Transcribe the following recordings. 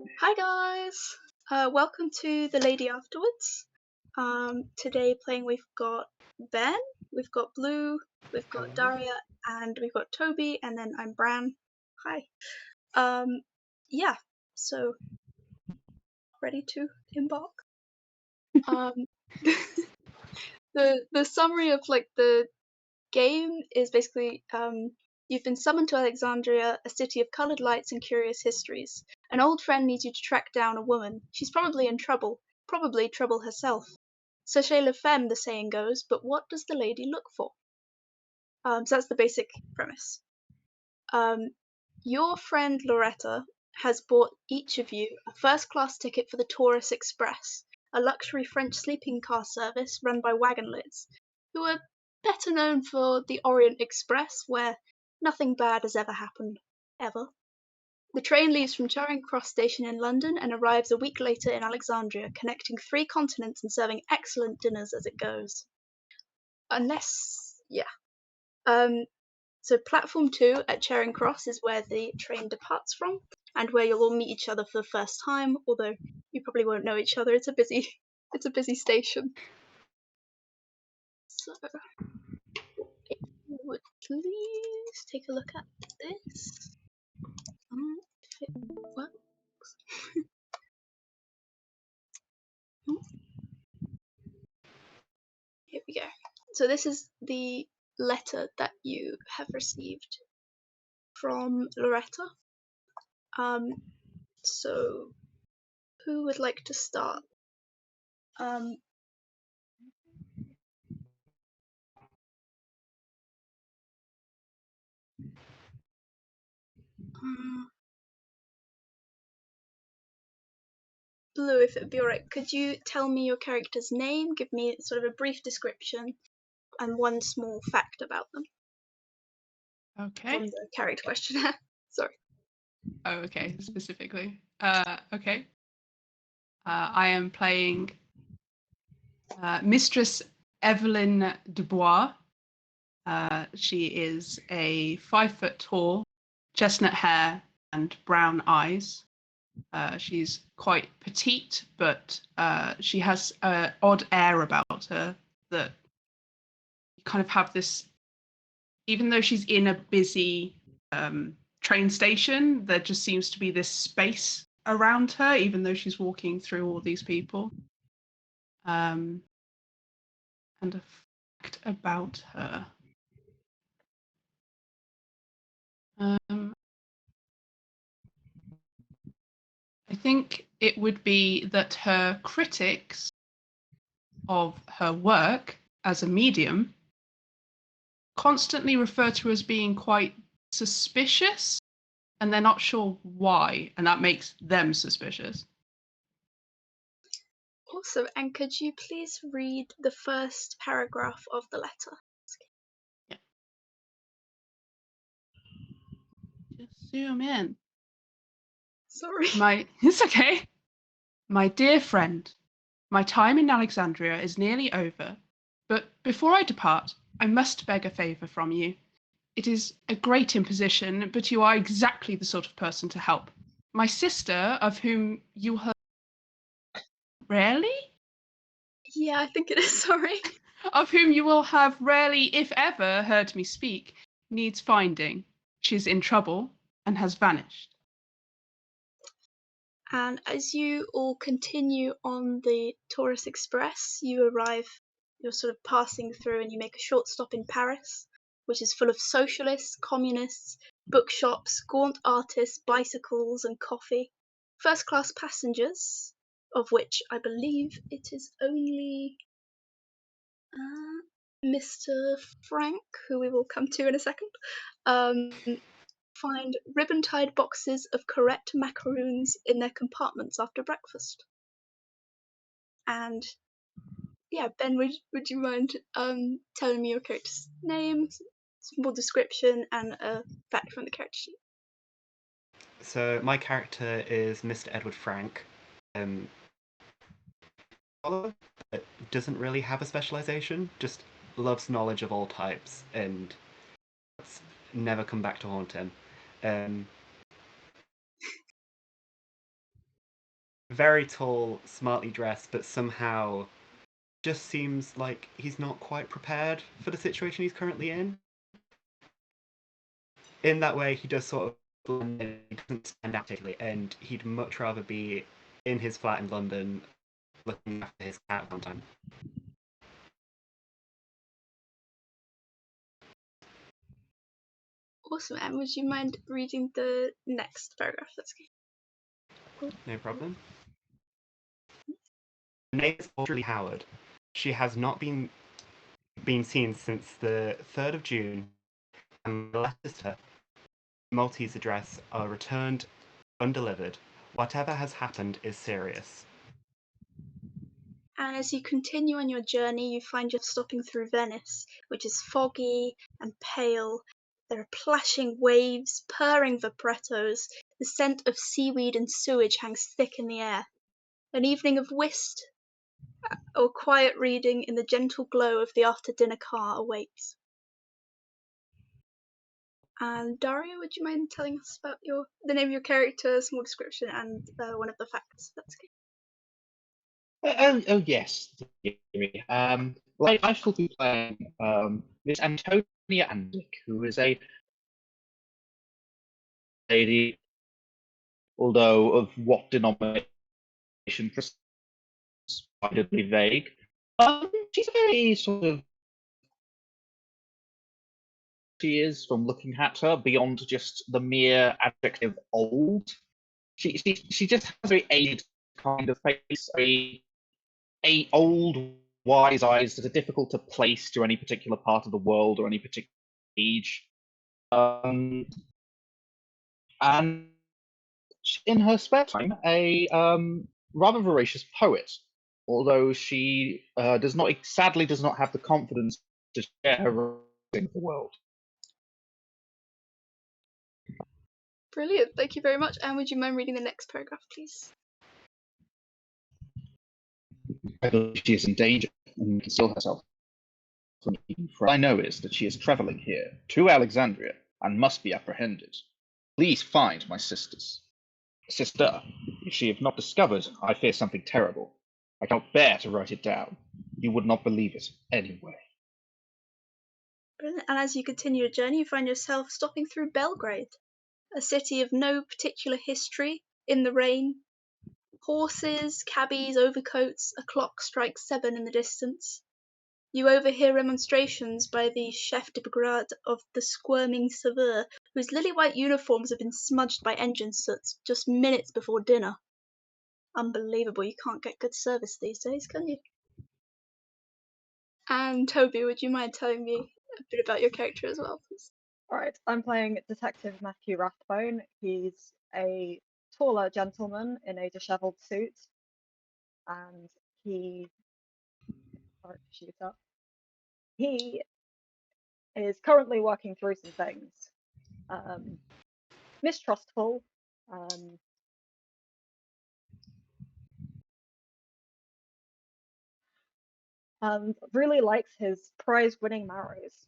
Hi guys! Welcome to The Lady Afterwards. Today playing we've got Ben, we've got Blue, we've got Hello. Daria, and we've got Toby, and then I'm Bran. Hi. Um, yeah, so ready to embark. Um, the summary of like the game is basically you've been summoned to Alexandria, a city of coloured lights and curious histories. An old friend needs you to track down a woman. She's probably in trouble, probably trouble herself. Sachez la femme, the saying goes, but what does the lady look for? So that's the basic premise. Um, your friend Loretta has bought each of you a first class ticket for the Taurus Express, a luxury French sleeping car service run by wagon lids, who are better known for the Orient Express, where nothing bad has ever happened, ever. The train leaves from Charing Cross Station in London and arrives a week later in Alexandria, connecting 3 continents and serving excellent dinners as it goes. Unless, yeah. Um, so platform 2 at Charing Cross is where the train departs from, and where you'll all meet each other for the first time. Although you probably won't know each other. It's a busy, it's a busy station. So if you would please take a look at this. If it works. Here we go. So this is the letter that you have received from Loretta. Um, so who would like to start? Um, uh, Blue, if it'd be alright, could you tell me your character's name, give me sort of a brief description, and one small fact about them Okay. from the character questionnaire? Sorry. Oh, okay. Specifically. Okay. I am playing Mistress Evelyn Dubois. She is a 5 foot tall, chestnut hair and brown eyes. She's quite petite, but she has an odd air about her that you kind of have this. Even though she's in a busy train station, there just seems to be this space around her, even though she's walking through all these people. And a fact about her. Um, I think it would be that her critics of her work as a medium constantly refer to her as being quite suspicious, and they're not sure why, and that makes them suspicious. Awesome. And could you please read the first paragraph of the letter? Yeah. Just zoom in. Sorry. It's okay. My dear friend, my time in Alexandria is nearly over, but before I depart, I must beg a favour from you. It is a great imposition, but you are exactly the sort of person to help. My sister, of whom you heard rarely, Yeah, I think it is. Sorry. of whom you will have rarely, if ever, heard me speak, needs finding. She is in trouble and has vanished. And as you all continue on the Taurus Express, you arrive, you're sort of passing through, and you make a short stop in Paris, which is full of socialists, communists, bookshops, gaunt artists, bicycles, and coffee. First class passengers, of which I believe it is only Mr. Frank, who we will come to in a second, um, find ribbon-tied boxes of correct macaroons in their compartments after breakfast. And yeah, Ben, would you mind telling me your character's name, small description, and a fact from the character sheet? So my character is Mr. Edward Frank. Um, that doesn't really have a specialization, just loves knowledge of all types, and that's never come back to haunt him. Um, very tall, smartly dressed, but somehow just seems like he's not quite prepared for the situation he's currently in. In that way, he does sort of blend in, he doesn't stand out particularly, and he'd much rather be in his flat in London looking after his cat one time. Awesome, Em. Would you mind reading the next paragraph? That's good. No problem. Her name is Audrey Howard. She has not been seen since the 3rd of June, and the letters to her Maltese address are returned undelivered. Whatever has happened is serious. And as you continue on your journey, you find yourself stopping through Venice, which is foggy and pale. There are plashing waves, purring vaporettos. The scent of seaweed and sewage hangs thick in the air. An evening of whist or quiet reading in the gentle glow of the after-dinner car awaits. And Daria, would you mind telling us about the name of your character, small description, and one of the facts? That's okay. Oh yes. Jimmy. Well, I shall be playing Miss Antonia Andick, who is a lady, although of what denomination, decidedly vague. She's very sort of. She is, from looking at her, beyond just the mere adjective old. She just has a very aged kind of face, a old, wise eyes that are difficult to place to any particular part of the world or any particular age. And in her spare time, a rather voracious poet, although she sadly does not have the confidence to share her writing with the world. Brilliant, thank you very much. And would you mind reading the next paragraph, please? I believe she is in danger and conceal herself from me, for I know is that she is travelling here to Alexandria and must be apprehended. Please find my sisters. Sister, if she have not discovered, I fear something terrible. I cannot bear to write it down. You would not believe it anyway. Brilliant. And as you continue your journey, you find yourself stopping through Belgrade, a city of no particular history, in the rain. Horses, cabbies, overcoats, a clock strikes 7 in the distance. You overhear remonstrations by the chef de brigade of the squirming Saveur, whose lily-white uniforms have been smudged by engine soot just minutes before dinner. Unbelievable, you can't get good service these days, can you? And Toby, would you mind telling me a bit about your character as well, please? Alright, I'm playing Detective Matthew Rathbone. He's a taller gentleman in a dishevelled suit, and he is currently working through some things. Mistrustful, and really likes his prize-winning marrows.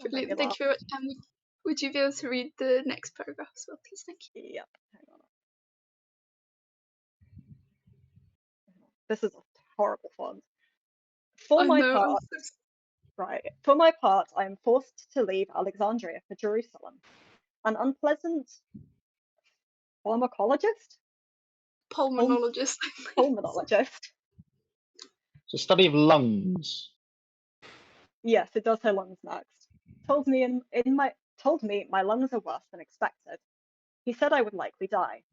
Brilliant, thank you very much. Would you be able to read the next paragraph as well, please? Thank you. Yep, hang on. This is a horrible font. For my part, I am forced to leave Alexandria for Jerusalem. An unpleasant pharmacologist? Pulmonologist. Pulmonologist. It's a study of lungs. Yes, it does say lungs next. Told me my lungs are worse than expected. He said I would likely die.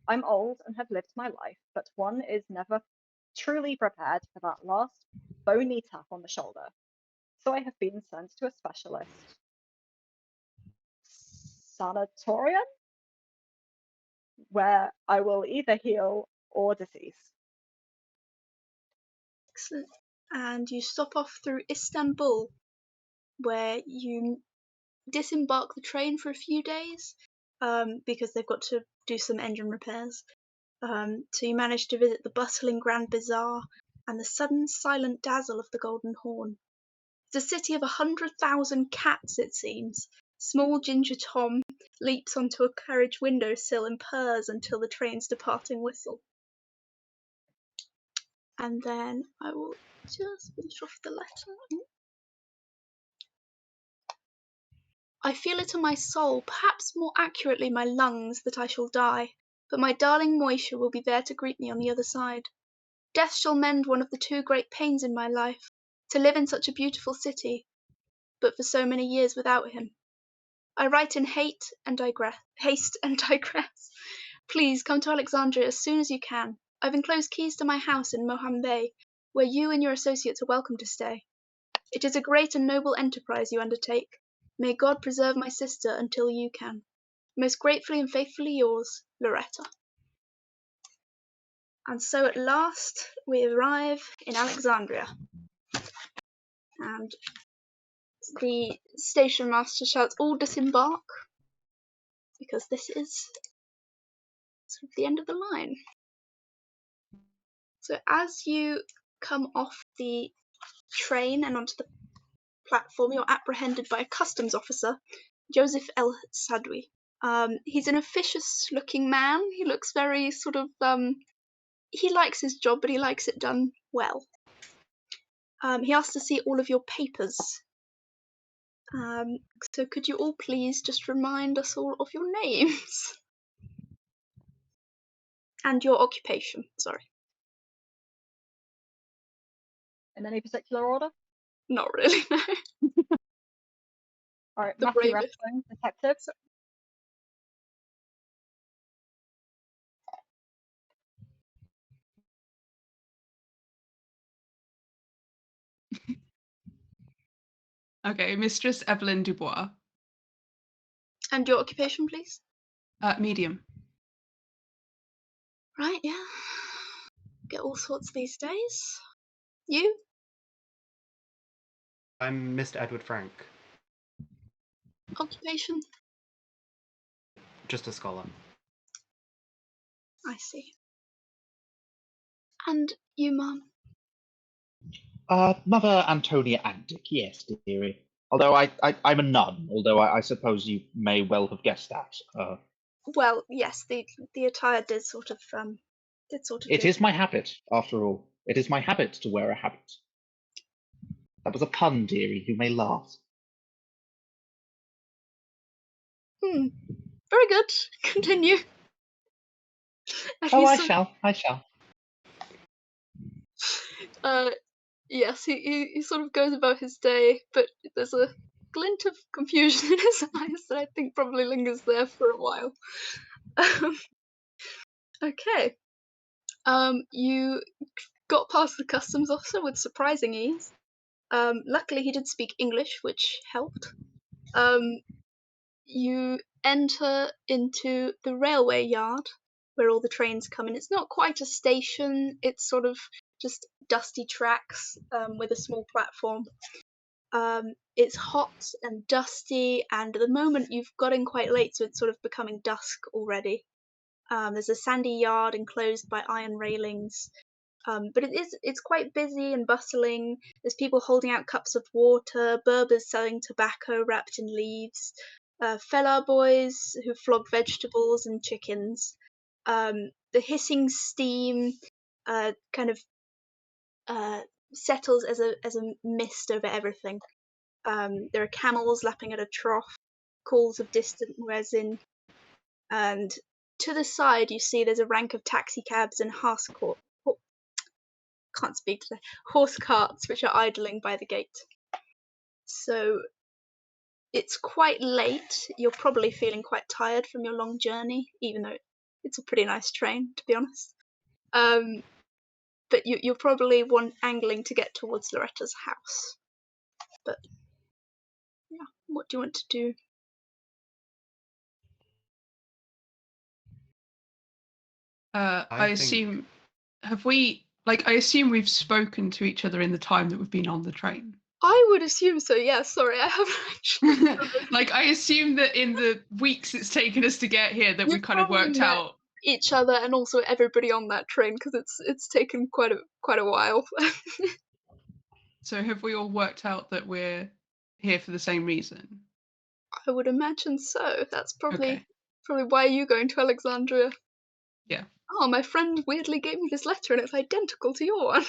I'm old and have lived my life, but one is never truly prepared for that last bony tap on the shoulder. So I have been sent to a specialist sanatorium, where I will either heal or decease. Excellent. And you stop off through Istanbul, where you disembark the train for a few days because they've got to do some engine repairs. So you manage to visit the bustling Grand Bazaar and the sudden silent dazzle of the Golden Horn. It's a city of 100,000 cats, it seems, Small Ginger Tom leaps onto a carriage windowsill and purrs until the train's departing whistle. And then I will just finish off the letter. I feel it in my soul, perhaps more accurately my lungs, that I shall die, but my darling Moisha will be there to greet me on the other side. Death shall mend one of the two great pains in my life, to live in such a beautiful city, but for so many years without him. I write in haste and digress. Please come to Alexandria as soon as you can. I've enclosed keys to my house in Moham Bay, where you and your associates are welcome to stay. It is a great and noble enterprise you undertake. May God preserve my sister until you can. Most gratefully and faithfully yours, Loretta. And so at last we arrive in Alexandria. And the station master shouts, all disembark, because this is sort of the end of the line. So as you come off the train and onto the platform, you're apprehended by a customs officer, Joseph El Sadwi. He's an officious looking man. He looks very sort of, he likes his job, but he likes it done well. He asks to see all of your papers. So could you all please just remind us all of your names? And your occupation, sorry. In any particular order? Not really, no. All right, The Matthew bravest. Rathbone, detective. Okay, Mistress Evelyn Dubois. And your occupation, please? Medium. Right, yeah. Get all sorts these days. You? I'm Mr. Edward Frank, Occupation? just a scholar. I see. And you, Mum? Mother Antonia Antic, yes, dearie. Although I'm a nun, although I suppose you may well have guessed that. Well, yes, the attire did sort of It give. is my habit, after all. It is my habit to wear a habit. That was a pun, dearie. You may laugh. Very good. Continue. And Oh, I he's shall. yes, he sort of goes about his day, but there's a glint of confusion in his eyes that I think probably lingers there for a while. Okay. You got past the customs officer with surprising ease. Luckily, he did speak English, which helped. You enter into the railway yard where all the trains come in. It's not quite a station, it's sort of just dusty tracks with a small platform. It's hot and dusty, and at the moment you've got in quite late, so it's sort of becoming dusk already. There's a sandy yard enclosed by iron railings. But it's quite busy and bustling. There's people holding out cups of water, Berbers selling tobacco wrapped in leaves, fellah boys who flog vegetables and chickens. The hissing steam kind of settles as a mist over everything. There are camels lapping at a trough, calls of distant muezzin, and to the side you see there's a rank of taxicabs and can't speak today, horse carts which are idling by the gate. So it's quite late. You're probably feeling quite tired from your long journey, even though it's a pretty nice train, to be honest. But you're probably angling to get towards Loretta's house. But yeah, what do you want to do? I assume, I assume we've spoken to each other in the time that we've been on the train. I would assume so, yeah, sorry, I haven't actually. I assume that in the weeks it's taken us to get here that we kind of worked out each other and also everybody on that train, because it's taken quite a while. So have we all worked out that we're here for the same reason? I would imagine so. That's Okay. probably why you going to Alexandria. Yeah. Oh, my friend weirdly gave me this letter and it's identical to your one.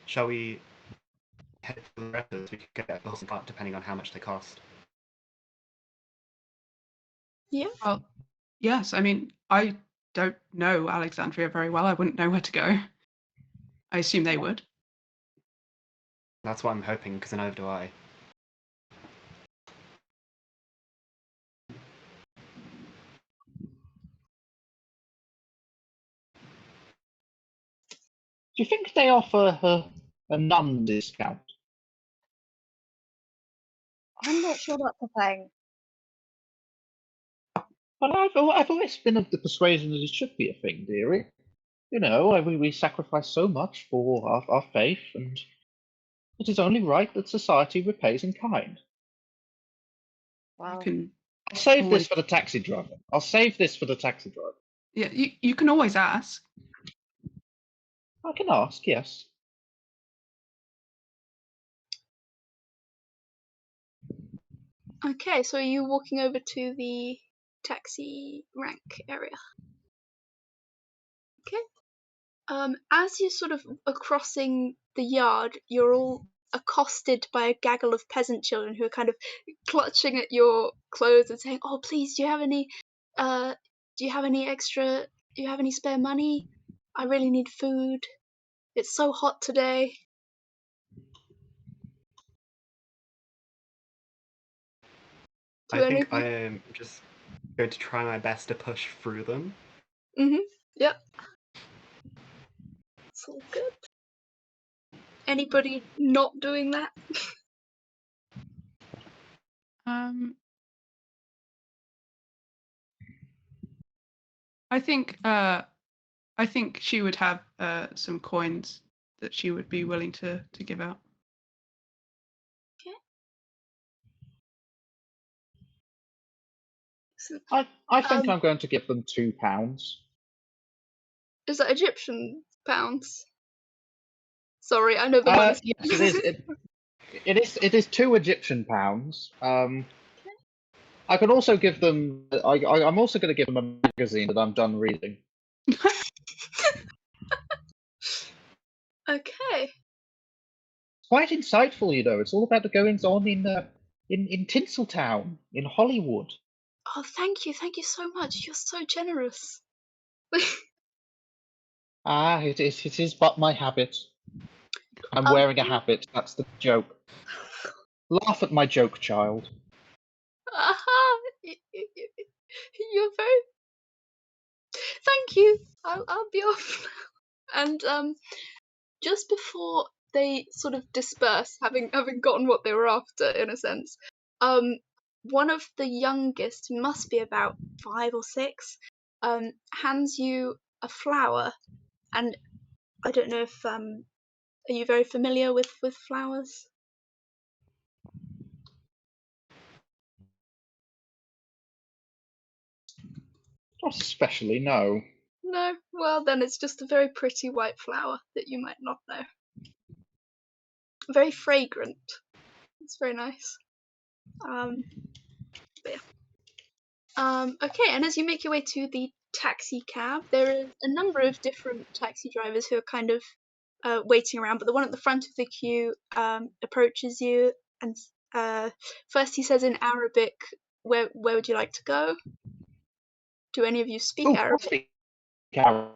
Shall we head for the letters? We could get a horse and cart depending on how much they cost. Yeah. Well, yes. I mean, I don't know Alexandria very well. I wouldn't know where to go. I assume they would. That's what I'm hoping, because neither do I. Do you think they offer a nun discount? I'm not sure that's a thing. But I've always been of the persuasion that it should be a thing, dearie. You know, we sacrifice so much for our faith, and it is only right that society repays in kind. You Wow. can I'll save always, this for the taxi driver. I'll save this for the taxi driver. yeah, you can always ask. I can ask, yes. Okay, so are you walking over to the taxi rank area? Okay. As you sort of are crossing the yard, you're all accosted by a gaggle of peasant children who are kind of clutching at your clothes and saying, "Oh, please, do you have any extra? Do you have any spare money? I really need food. It's so hot today." Do I any think of I you? am just going to try my best to push through them. Yep. It's all good. Anybody not doing that? Um, I think she would have some coins that she would be willing to give out. Okay. I think Um, I'm going to give them £2. is that Egyptian pounds? Sorry, I know the money. Yes, it is. It is £2 Egyptian. I can also give them. I'm also going to give them a magazine that I'm done reading. Okay. Quite insightful, you know. It's all about the goings on in Tinseltown, in Hollywood. Oh, thank you so much. You're so generous. Ah, it is but my habit. I'm um, wearing a habit. That's the joke. Laugh at my joke, child. aha, you're very. Thank you. I'll be off now. And just before they sort of disperse, having gotten what they were after, in a sense, one of the youngest, who must be about 5 or 6, hands you a flower, and I don't know if are you very familiar with flowers? Not especially, no. No? Well, then it's just a very pretty white flower that you might not know. Very fragrant. It's very nice. Um, but yeah. Okay, and as you make your way to the taxi cab, there is a number of different taxi drivers who are kind of waiting around, but the one at the front of the queue approaches you, and first he says in Arabic, where would you like to go? Do any of you speak Oh, I Arabic? speak Carol.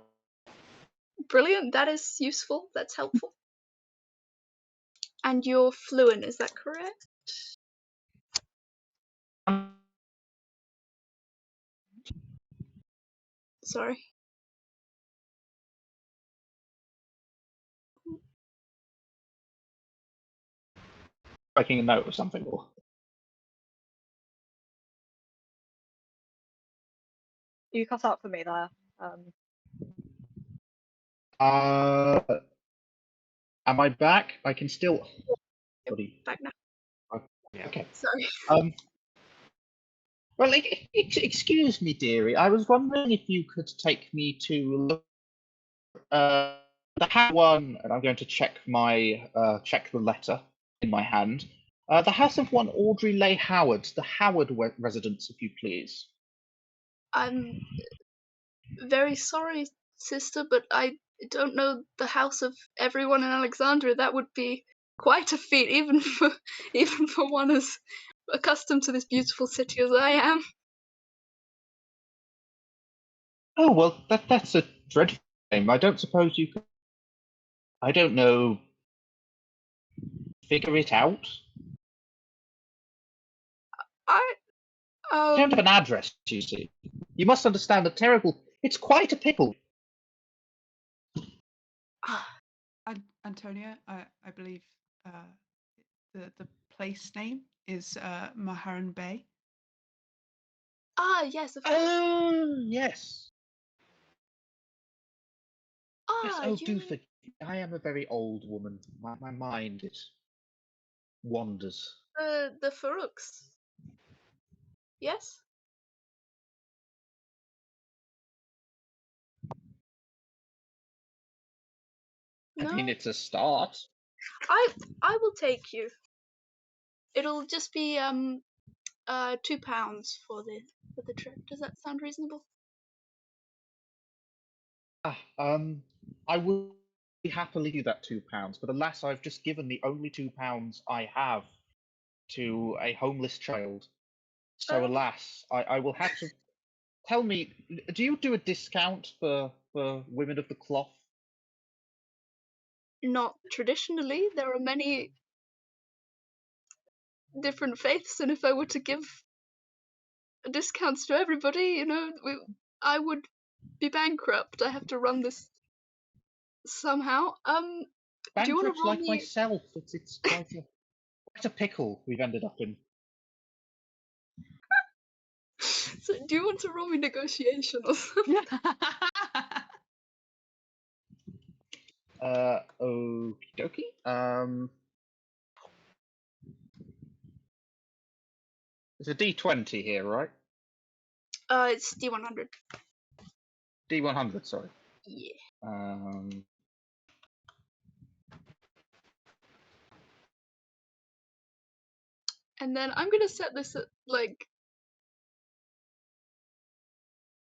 Brilliant, that is useful, that's helpful. And you're fluent, is that correct? Sorry. Making a note of something. You cut out for me there. Uh, am I back? I can still. Bloody. Back now. Yeah. Okay. Sorry. Well, excuse me, dearie. I was wondering if you could take me to The one, and I'm going to check my check the letter in my hand. The house of one Audrey Leigh Howard, the Howard residence, if you please. I'm very sorry, sister, but I don't know the house of everyone in Alexandria. That would be quite a feat, even for one as accustomed to this beautiful city as I am. Oh well, that's a dreadful name. I don't suppose you could. I don't know. Figure it out. I I don't have an address, you see. You must understand the terrible. It's quite a pickle. Antonia, I believe the place name is Maharan Bay. Yes, of course. Oh yes. Yes. Oh, do You forgive me. I am a very old woman. My mind is wanders. the Farouks. Yes? I mean, No? it's a start. I will take you. It'll just be £2 for the trip. Does that sound reasonable? I would happily do that £2, but alas, I've just given the only £2 I have to a homeless child. So Um, alas, I will have to. Tell me, do you do a discount for women of the cloth? Not traditionally. There are many different faiths, and if I were to give discounts to everybody, I would be bankrupt. I have to run this somehow. Do you want to Bankrupts roll like me? myself, it's quite a pickle we've ended up in. So, do you want to roll me negotiation or something? Okie dokie. There's a D20 here, right? It's D100. D100, sorry. Yeah. And then I'm gonna set this at like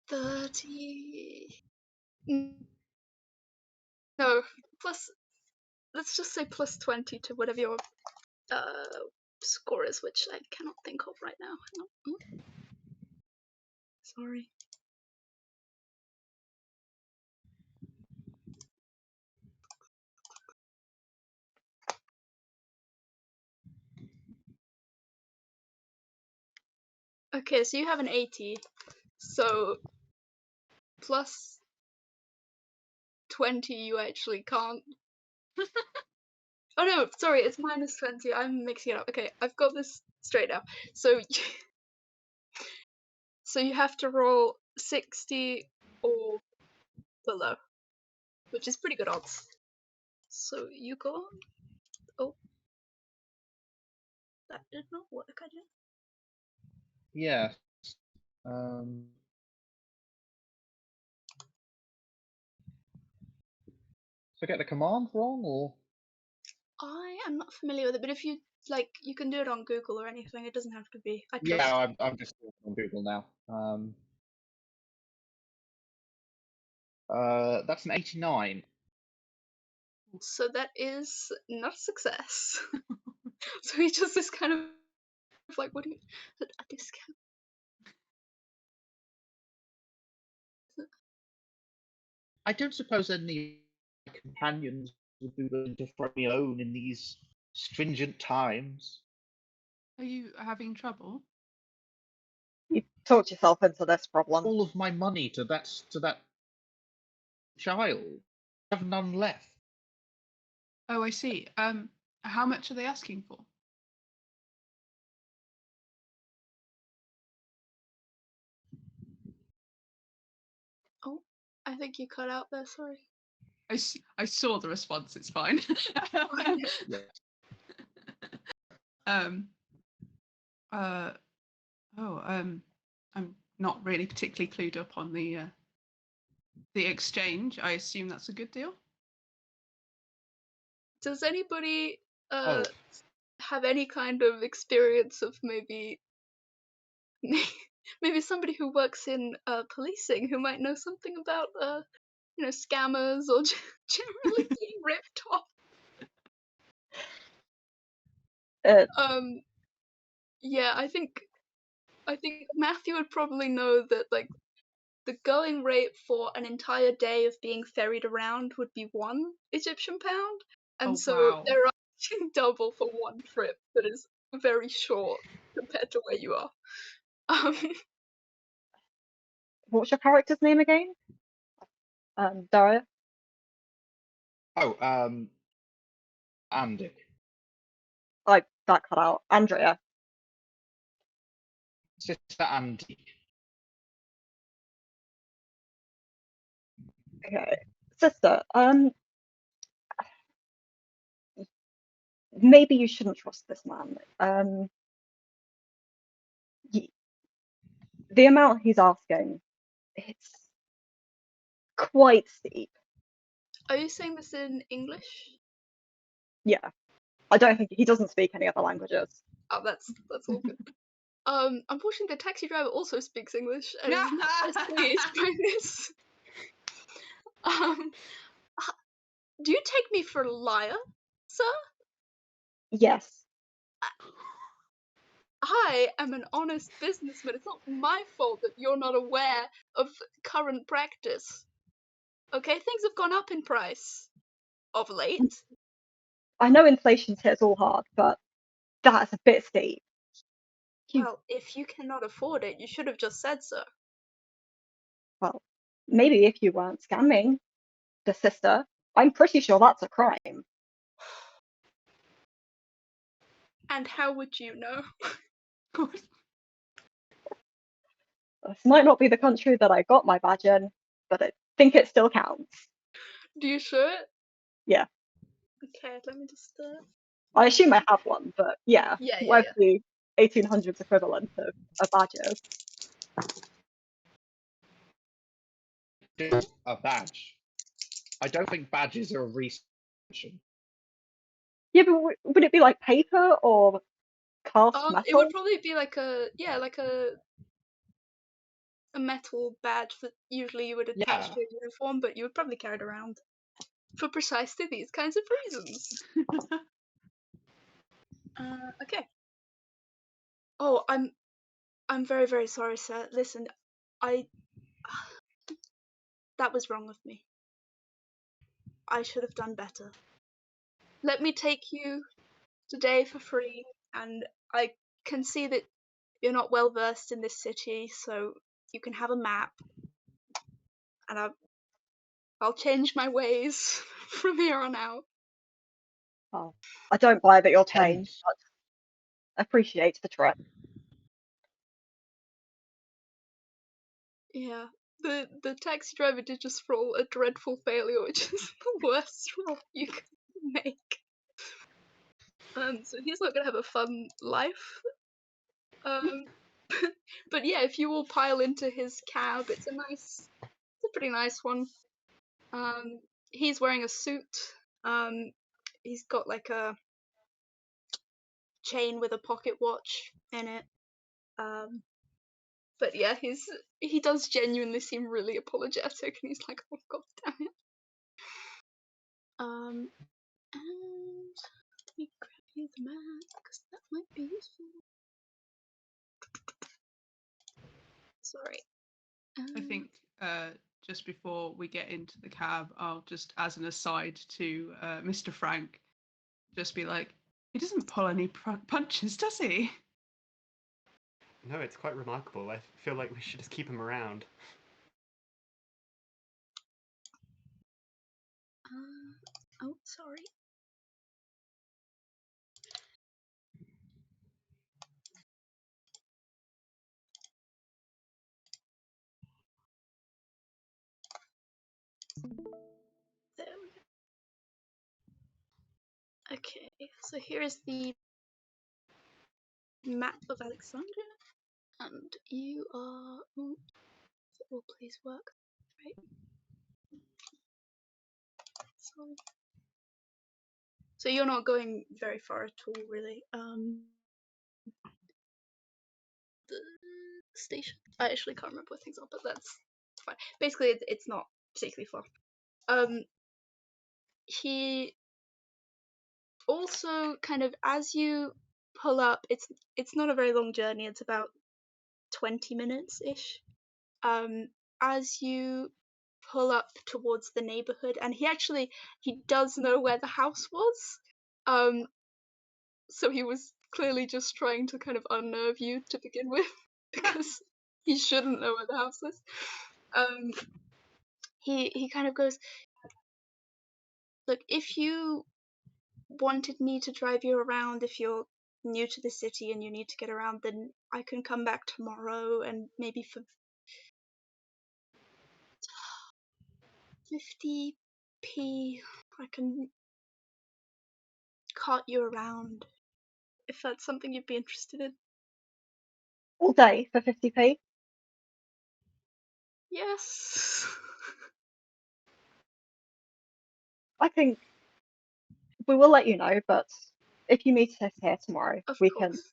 30. No, plus. Let's just say plus 20 to whatever your uh, score is, which I cannot think of right now. Sorry. Okay, so you have an 80. So plus 20, you actually can't. Oh no, sorry, it's minus 20. I'm mixing it up. Okay, I've got this straight now. So, so you have to roll 60 or below, which is pretty good odds. So you go on. Oh, that did not work, I guess. Yes. So get the command wrong, or? I am not familiar with it, but if you like, you can do it on Google or anything. It doesn't have to be. I trust. Yeah, I'm just on Google now. That's an 89. So that is not a success. So he just is kind of like, what do you? A discount? I don't suppose any companions would be willing to throw me alone in these stringent times. Are you having trouble? You talked yourself into this problem. All of my money to that child. I have none left. Oh, I see. How much are they asking for? Oh, I think you cut out there. Sorry. I saw the response. It's fine. Yeah. um. I'm not really particularly clued up on the exchange. I assume that's a good deal. Does anybody Oh, have any kind of experience of maybe maybe somebody who works in policing who might know something about scammers or generally being ripped off? Uh, Um, yeah, I think Matthew would probably know that like the going rate for an entire day of being ferried around would be 1 Egyptian pound, and Oh, so wow. they're asking double for one trip that is very short compared to where you are. Um, what's your character's name again? Daria? Oh, Andy. Like, that cut out. Andrea. Sister Andy. Okay. Sister, maybe you shouldn't trust this man. The amount he's asking, it's quite steep. are you saying this in English? Yeah. I don't think he doesn't speak any other languages. Oh, that's all good. Unfortunately, the taxi driver also speaks English and is not best pleased by this. Um, do you take me for a liar, sir? Yes. I am an honest businessman. It's not my fault that you're not aware of current practice. Okay, things have gone up in price of late. I know inflation's hit us all hard, but that's a bit steep. Well, if you cannot afford it, you should have just said so. Well, maybe if you weren't scamming the sister, I'm pretty sure that's a crime. And how would you know? This might not be the country that I got my badge in, but I think it still counts. Do you show it? Yeah. Okay, let me just. I assume I have one, but yeah, Yeah. whatever the 1800s equivalent of a badge is. A badge. I don't think badges are a research. Yeah, but would it be like paper or cast It would metal? probably be like a metal badge that usually you would attach Yeah. to a uniform, but you would probably carry it around for precisely these kinds of reasons. Okay. Oh, I'm very, very sorry, sir. Listen, I that was wrong of me. I should have done better. Let me take you today for free, and I can see that you're not well versed in this city, so you can have a map, and I'll change my ways from here on out. Oh, I don't buy that you'll change, 10. but appreciate the trip. Yeah. The taxi driver did just roll a dreadful failure, which is the worst roll you could make. So he's not gonna have a fun life. Um, but yeah, if you all pile into his cab, it's a pretty nice one. He's wearing a suit. He's got like a chain with a pocket watch in it. Um, but yeah, he does genuinely seem really apologetic, and he's like, "Oh god damn it." And let me grab you the map because that might be useful. Sorry. I think just before we get into the cab, I'll just, as an aside to Mr. Frank, just be like, he doesn't pull any punches, does he? no, it's quite remarkable. I feel like we should just keep him around. Oh, sorry. There we go. Okay, so here is the map of Alexandria, and you are. Oh, it will please work. Right. Sorry. So you're not going very far at all, really. The station. I actually can't remember where things are, but that's fine. Basically, it's not particularly far. He also kind of, as you pull up, it's not a very long journey. It's about 20 minutes ish. As you pull up towards the neighborhood, and he does know where the house was. So he was clearly just trying to kind of unnerve you to begin with, because he shouldn't know where the house is. He kind of goes, look, if you wanted me to drive you around, if you're new to the city and you need to get around, then I can come back tomorrow, and maybe for 50p I can cart you around, if that's something you'd be interested in. All day for 50p? Yes. I think we will let you know, but if you meet us here tomorrow, Of we can. course.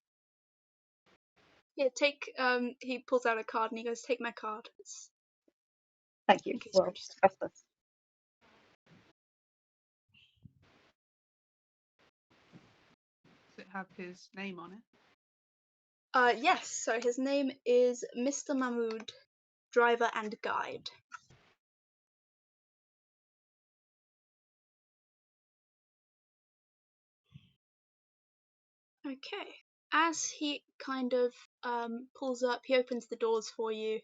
Yeah, he pulls out a card and he goes, take my card. It's Thank you. in case you're We'll interested. discuss this. Does it have his name on it? Yes, so his name is Mr. Mahmood, driver and guide. Okay. As he kind of pulls up, he opens the doors for you,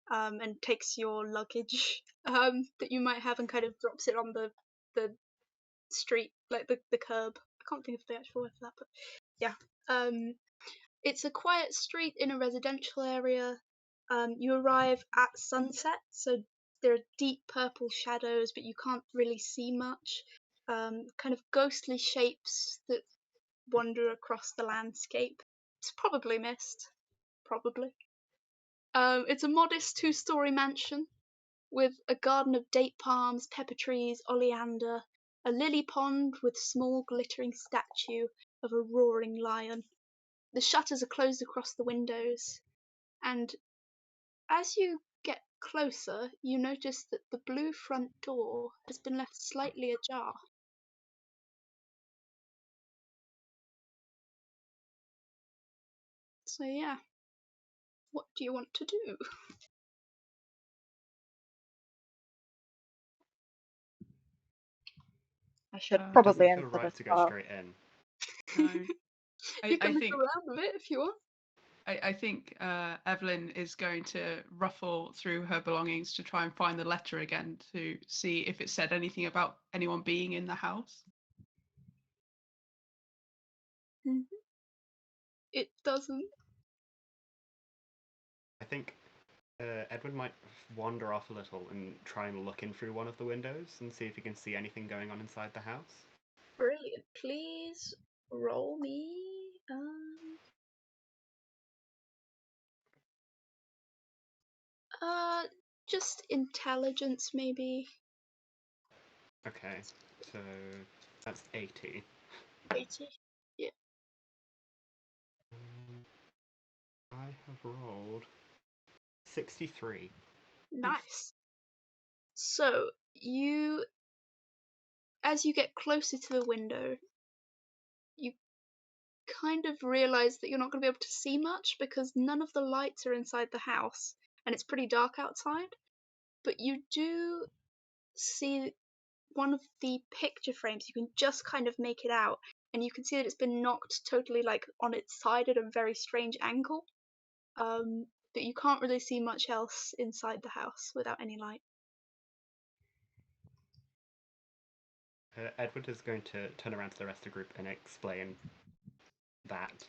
and takes your luggage that you might have and kind of drops it on the street, like the curb. I can't think of the actual word for that, but yeah. It's a quiet street in a residential area. You arrive at sunset, so there are deep purple shadows, but you can't really see much. Kind of ghostly shapes that wander across the landscape. It's probably mist. Probably. It's a modest two-story mansion with a garden of date palms, pepper trees, oleander, a lily pond with small glittering statue of a roaring lion. The shutters are closed across the windows, and as you get closer, you notice that the blue front door has been left slightly ajar. So yeah, what do you want to do? I should It probably Doesn't feel answer right this to go fast. straight in. No. You I can look think around a bit if you want. I think Evelyn is going to ruffle through her belongings to try and find the letter again to see if it said anything about anyone being in the house. It doesn't. I think Edward might wander off a little and try and look in through one of the windows and see if he can see anything going on inside the house. Brilliant. Please roll me. Just intelligence, maybe. Okay, so that's 80. 80. Yeah. I have rolled 63. Nice. So as you get closer to the window, you kind of realize that you're not going to be able to see much because none of the lights are inside the house and it's pretty dark outside. But you do see one of the picture frames. You can just kind of make it out, and you can see that it's been knocked totally like on its side at a very strange angle. But you can't really see much else inside the house without any light. Edward is going to turn around to the rest of the group and explain that.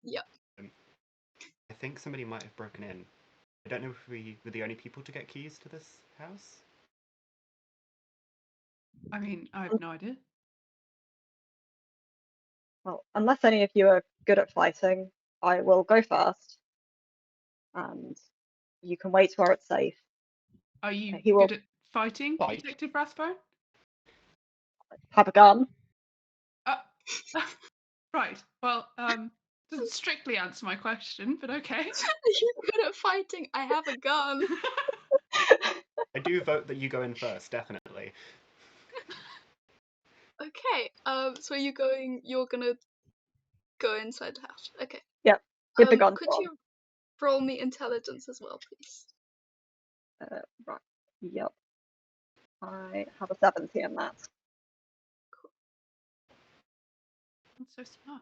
Yep. I think somebody might have broken in. I don't know if we were the only people to get keys to this house. I mean, I have no idea. Well, unless any of you are good at fighting, I will go first, and you can wait where it's safe. Are you He will good at fighting, Fight. Detective Rathbone? have a gun. Right. Well, doesn't strictly answer my question, but okay. Are you good at fighting? I have a gun. I do vote that you go in first, definitely. Okay. So you're gonna go inside the house. Okay. Yep, with the gun Could drawn. you roll me intelligence as well, please? Right. Yep. I have a 70 in that. That's so smart.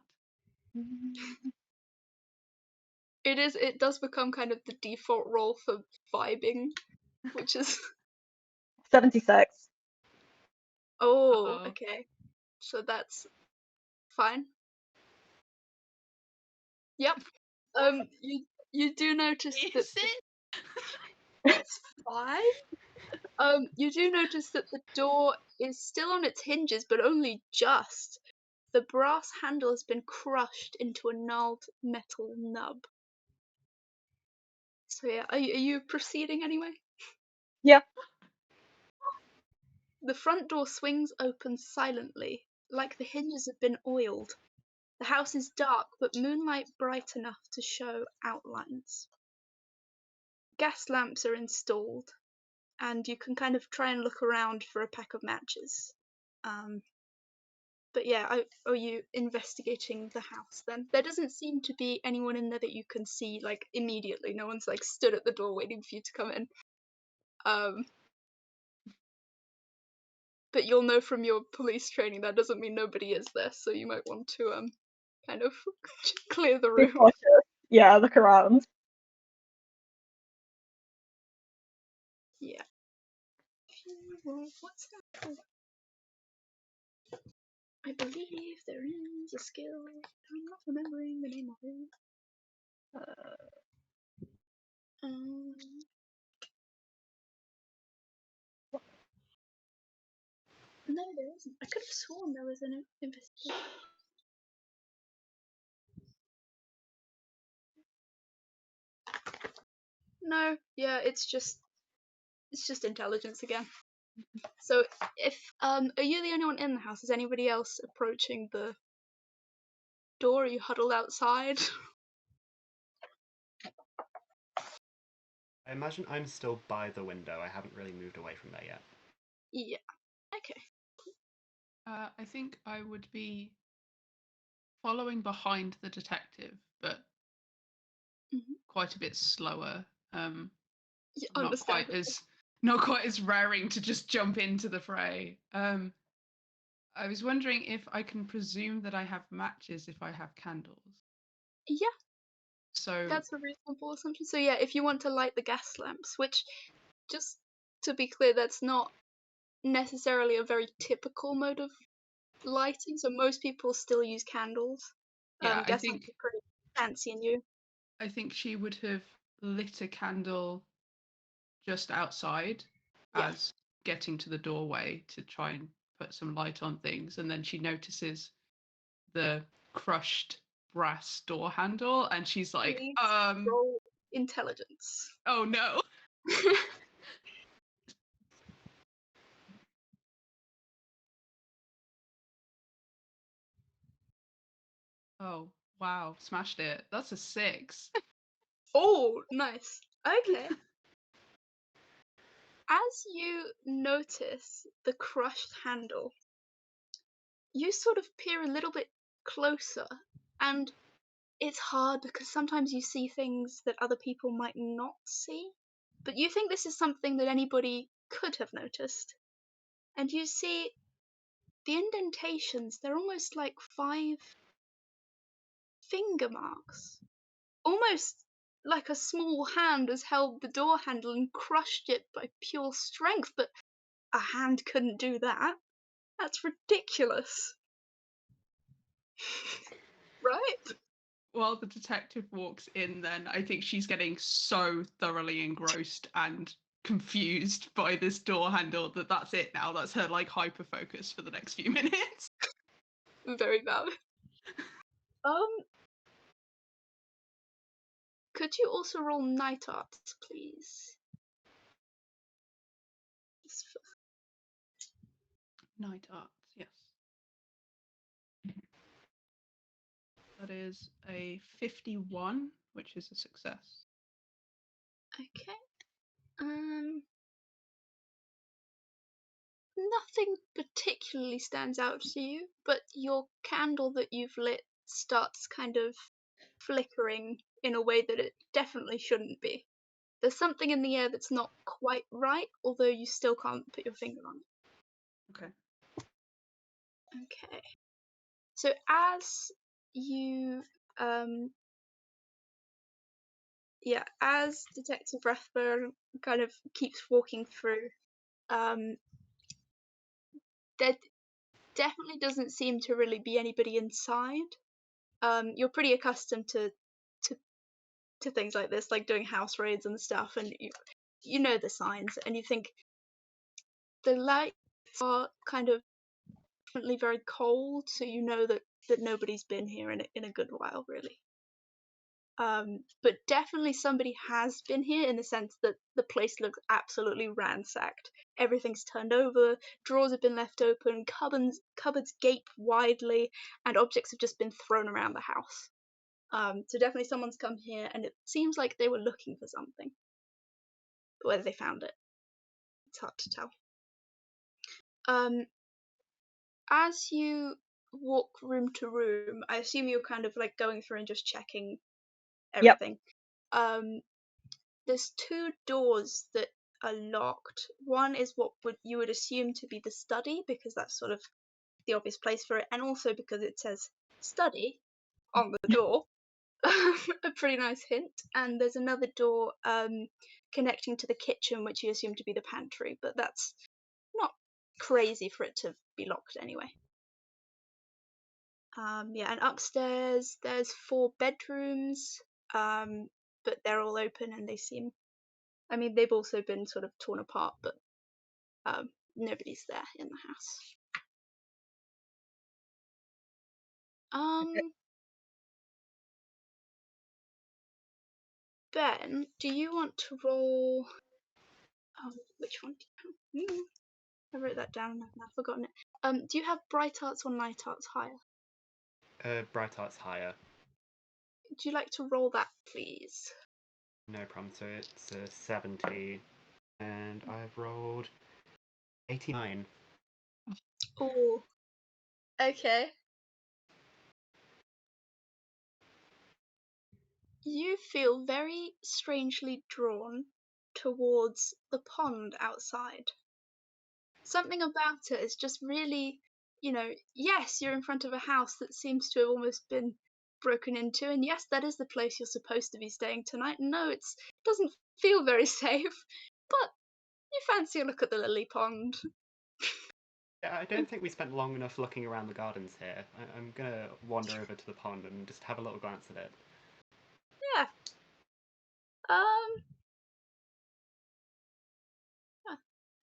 It does become kind of the default role for vibing, which is 76. oh, Uh-oh. okay. So that's fine. Yep. You do notice that Is it? it's fine. You do notice that the door is still on its hinges, but only just. The brass handle has been crushed into a gnarled metal nub. So yeah, are you proceeding anyway? Yeah. The front door swings open silently, like the hinges have been oiled. The house is dark, but moonlight bright enough to show outlines. Gas lamps are installed, and you can kind of try and look around for a pack of matches. But yeah, are you investigating the house then? There doesn't seem to be anyone in there that you can see like immediately. No one's like stood at the door waiting for you to come in. But you'll know from your police training that doesn't mean nobody is there, so you might want to kind of clear the Be room. cautious. Yeah, look around. Yeah. What's that called? I believe there is a skill. I'm not remembering the name of it. Um, no, there isn't. I could have sworn there was an investigation. No, yeah, it's just intelligence again. So if are you the only one in the house? Is anybody else approaching the door? Are you huddled outside? I imagine I'm still by the window. I haven't really moved away from there yet. Yeah. Okay. I think I would be following behind the detective, but quite a bit slower. Yeah, Not quite as raring to just jump into the fray. I was wondering if I can presume that I have matches if I have candles. Yeah, So that's a reasonable assumption. So yeah, if you want to light the gas lamps, which just to be clear, that's not necessarily a very typical mode of lighting. So most people still use candles. yeah, Gas lamps are pretty fancy and new. I think she would have lit a candle just outside Yeah. as getting to the doorway to try and put some light on things, and then she notices the crushed brass door handle and she's like, Please roll intelligence. oh no. Oh wow, smashed it. That's a 6. Oh, nice. Okay. As you notice the crushed handle, you sort of peer a little bit closer, and it's hard because sometimes you see things that other people might not see. But you think this is something that anybody could have noticed. And you see the indentations, they're almost like 5 finger marks. Almost like a small hand has held the door handle and crushed it by pure strength, but a hand couldn't do that. That's ridiculous. Right? While the detective walks in, then I think she's getting so thoroughly engrossed and confused by this door handle that that's it now. That's her like hyper focus for the next few minutes. Very valid. Could you also roll night arts, please? Night arts, yes. That is a 51, which is a success. Okay. Nothing particularly stands out to you, but your candle that you've lit starts kind of flickering in a way that it definitely shouldn't be. There's something in the air that's not quite right, although you still can't put your finger on it. Okay. Okay. So as you as Detective Rathbone kind of keeps walking through, there definitely doesn't seem to really be anybody inside. You're pretty accustomed to things like this, like doing house raids and stuff, and you know the signs, and you think the lights are kind of definitely very cold, so you know that nobody's been here in a good while, really. But definitely somebody has been here in the sense that the place looks absolutely ransacked. Everything's turned over, drawers have been left open, cupboards gape widely, and objects have just been thrown around the house. So definitely someone's come here, and it seems like they were looking for something. But whether they found it, it's hard to tell. As you walk room to room, I assume you're kind of like going through and just checking Yep. everything. There's two doors that are locked. One is what you would assume to be the study, because that's sort of the obvious place for it, and also because it says study on the door. A pretty nice hint. And there's another door connecting to the kitchen, which you assume to be the pantry, but that's not crazy for it to be locked anyway. And upstairs there's 4 bedrooms, but they're all open and they seem, I mean, they've also been sort of torn apart, but nobody's there in the house. Ben, do you want to roll? Oh, which one? I wrote that down and I've now forgotten it. Do you have bright arts or night arts higher? Bright Art's higher. Would you like to roll that, please? No problem. So it's a 70, and I've rolled 89. Oh, okay. You feel very strangely drawn towards the pond outside. Something about it is just really, yes, you're in front of a house that seems to have almost been broken into, and yes, that is the place you're supposed to be staying tonight. No, it doesn't feel very safe, but you fancy a look at the lily pond. Yeah, I don't think we spent long enough looking around the gardens here. I'm gonna wander over to the pond and just have a little glance at it. Yeah.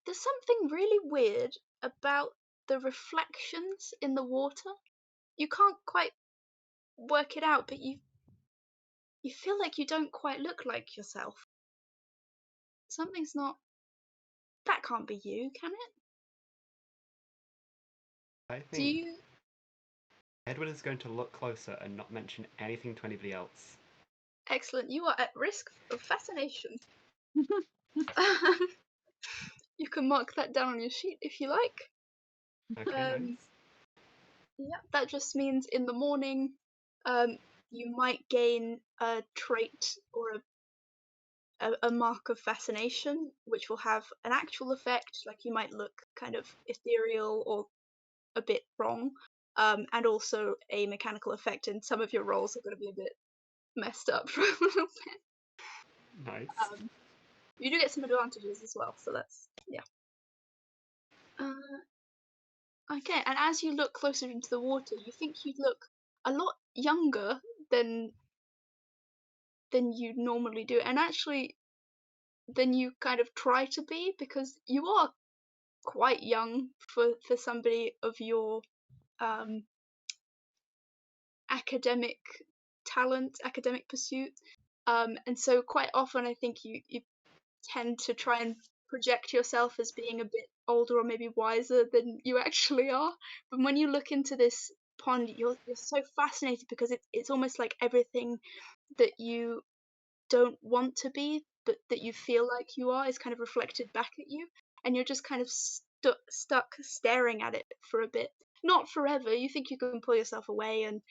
There's something really weird about the reflections in the water. You can't quite work it out, but you feel like you don't quite look like yourself. Something's not. That can't be you, can it? I Do think you? Edward is going to look closer and not mention anything to anybody else. Excellent. You are at risk of fascination. You can mark that down on your sheet if you like. Okay, nice. Yeah, that just means in the morning, you might gain a trait or a mark of fascination, which will have an actual effect, like you might look kind of ethereal or a bit wrong, and also a mechanical effect, and some of your rolls are going to be a bit messed up for a little bit. Nice. You do get some advantages as well, so that's, yeah. Okay, and as you look closer into the water, you think you'd look a lot younger than you normally do, and actually than you kind of try to be, because you are quite young for somebody of your academic talent, academic pursuit. And so quite often I think you tend to try and project yourself as being a bit older or maybe wiser than you actually are. But when you look into this pond, you're so fascinated because it's almost like everything that you don't want to be, but that you feel like you are, is kind of reflected back at you, and you're just kind of stuck staring at it for a bit. Not forever. You think you can pull yourself away, and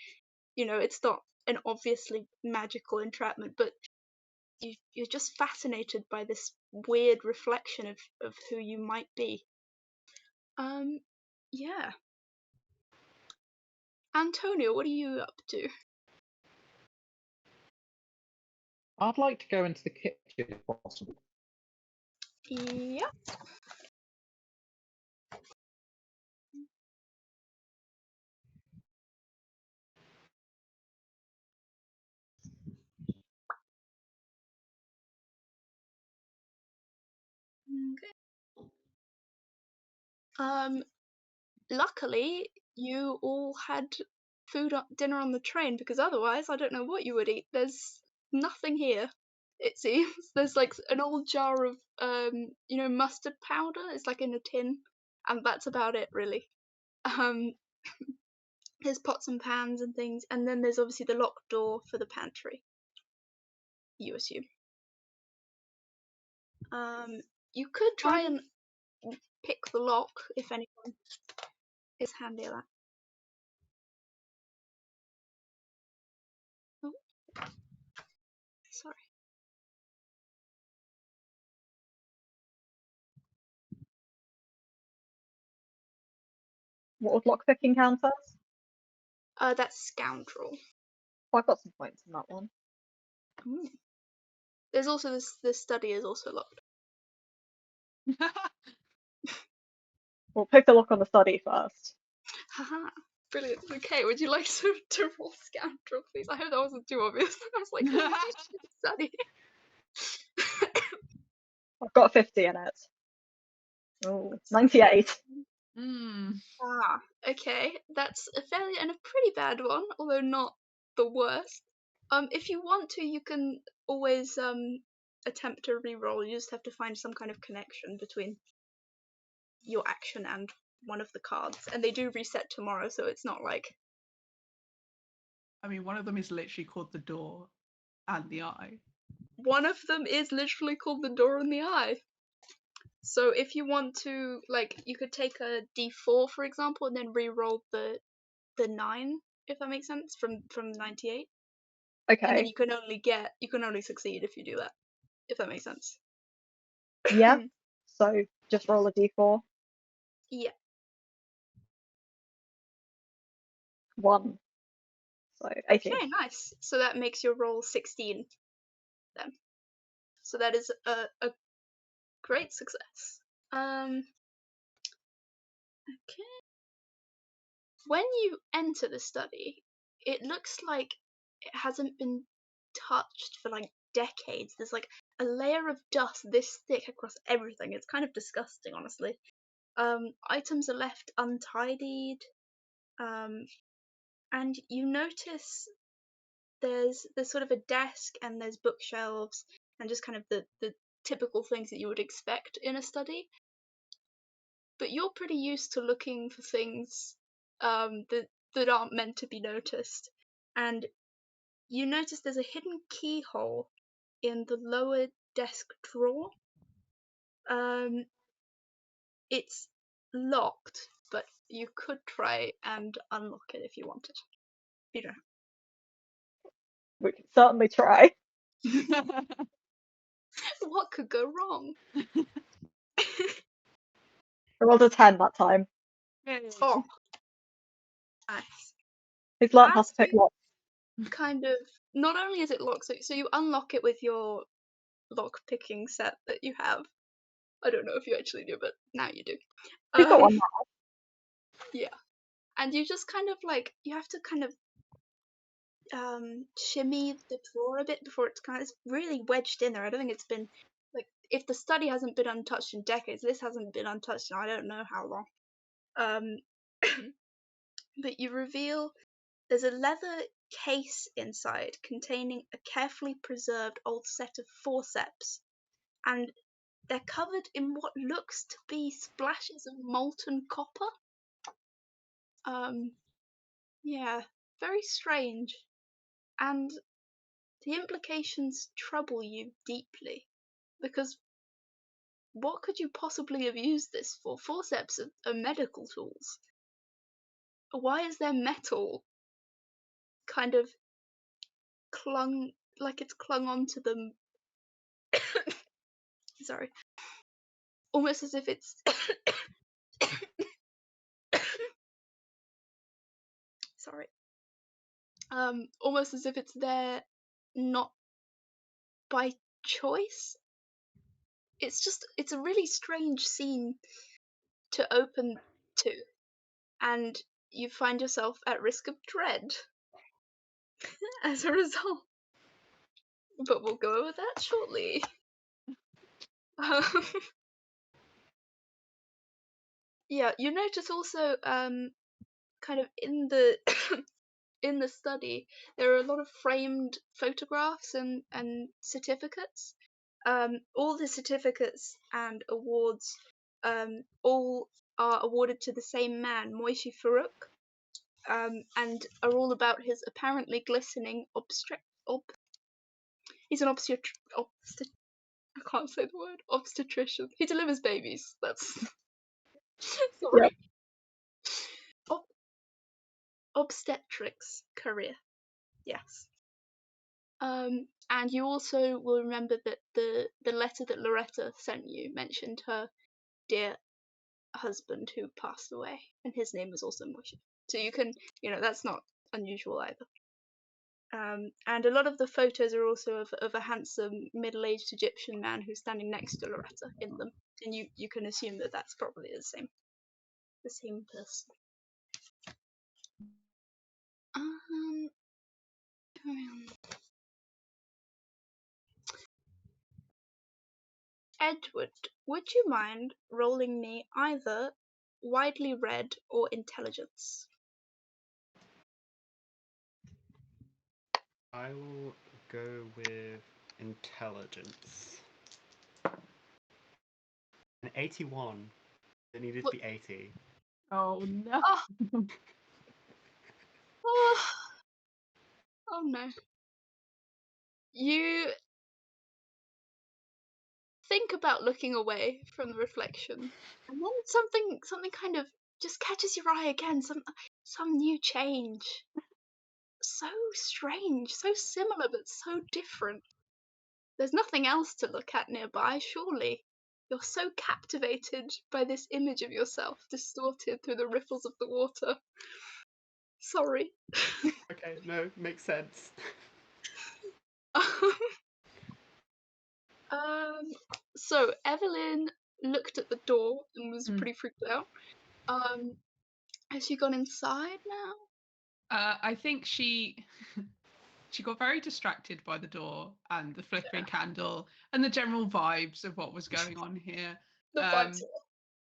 it's not an obviously magical entrapment, but you're just fascinated by this weird reflection of who you might be. Yeah. Antonio, what are you up to? I'd like to go into the kitchen if possible. Yeah. Okay. Luckily, you all had dinner on the train, because otherwise, I don't know what you would eat. There's nothing here, it seems. There's like an old jar of mustard powder. It's like in a tin, and that's about it, really. Um, there's pots and pans and things, and then there's obviously the locked door for the pantry. You assume. You could try and pick the lock if anyone is handy at that. Oh, sorry. What would lockpicking count as? That's scoundrel. Oh, I've got some points in that one. Ooh. There's also this study is also locked. We'll pick the lock on the study first. Haha. Brilliant. Okay, would you like to roll scoundrel, please? I hope that wasn't too obvious. I was like, oh, you should study. I've got a 50 in it. Oh, 98. Ah, okay. That's a fairly and a pretty bad one, although not the worst. If you want to, you can always attempt to re-roll. You just have to find some kind of connection between your action and one of the cards, and they do reset tomorrow, so it's not like. I mean, one of them is literally called the door and the eye. One of them is literally called the door and the eye. So if you want to, like, you could take a d4, for example, and then re-roll the 9, if that makes sense, from 98. And then Okay. you can only succeed if you do that, if that makes sense. Yeah. So just roll a d4. Yeah. 1. So 18. Okay, nice. So that makes your roll 16 then. So that is a great success. Okay. When you enter the study, it looks like it hasn't been touched for like decades. There's like a layer of dust this thick across everything. It's kind of disgusting, honestly. Items are left untidied. And you notice there's sort of a desk, and there's bookshelves, and just kind of the typical things that you would expect in a study. But you're pretty used to looking for things that aren't meant to be noticed. And you notice there's a hidden keyhole in the lower desk drawer. It's locked, but you could try and unlock it if you wanted. You don't. We can certainly try. What could go wrong? I rolled a 10 that time. Oh, nice. He's learned how As to pick you locks. kind of, not only is it locked, so you unlock it with your lock picking set that you have. I don't know if you actually do, but now you do. We've got one now. Yeah, and you just kind of like you have to kind of shimmy the drawer a bit before it's really wedged in there. I don't think it's been like, if the study hasn't been untouched in decades, this hasn't been untouched in I don't know how long. Um, but you reveal there's a leather case inside containing a carefully preserved old set of forceps, and they're covered in what looks to be splashes of molten copper. Yeah, very strange. And the implications trouble you deeply. Because what could you possibly have used this for? Forceps are medical tools. Why is there metal kind of clung, like it's clung onto them? Sorry. Almost as if it's. Sorry. Almost as if it's there not by choice. It's a really strange scene to open to, and you find yourself at risk of dread as a result. But we'll go over that shortly. Yeah, you notice also, kind of in the in the study, there are a lot of framed photographs and certificates. All the certificates and awards, all are awarded to the same man, Moishi Farouk, and are all about his apparently glistening he's an I can't say the word, obstetrician. He delivers babies. That's Yep. sorry. Ob- Obstetrics career. Yes. And you also will remember that the letter that Loretta sent you mentioned her dear husband who passed away, and his name was also Moshe. So you can, that's not unusual either. And a lot of the photos are also of a handsome middle-aged Egyptian man who's standing next to Loretta in them, and you can assume that that's probably the same person. Um, Edward, would you mind rolling me either widely read or intelligence? I will go with intelligence. An 81. It needed to What? be 80. Oh no. Oh, oh, oh no. You think about looking away from the reflection, and then something kind of just catches your eye again. Some new change. So strange, so similar but so different. There's nothing else to look at nearby, surely. You're so captivated by this image of yourself distorted through the ripples of the water. Sorry. Okay, no, makes sense. um, so Evelyn looked at the door and was Hmm. pretty freaked out. Has she gone inside now? I think she got very distracted by the door and the flickering candle and the general vibes of what was going on here. The vibes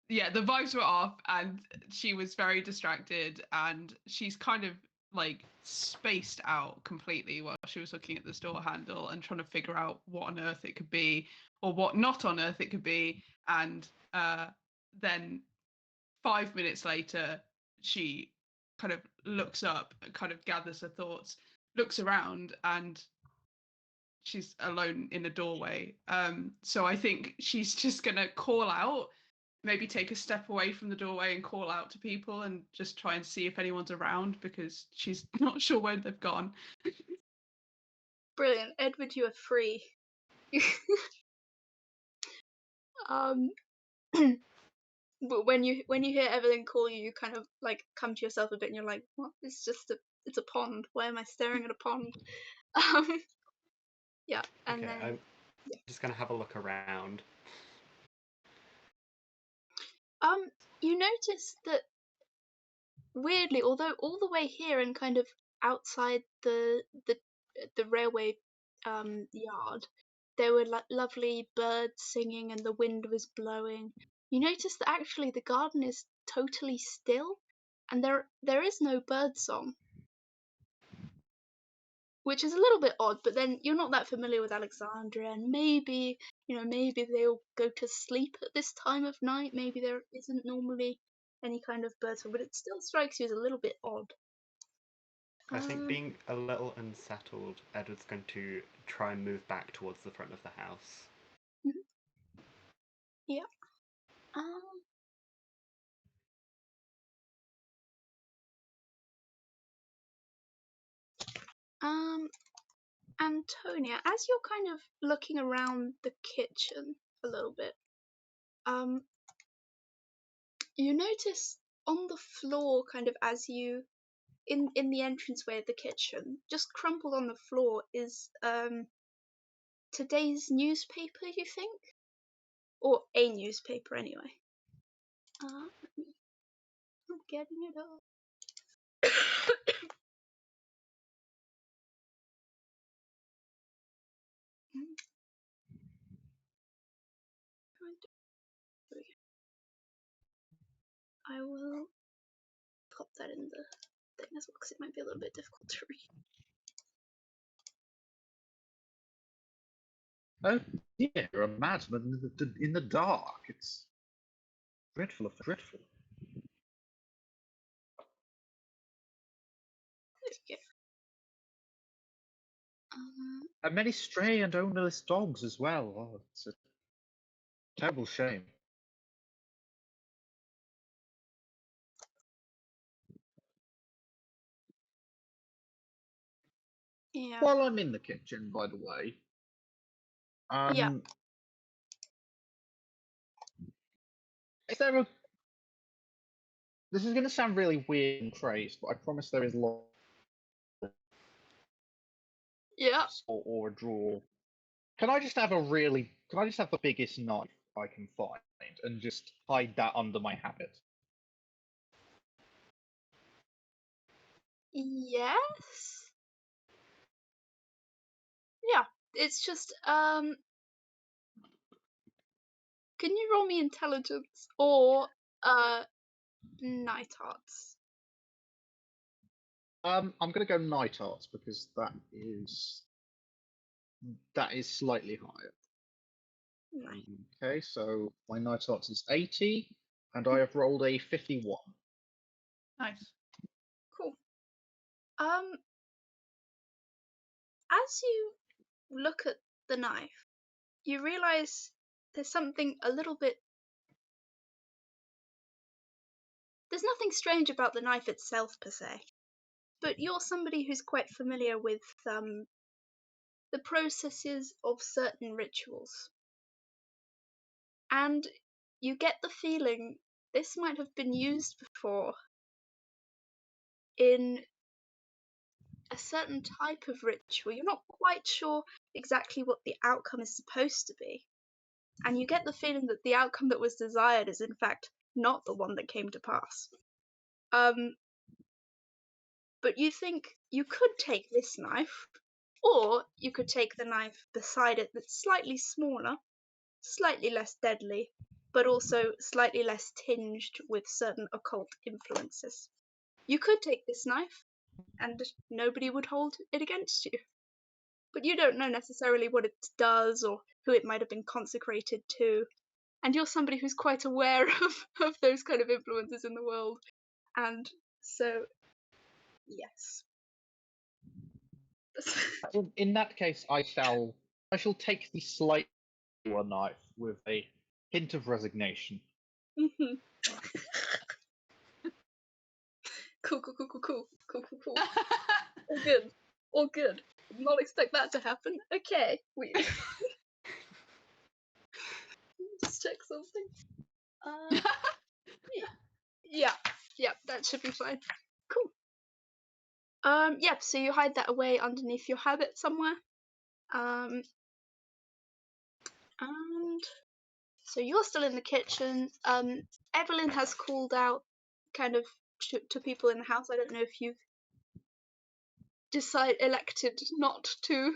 Yeah, the vibes were off and she was very distracted and she's kind of like spaced out completely while she was looking at the door handle and trying to figure out what on earth it could be or what not on earth it could be. And then 5 minutes later, she kind of looks up and kind of gathers her thoughts, looks around, and she's alone in a doorway. So I think she's just gonna call out, maybe take a step away from the doorway and call out to people and just try and see if anyone's around because she's not sure where they've gone. Brilliant. Edward, you are free. um but when you hear Evelyn call you, you kind of like come to yourself a bit and you're like, what? It's a pond. Why am I staring at a pond? Um yeah, and Okay, then I'm just gonna have a look around. um you notice that weirdly, although all the way here and kind of outside the railway yard, there were like lovely birds singing and the wind was blowing. You notice that actually the garden is totally still, and there is no bird song, which is a little bit odd. But then you're not that familiar with Alexandria, and maybe they'll go to sleep at this time of night. Maybe there isn't normally any kind of bird song, but it still strikes you as a little bit odd. I think Um, being a little unsettled, Edward's going to try and move back towards the front of the house. yeah. Um, um, Antonia, as you're kind of looking around the kitchen a little bit, you notice on the floor, kind of as you in the entranceway of the kitchen, just crumpled on the floor is today's newspaper, you think? Or a newspaper anyway. I'm getting it up. I will pop that in the thing as well because it might be a little bit difficult to read. Oh dear, you're a madman in the dark. It's dreadful, dreadful. There we go. And many stray and ownerless dogs as well. Oh, it's a terrible shame. Yeah. While I'm in the kitchen, by the way, Yeah. is there a? This is going to sound really weird and crazy, but I promise there is lots Yeah. or a drawer. Can I just have Can I just have the biggest knife I can find and just hide that under my habit? Yes. Yeah. It's just can you roll me intelligence or night arts? I'm going to go night arts because that is slightly higher. Nice. Okay, so my night arts is 80, and I have rolled a 51. Nice. Cool. As you look at the knife, you realize there's something a little bit. There's nothing strange about the knife itself per se, but you're somebody who's quite familiar with the processes of certain rituals. And you get the feeling this might have been used before in a certain type of ritual. You're not quite sure exactly what the outcome is supposed to be. And you get the feeling that the outcome that was desired is in fact not the one that came to pass. But you think you could take this knife, or you could take the knife beside it that's slightly smaller, slightly less deadly, but also slightly less tinged with certain occult influences. You could take this knife, and nobody would hold it against you. But you don't know necessarily what it does or who it might have been consecrated to. And you're somebody who's quite aware of those kind of influences in the world. And so, yes. In that case, I shall take the slightly lower knife with a hint of resignation. Mhm. Cool, cool, cool, cool, cool, cool, cool, cool. All good, all good. Did not expect that to happen. Okay, wait. Just check something. Yeah, yeah, that should be fine. Cool. Yeah. So you hide that away underneath your habit somewhere. And so you're still in the kitchen. Evelyn has called out, kind of to people in the house. I don't know if you've elected not to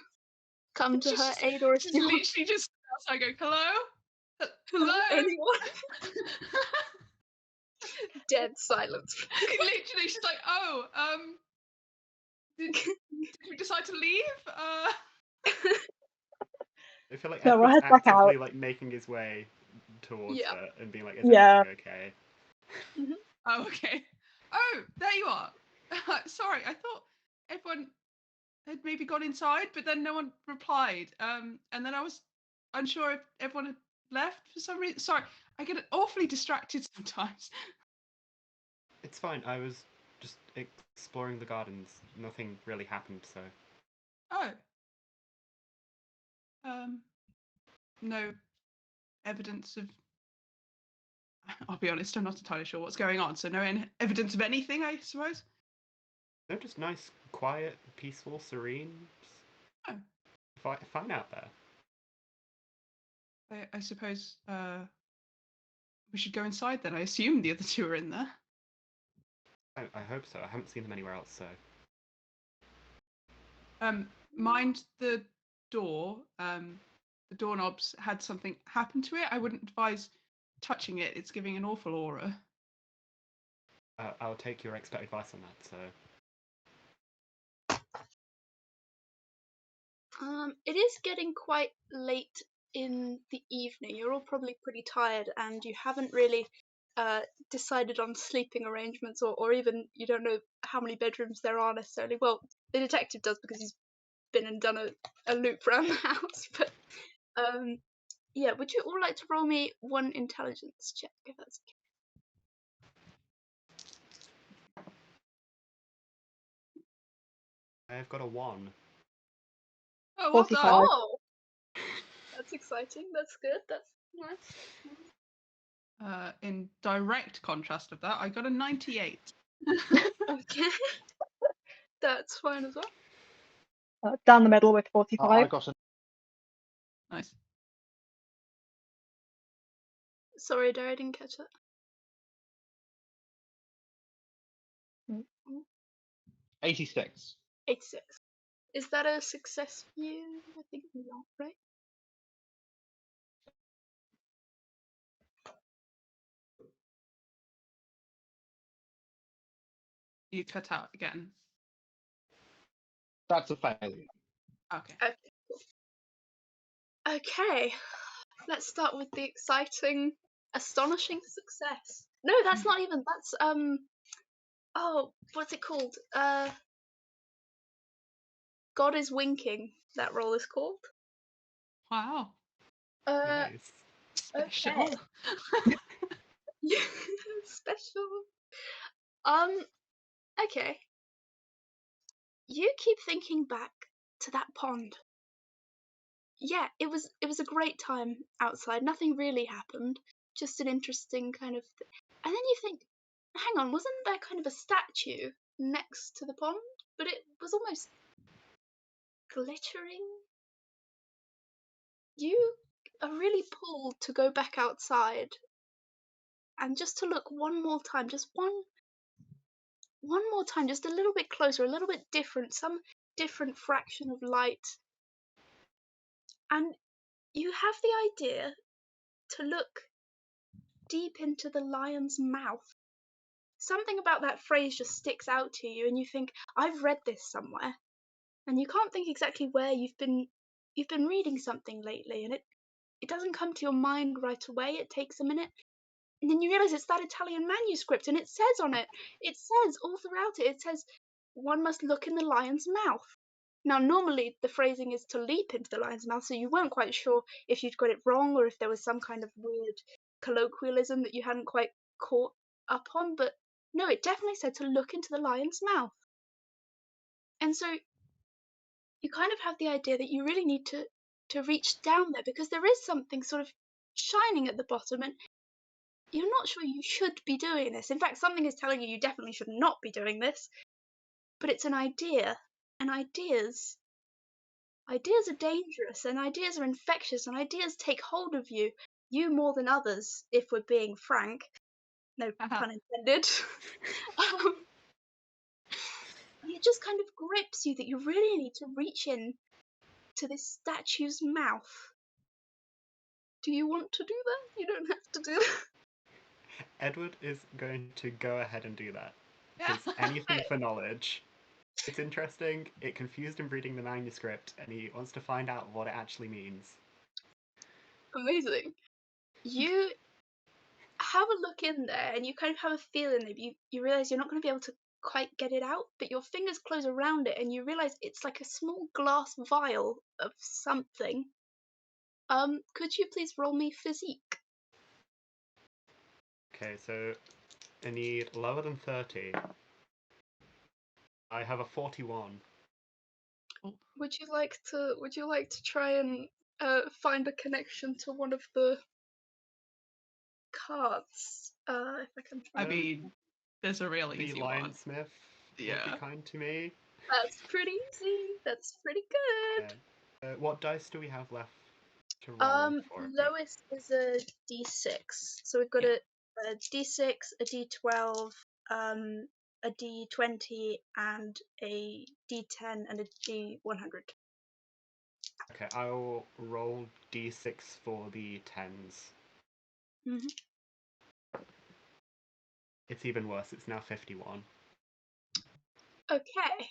come to her aid or if She's you want. literally just outside. I go, hello, Hello, hello. anyone? Dead silence. Literally, she's like, oh, did we decide to leave? I feel like So we'll Edward's head back out. actively like making his way towards Yeah. her and being like, "Is Yeah. everything okay?" Oh, okay. Oh, there you are. Sorry, I thought everyone had maybe gone inside, but then no one replied. And then I was unsure if everyone had left for some reason. Sorry, I get awfully distracted sometimes. It's fine. I was just exploring the gardens. Nothing really happened, so. Oh. No evidence of. I'll be honest, I'm not entirely sure what's going on. So no evidence of anything, I suppose. No, just nice, quiet, peaceful, serene. Oh. Fine out there. I suppose we should go inside then. I assume the other two are in there. I hope so. I haven't seen them anywhere else, so. Mind the door. The doorknobs had something happen to it. I wouldn't advise touching it. It's giving an awful aura. I'll take your expert advice on that, so. It is getting quite late in the evening. You're all probably pretty tired, and you haven't really decided on sleeping arrangements, or even you don't know how many bedrooms there are necessarily. Well, the detective does because he's been and done a loop around the house. But yeah, would you all like to roll me one intelligence check if that's okay? I've got a 1. Oh, well 45. done. Oh, that's exciting. That's good. That's nice. In direct contrast of that, I got a 98. Okay, that's fine as well. Down the middle with I 45. got a Nice. Sorry, Dara, I didn't catch that. 86. 86. Is that a success for you? I think not, right? You cut out again. That's a failure. Okay. Okay, cool. Okay, let's start with the exciting, astonishing success. No, that's not even. That's oh, what's it called? God is winking. That roll is called. Wow. Nice. Special. Special. Okay. You keep thinking back to that pond. Yeah, it was a great time outside. Nothing really happened. Just an interesting kind of. And then you think, hang on, wasn't there kind of a statue next to the pond? But it was almost glittering. You are really pulled to go back outside and just to look one more time, just one more time, just a little bit closer, a little bit different, some different fraction of light. And you have the idea to look deep into the lion's mouth. Something about that phrase just sticks out to you, and you think, I've read this somewhere. And you can't think exactly where you've been reading something lately, and it doesn't come to your mind right away. It takes a minute. And then you realize it's that Italian manuscript, and it says on it, it says all throughout it, it says, one must look in the lion's mouth. Now, normally the phrasing is to leap into the lion's mouth, so you weren't quite sure if you'd got it wrong or if there was some kind of weird colloquialism that you hadn't quite caught up on, but no, it definitely said to look into the lion's mouth. And so you kind of have the idea that you really need to reach down there because there is something sort of shining at the bottom, and you're not sure you should be doing this. In fact, something is telling you definitely should not be doing this, but it's an idea, and ideas are dangerous, and ideas are infectious, and ideas take hold of you more than others, if we're being frank. No pun intended. It just kind of grips you that you really need to reach in to this statue's mouth. Do you want to do that? You don't have to do that. Edward is going to go ahead and do that. Because anything for knowledge. It's interesting, it confused him reading the manuscript, and he wants to find out what it actually means. Amazing. You have a look in there, and you kind of have a feeling that you realize you're not going to be able to quite get it out, but your fingers close around it and you realize it's like a small glass vial of something. Could you please roll me physique? Okay, so I need lower than 30. I have a 41. Would you like to try and find a connection to one of the cards? If I can I find mean, there's a real The easy one. Lionsmith would Yeah. be kind to me. That's pretty easy. That's pretty good. Okay. What dice do we have left to roll for it? Lowest is a D6. So we've got Yeah. a D6, a D12, a D20, and a D10 and a D100. Okay, I'll roll d6 for the 10s. Mm-hmm. It's even worse, it's now 51. Okay.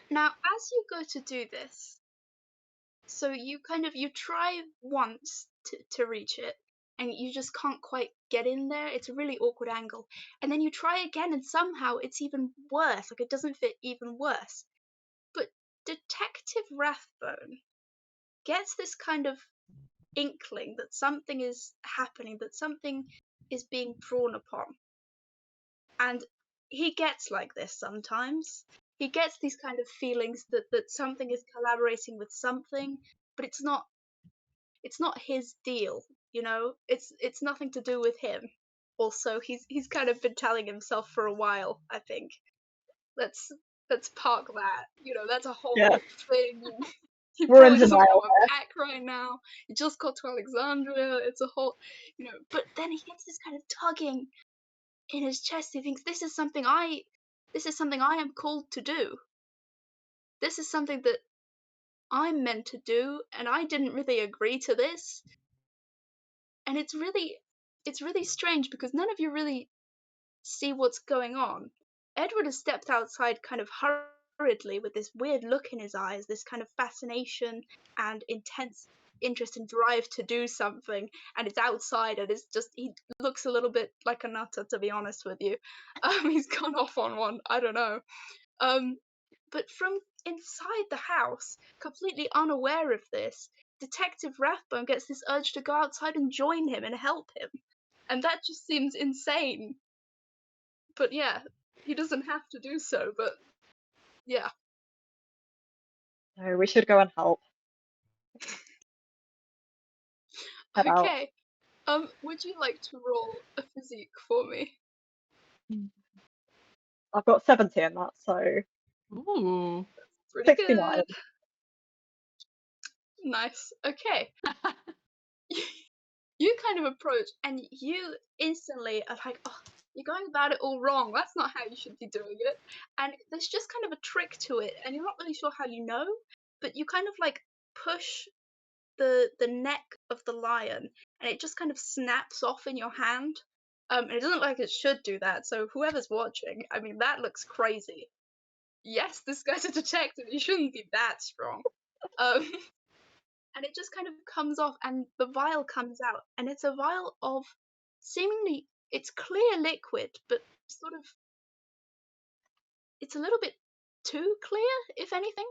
Now, as you go to do this, so you try once to reach it, and you just can't quite get in there. It's a really awkward angle. And then you try again, and somehow it's even worse. Like, it doesn't fit even worse. But Detective Rathbone gets this kind of inkling that something is happening, that something is being drawn upon. And he gets like this sometimes. He gets these kind of feelings that something is collaborating with something, but it's not his deal, you know? It's nothing to do with him. Also, he's kind of been telling himself for a while, I think. Let's park that. You know, that's a whole Yeah. thing. He We're in probably doesn't denial have there. a pack right now. He just got to Alexandria. It's a whole, you know. But then he gets this kind of tugging in his chest. He thinks this is something I am called to do. This is something that I'm meant to do, and I didn't really agree to this. And it's really strange because none of you really see what's going on. Edward has stepped outside kind of hurriedly with this weird look in his eyes, this kind of fascination and intense interest and drive to do something, and it's outside and it's just he looks a little bit like a nutter, to be honest with you. He's gone off on one, I don't know. But from inside the house, completely unaware of this, Detective Rathbone gets this urge to go outside and join him and help him. And that just seems insane. But yeah, he doesn't have to do so, but yeah. No, we should go and help. Head out. Okay. Would you like to roll a physique for me? I've got 70 in that, so Ooh. Pretty 69. good. Nice. Okay. You kind of approach and you instantly are like, oh, you're going about it all wrong. That's not how you should be doing it. And there's just kind of a trick to it, and you're not really sure how you know, but you kind of like push the neck of the lion, and it just kind of snaps off in your hand. And it doesn't look like it should do that. So whoever's watching, I mean, that looks crazy. Yes, this guy's a detective. He shouldn't be that strong. Um, and it just kind of comes off and the vial comes out, and it's a vial of seemingly it's clear liquid, but sort of it's a little bit too clear, if anything.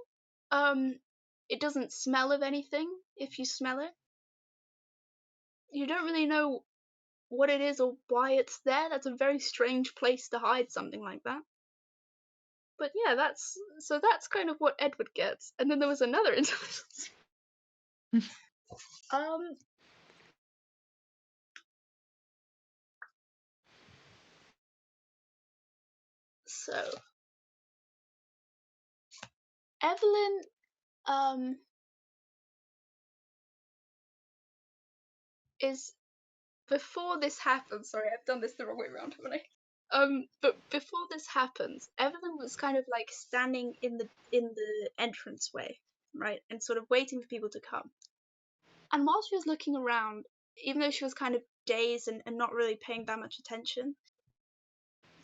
It doesn't smell of anything if you smell it. You don't really know what it is or why it's there. That's a very strange place to hide something like that. But yeah, that's kind of what Edward gets. And then there was another intelligence. um so Evelyn is before this happens. Sorry, I've done this the wrong way around, haven't I? But before this happens, Evelyn was kind of like standing in the entranceway, right, and sort of waiting for people to come. And while she was looking around, even though she was kind of dazed and not really paying that much attention,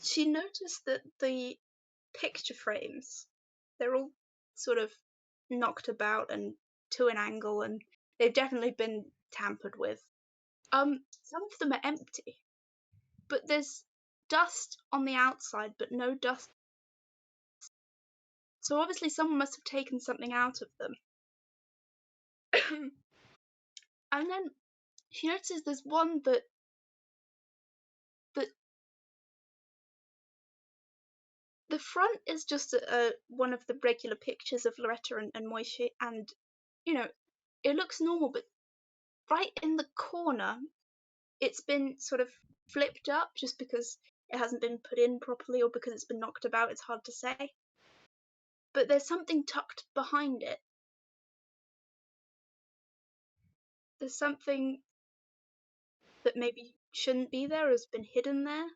she noticed that the picture frames, they're all sort of knocked about and to an angle, and they've definitely been tampered with. Some of them are empty, but there's dust on the outside, but no dust. So obviously someone must have taken something out of them. And then she notices there's one that the front is just one of the regular pictures of Loretta and Moishi, and it looks normal, but right in the corner it's been sort of flipped up just because it hasn't been put in properly or because it's been knocked about. It's hard to say, but there's something tucked behind it. There's something that maybe shouldn't be there, has been hidden there.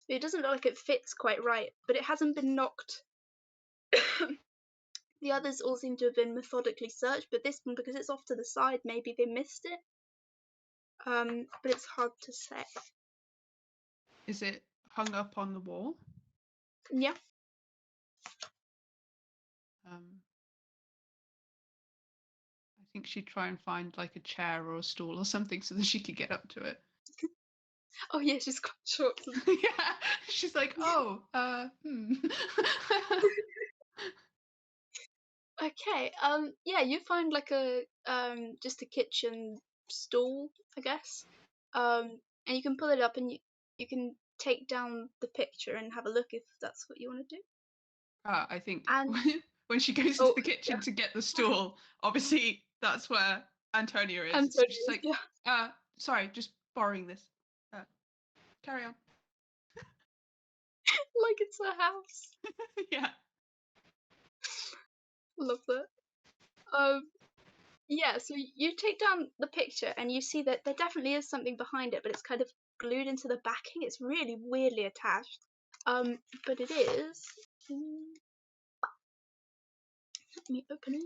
It doesn't look like it fits quite right, but it hasn't been knocked. The others all seem to have been methodically searched, but this one, because it's off to the side, maybe they missed it. But it's hard to say. Is it hung up on the wall? Yeah. I think she'd try and find like a chair or a stool or something so that she could get up to it. Oh yeah, she's quite short. Yeah, she's like, Okay. Yeah, you find like a just a kitchen stool, I guess. And you can pull it up and you can take down the picture and have a look if that's what you want to do. I think And when she goes into oh the kitchen yeah, to get the stool, obviously that's where Antonia is. So Antonio, she's like, yeah, sorry, just borrowing this. Carry on. like it's a house. Yeah. Love that. Yeah, so you take down the picture and you see that there definitely is something behind it, but it's kind of glued into the backing. It's really weirdly attached. But it is. Let me open it.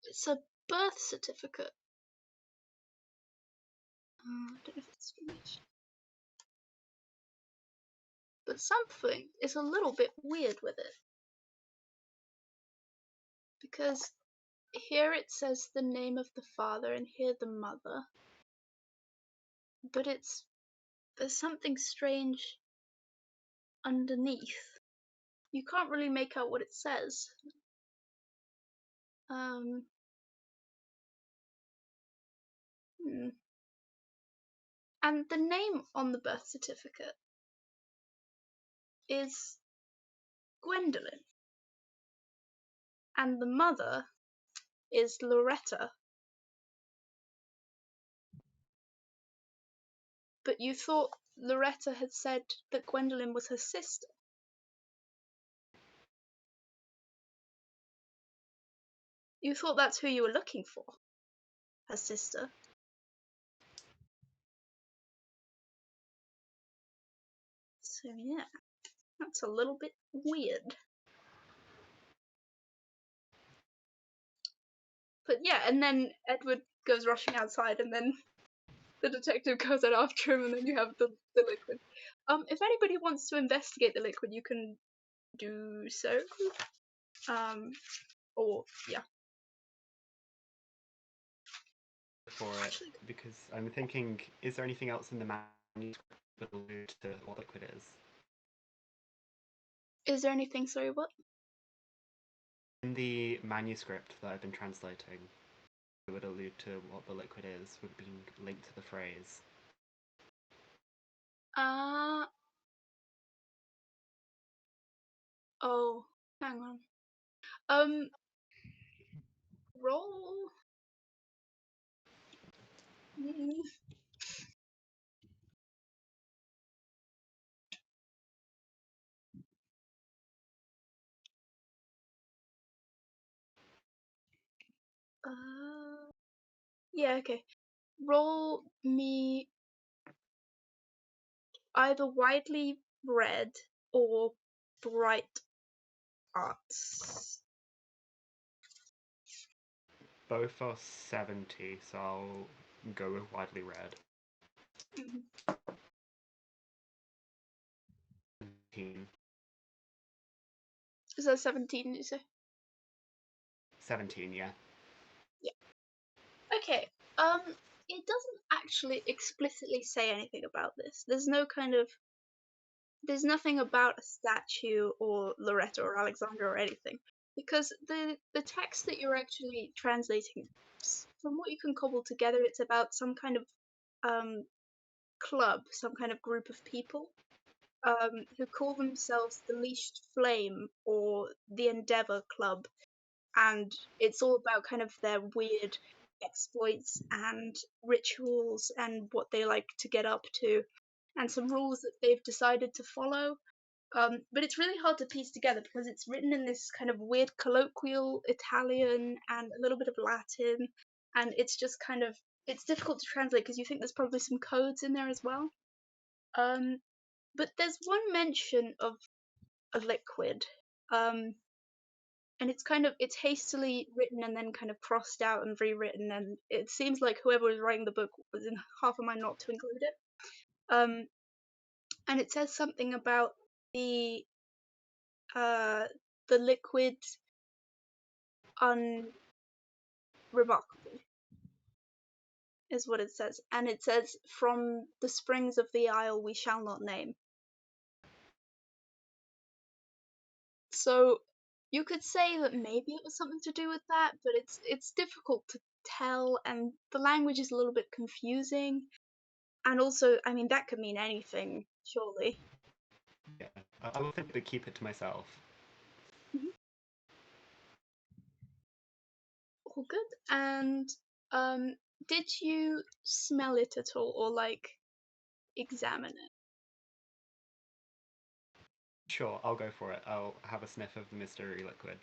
It's a birth certificate. I don't know if it's finished. But something is a little bit weird with it. Because here it says the name of the father and here the mother. But there's something strange underneath. You can't really make out what it says. Hmm. And the name on the birth certificate is Gwendolyn. And the mother is Loretta. But you thought Loretta had said that Gwendolyn was her sister. You thought that's who you were looking for, her sister. So yeah, that's a little bit weird. But yeah, and then Edward goes rushing outside, and then the detective goes out after him, and then you have the liquid. If anybody wants to investigate the liquid, you can do so. Or yeah. For it, because I'm thinking, is there anything else in the manuscript that will allude to what liquid is? Is there anything? Sorry, what? In the manuscript that I've been translating, it would allude to what the liquid is, would be linked to the phrase. Oh, hang on. Roll. Yeah, okay. Roll me either widely read or bright arts. Both are 70, so I'll go with widely read. 17. Is that 17, did you say? 17, yeah. Okay. It doesn't actually explicitly say anything about this. There's nothing about a statue or Loretta or Alexandra or anything, because the text that you're actually translating, from what you can cobble together, it's about some kind of um club, some kind of group of people who call themselves the Leashed Flame or the Endeavour Club, and it's all about kind of their weird exploits and rituals and what they like to get up to, and some rules that they've decided to follow. But it's really hard to piece together because it's written in this kind of weird colloquial Italian and a little bit of Latin, and it's difficult to translate because you think there's probably some codes in there as well. Um, but there's one mention of a liquid, um, and it's hastily written and then kind of crossed out and rewritten, and it seems like whoever was writing the book was in half a mind not to include it. And it says something about the uh the liquid unremarkable is what it says, and it says from the springs of the isle we shall not name. So you could say that maybe it was something to do with that, but it's difficult to tell, and the language is a little bit confusing. And also, I mean, that could mean anything, surely. Yeah, I will simply keep it to myself. Mhm. All good. And did you smell it at all, or like examine it? Sure, I'll go for it. I'll have a sniff of the mystery liquid.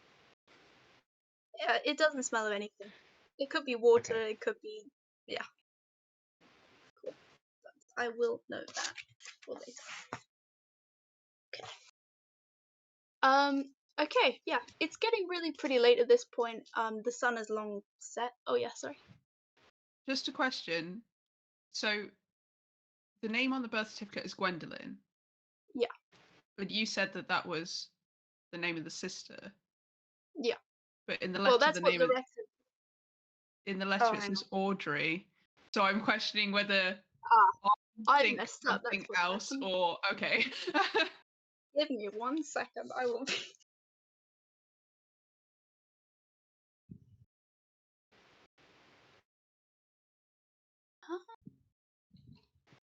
Yeah, it doesn't smell of anything. It could be water. Okay. It could be, yeah. Cool. I will note that for later. Okay. Okay, yeah. It's getting really pretty late at this point. The sun is long set. Oh yeah, sorry. Just a question. So the name on the birth certificate is Gwendolyn. Yeah. But you said that that was the name of the sister. Yeah. But in the Well, letter, that's what the rest of. in the Oh, letter it hang on. says Audrey. So I'm questioning whether Ah, I I've think messed up. That's something what's else happened. or okay. Give me 1 second. I will.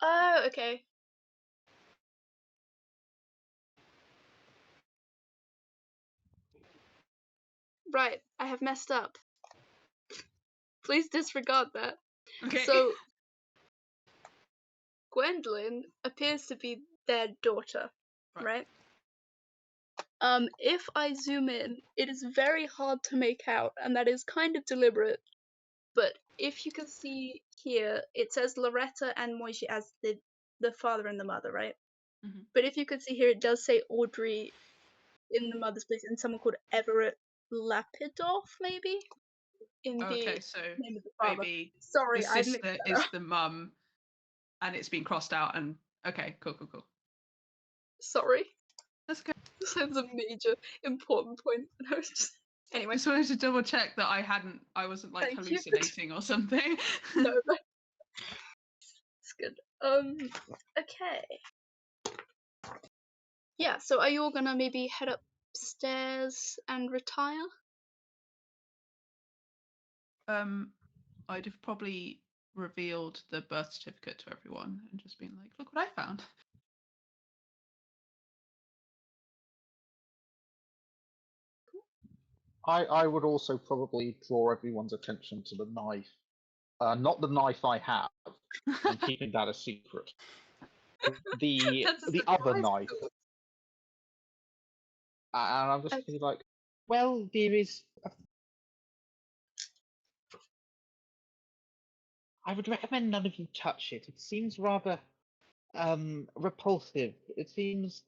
Oh, okay. Right, I have messed up. Please disregard that. Okay. So, Gwendolyn appears to be their daughter, right? If I zoom in, it is very hard to make out, and that is kind of deliberate. But if you can see here, it says Loretta and Moishi as the father and the mother, right? Mhm. But if you can see here, it does say Audrey in the mother's place and someone called Everett Lapidoff, maybe, in the Okay, so name of the father. maybe Sorry, the I've mixed sister that is up. the mum and it's been crossed out and okay, cool. Sorry. That's okay. This is a major important point. And I was anyway. Just wanted to double check that I wasn't like Thank you. hallucinating or something. No, that's good. Okay. Yeah, so are you all gonna maybe head upstairs and retire? I'd have probably revealed the birth certificate to everyone and just been like, look what I found. I would also probably draw everyone's attention to the knife. Not the knife I have. I'm keeping that a secret. The That's a the other surprise. knife. And I'm just Okay. thinking like, well, there is. I would recommend none of you touch it. It seems rather repulsive. It seems,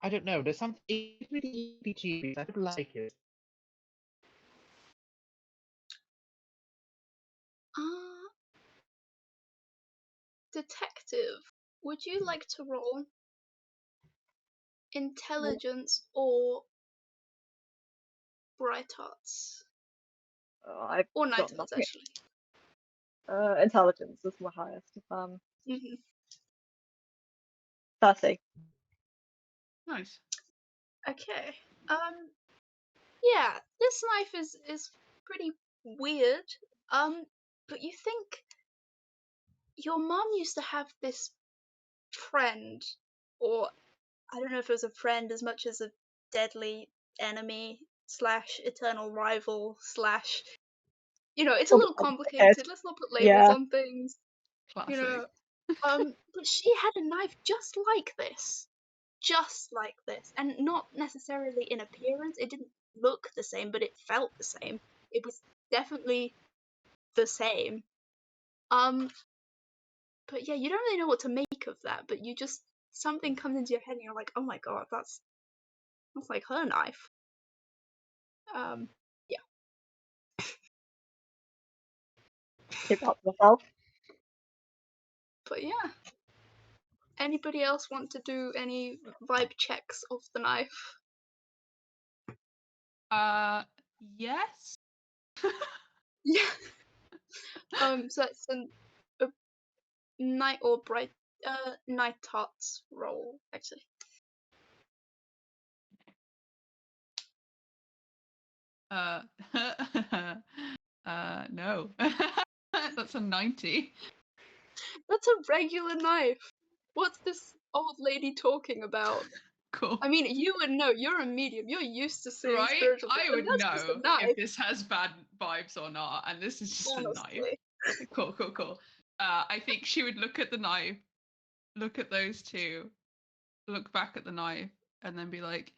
I don't know. There's something it's really cheap. I don't like it. Uh, Detective, would you like to roll intelligence or bright arts? I've Or got knighthood, nothing. actually. Intelligence is my highest. Hmm. 30. Nice. Okay. Yeah, this knife is pretty weird. But you think your mom used to have this friend, or I don't know if it was a friend as much as a deadly enemy slash eternal rival slash. It's a Probably little head. complicated. Let's not put labels Yeah. on things. You Classic. know. But she had a knife just like this. Just like this. And not necessarily in appearance. It didn't look the same, but it felt the same. It was definitely the same. But yeah, you don't really know what to make of that, but you just something comes into your head and you're like, oh my god, that's like her knife. Yeah. Keep that to myself. But yeah. Anybody else want to do any vibe checks of the knife? Yes. Yeah. So that's a night or bright night tots roll, actually. Uh, no. That's a 90. That's a regular knife. What's this old lady talking about? Cool. I mean, you would know. You're a medium. You're used to seeing Right? spiritual I things, would and that's just a know knife. if this has bad vibes or not, and this is just a knife. Honestly. Cool. I think she would look at the knife, look at those two, look back at the knife, and then be like,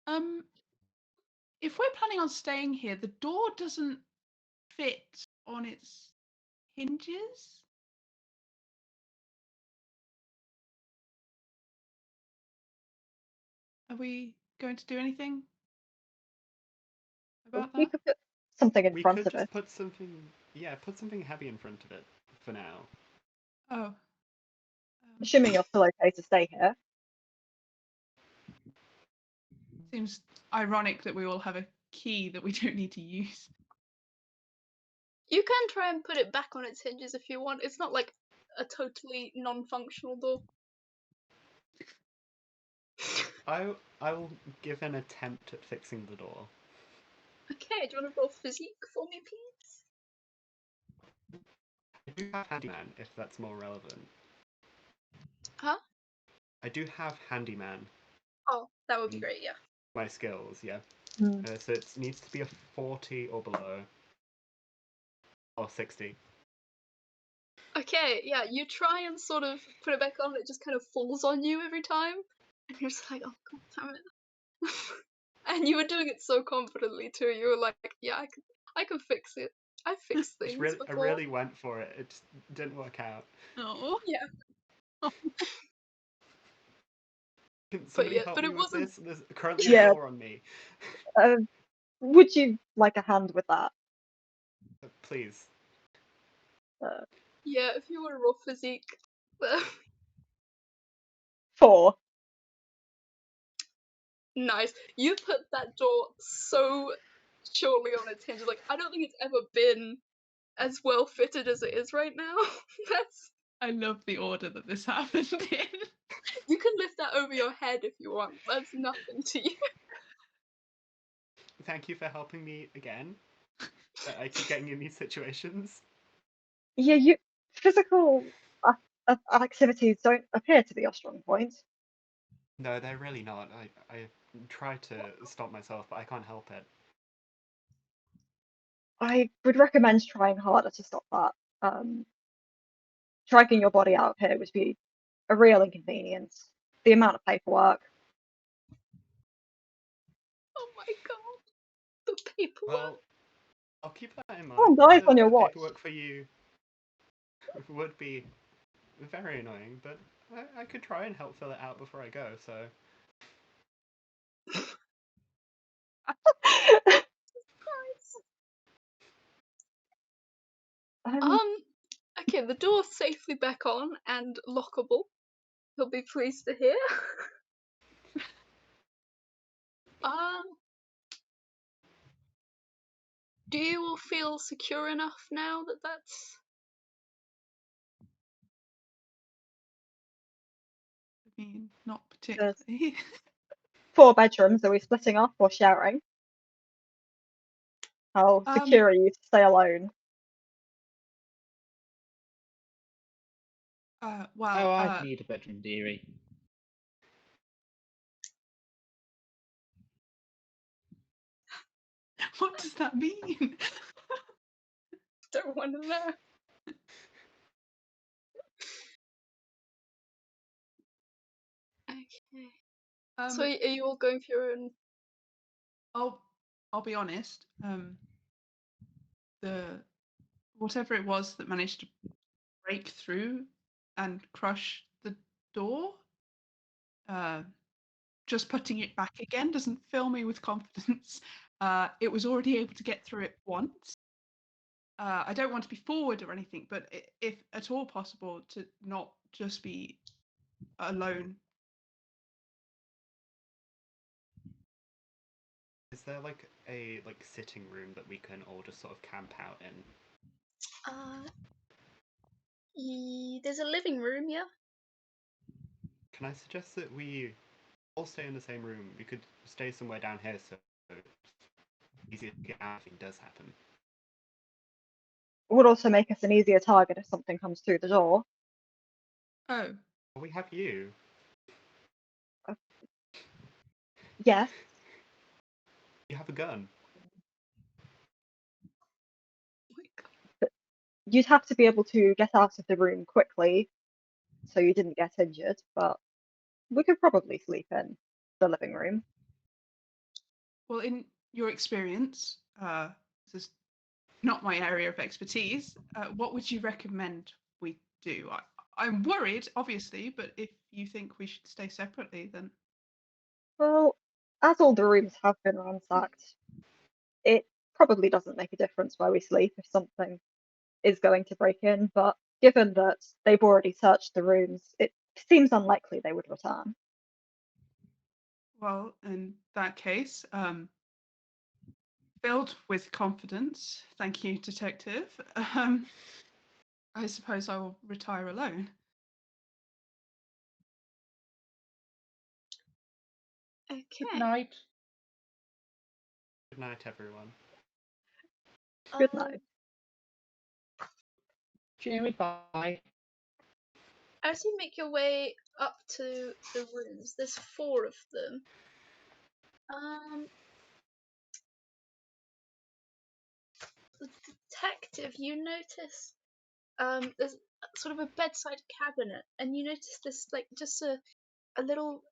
if we're planning on staying here, the door doesn't fit on its hinges. Are we going to do anything about We that? could put something in We front could of just it. put something, put something heavy in front of it for now. Oh. Assuming you're still okay to stay here. Seems ironic that we all have a key that we don't need to use. You can try and put it back on its hinges if you want. It's not like a totally non-functional door. I will give an attempt at fixing the door. Okay, do you want to roll physique for me, please? I do have handyman, if that's more relevant. Huh? I do have handyman. Oh, that would be great, yeah. My skills, yeah. Hmm. So it needs to be a 40 or below. Or 60. Okay, yeah, you try and sort of put it back on, it just kind of falls on you every time. And you're just like, oh god damn it. And you were doing it so confidently too. You were like, yeah, I can fix it. I've fixed things I before. really went for it. It just didn't work out. Oh. Yeah. Can somebody help But me it with wasn't. this? There's currently Yeah. a door on me. Would you like a hand with that? Please. Yeah, if you were a raw physique. 4. Nice. You put that door so surely on its hinges. Like, I don't think it's ever been as well fitted as it is right now. That's. I love the order that this happened in. You can lift that over your head if you want. That's nothing to you. Thank you for helping me again. I keep getting in these situations. Yeah, physical activities don't appear to be your strong point. No, they're really not. I try to stop myself, but I can't help it. I would recommend trying harder to stop that. Dragging your body out here would be a real inconvenience. The amount of paperwork. Oh my god. The paperwork. Well, I'll keep that in Oh, mind. guys on your The watch. paperwork for you would be very annoying, but I could try and help fill it out before I go, so... um, Okay, the door's safely back on and lockable. He'll be pleased to hear. um, Do you all feel secure enough now that that's... I mean, not There's particularly. 4 bedrooms. Are we splitting up or sharing? How secure are you to stay alone? Well, I'd need a bedroom, dearie. what does that mean? Don't want to know. Okay. So are you all going for your own... I'll be honest. The whatever it was that managed to break through and crush the door, just putting it back again doesn't fill me with confidence. It was already able to get through it once. I don't want to be forward or anything, but if at all possible, to not just be alone. Is there like a sitting room that we can all just sort of camp out in? There's a living room, yeah? Can I suggest that we all stay in the same room? We could stay somewhere down here so it's easier to get out if it does happen. It would also make us an easier target if something comes through the door. Oh, Well, we have you. Yes, You have a gun. Oh my God. but you'd have to be able to get out of the room quickly so you didn't get injured, but we could probably sleep in the living room. well, in your experience, this is not my area of expertise. What would you recommend we do? I'm worried, obviously, but if you think we should stay separately, then Well, as all the rooms have been ransacked, it probably doesn't make a difference where we sleep if something is going to break in, but given that they've already searched the rooms, it seems unlikely they would return. well, in that case, filled with confidence, thank you, detective. I suppose I will retire alone. Okay. Good night. Good night, everyone. Good Um, night. Cheery bye. As you make your way up to the rooms, there's 4 of them. The detective, you notice there's sort of a bedside cabinet, and you notice this like just a little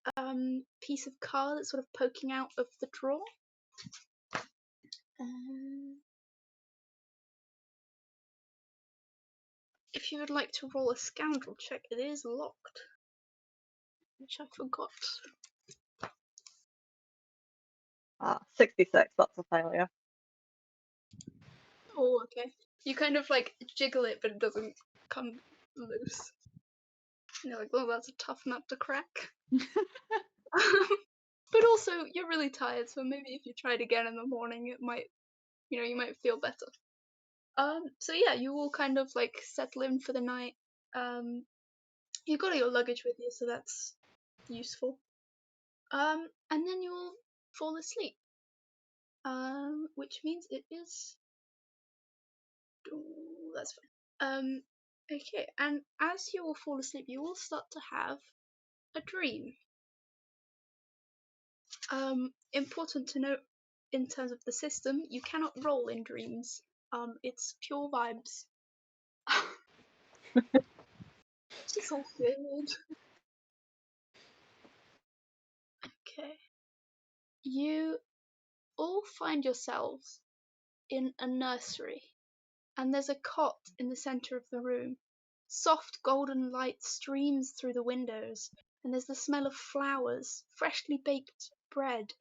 piece of car that's sort of poking out of the drawer. If you would like to roll a scoundrel check, it is locked, which I forgot. 66, that's a failure. Oh, okay. You kind of like jiggle it, but it doesn't come loose. And you're like, oh, that's a tough nut to crack. But also, you're really tired, so maybe if you tried again in the morning, it might, you might feel better. So yeah, you all kind of like settle in for the night. You've got your luggage with you, so that's useful. And then you all fall asleep. Which means it is. Ooh, that's fine. Okay, and as you all fall asleep, you all start to have a dream. Important to note in terms of the system, you cannot roll in dreams. It's pure vibes. It's just all good. Okay. You all find yourselves in a nursery, and there's a cot in the center of the room. Soft golden light streams through the windows, and there's the smell of flowers, freshly baked bread,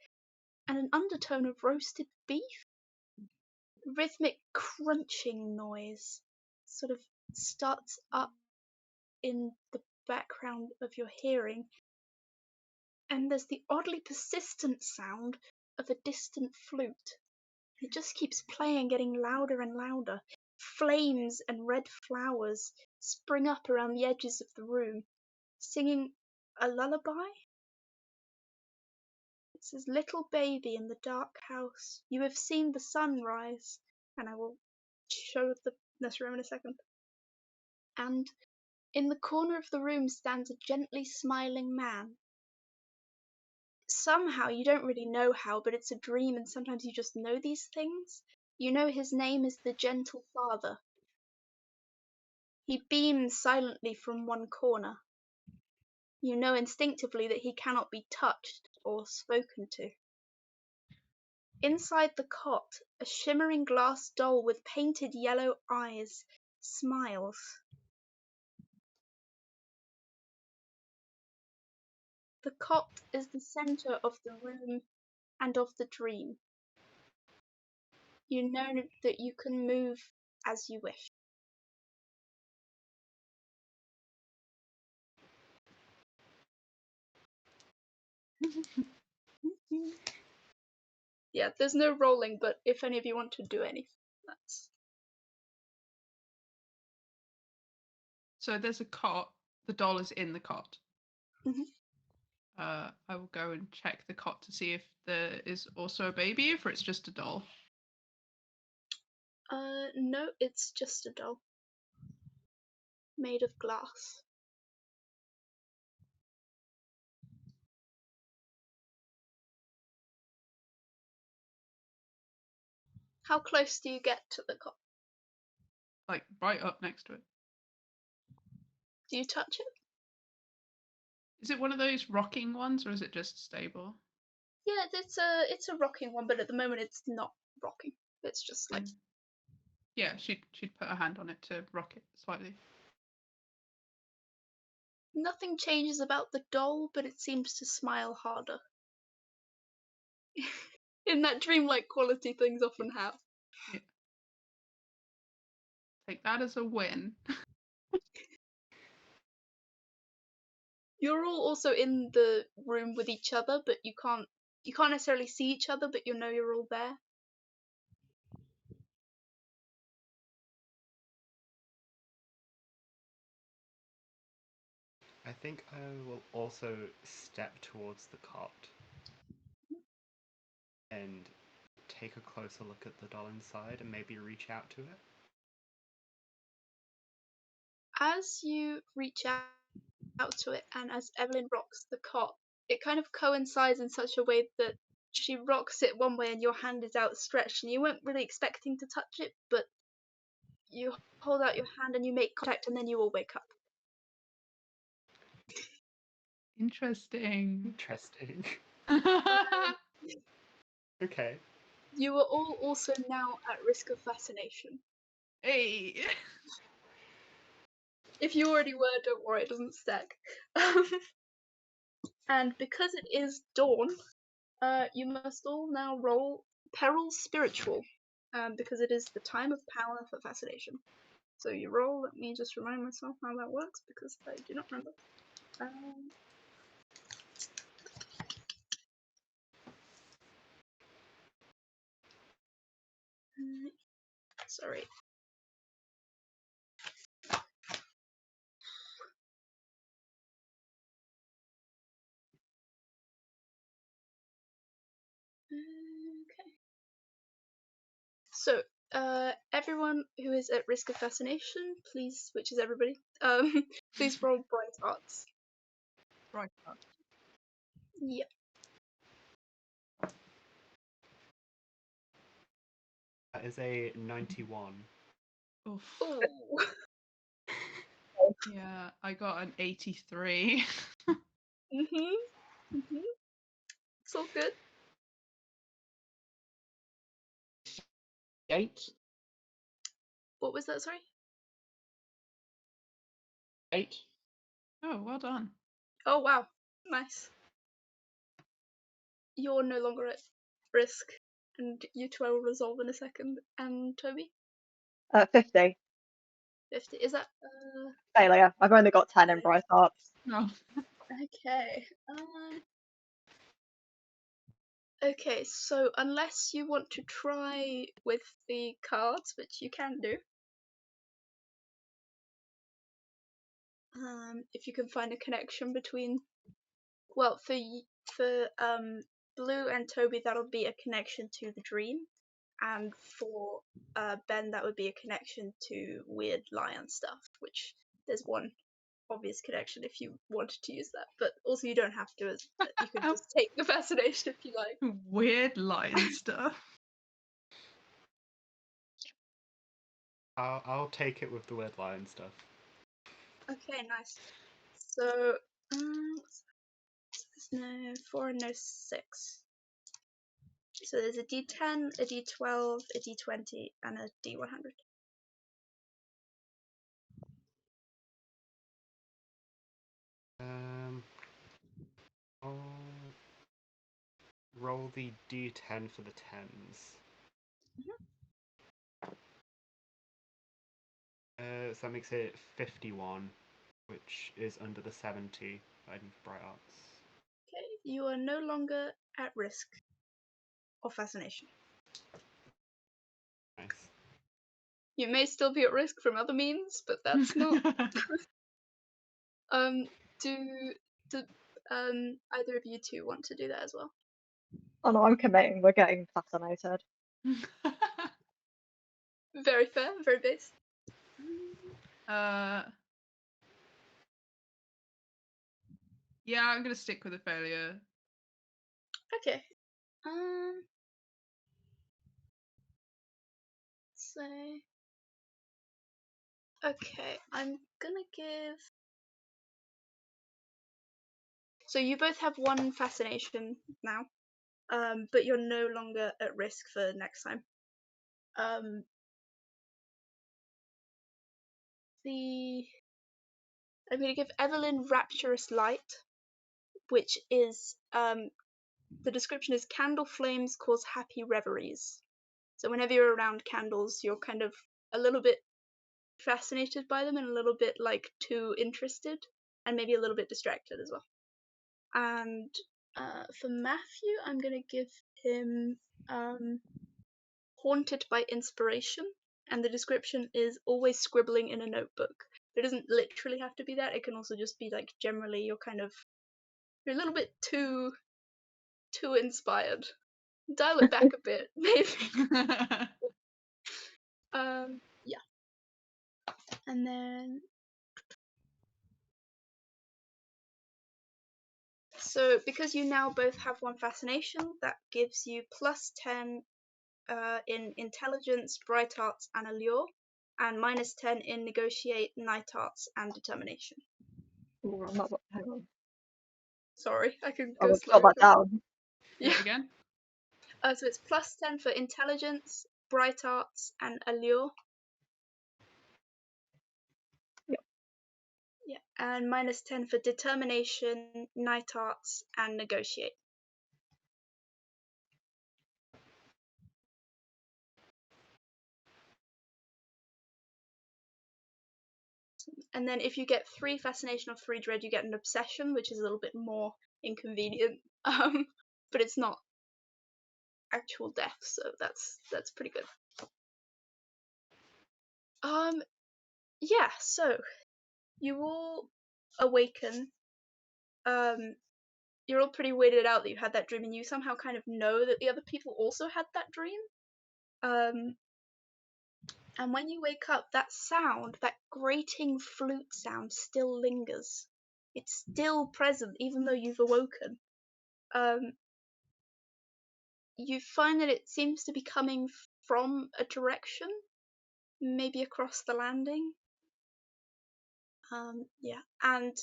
and an undertone of roasted beef. Rhythmic crunching noise sort of starts up in the background of your hearing, and there's the oddly persistent sound of a distant flute. It just keeps playing, getting louder and louder. Flames and red flowers spring up around the edges of the room, singing a lullaby. It says, "Little baby in the dark house, you have seen the sun rise." And I will show this room in a second. And in the corner of the room stands a gently smiling man. Somehow, you don't really know how, but it's a dream, and sometimes you just know these things. You know his name is the Gentle Father. He beams silently from one corner. You know instinctively that he cannot be touched or spoken to. Inside the cot, a shimmering glass doll with painted yellow eyes smiles. The cot is the center of the room and of the dream. You know that you can move as you wish. Yeah, there's no rolling, but if any of you want to do anything, that's. So there's a cot. The doll is in the cot. Mhm. I will go and check the cot to see if there is also a baby, if it's just a doll. No, it's just a doll. Made of glass. How close do you get to the cot? Like right up next to it. Do you touch it? Is it one of those rocking ones, or is it just stable? Yeah, it's a rocking one, but at the moment it's not rocking. It's just like. Yeah, she'd put her hand on it to rock it slightly. Nothing changes about the doll, but it seems to smile harder. In that dreamlike quality things often have. Yeah. Take that as a win. You're all also in the room with each other, but you can't necessarily see each other, but you know you're all there. I think I will also step towards the cot and take a closer look at the doll inside and maybe reach out to it. As you reach out to it, and as Evelyn rocks the cot, it kind of coincides in such a way that she rocks it one way and your hand is outstretched, and you weren't really expecting to touch it, but you hold out your hand and you make contact, and then you all wake up. Interesting. Interesting. Okay. You are all also now at risk of fascination. Hey. If you already were, don't worry, it doesn't stack. And because it is dawn, you must all now roll Peril Spiritual, because it is the time of power for fascination. So you roll, let me just remind myself how that works, because I do not remember. Sorry. Okay. So, everyone who is at risk of fascination, please, which is everybody, please roll bright arts. Right. Yep. That is a 91. Oof. Ooh. Yeah, I got an 83. It's all good. 8? What was that, sorry? 8? Oh, well done. Oh, wow. Nice. You're no longer at risk, and you two I will resolve in a second. And Toby? 50. 50. Is that, Failure. I've only got 10 in bright arts. No. okay. Okay, so unless you want to try with the cards, which you can do, if you can find a connection between, well, for Blue and Toby, that'll be a connection to the dream, and for Ben, that would be a connection to weird lion stuff. Which there's one obvious connection if you wanted to use that, but also you don't have to. As you could just take the fascination if you like. Weird lion stuff. I'll take it with the weird lion stuff. Okay, nice. So, no 4 and no 6. So there's a D10, a D12, a D20, and a D100. I'll roll the D10 for the 10s. So that makes it 51, which is under the 70 I need for Bright Arts. Okay, you are no longer at risk of fascination. Nice. You may still be at risk from other means, but that's not. Do either of you two want to do that as well? Oh no, I'm committing. We're getting fascinated. Very fair, very base. Yeah, I'm gonna stick with a failure. Okay. Say. Okay, I'm gonna give. So you both have one fascination now, but you're no longer at risk for next time. I'm gonna give Evelyn Rapturous Light, which is the description is candle flames cause happy reveries. So whenever you're around candles, you're kind of a little bit fascinated by them and a little bit like too interested, and maybe a little bit distracted as well. And for Matthew, I'm gonna give him Haunted by Inspiration, and the description is always scribbling in a notebook. It doesn't literally have to be that. It can also just be like generally you're a little bit too inspired. Dial it back a bit, maybe. Yeah. And then so because you now both have one fascination, that gives you +10 in intelligence, bright arts, and allure, and -10 in negotiate, night arts, and determination. Ooh, I'm not. Hang on. Sorry, I can I go will jot slower. that down. Yeah. Again? So it's +10 for intelligence, bright arts, and allure. Yep. Yeah, and -10 for determination, night arts, and negotiate. And then if you get 3 fascination or 3 dread, you get an obsession, which is a little bit more inconvenient. But it's not actual death, so that's pretty good. Yeah, so you all awaken. You're all pretty weirded out that you had that dream, and you somehow kind of know that the other people also had that dream. And when you wake up, that sound, that grating flute sound, still lingers. It's still present, even though you've awoken. You find that it seems to be coming from a direction, maybe across the landing. Yeah, and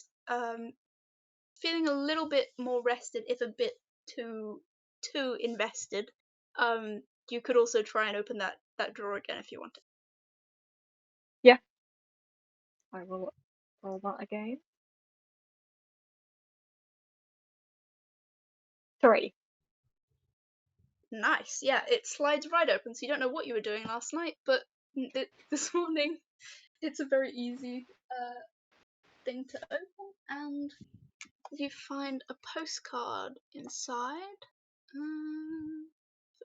feeling a little bit more rested, if a bit too invested. You could also try and open that drawer again if you wanted. Yeah. I will roll that again. 3. Nice, yeah, it slides right open, so you don't know what you were doing last night, but this morning it's a very easy thing to open, and you find a postcard inside.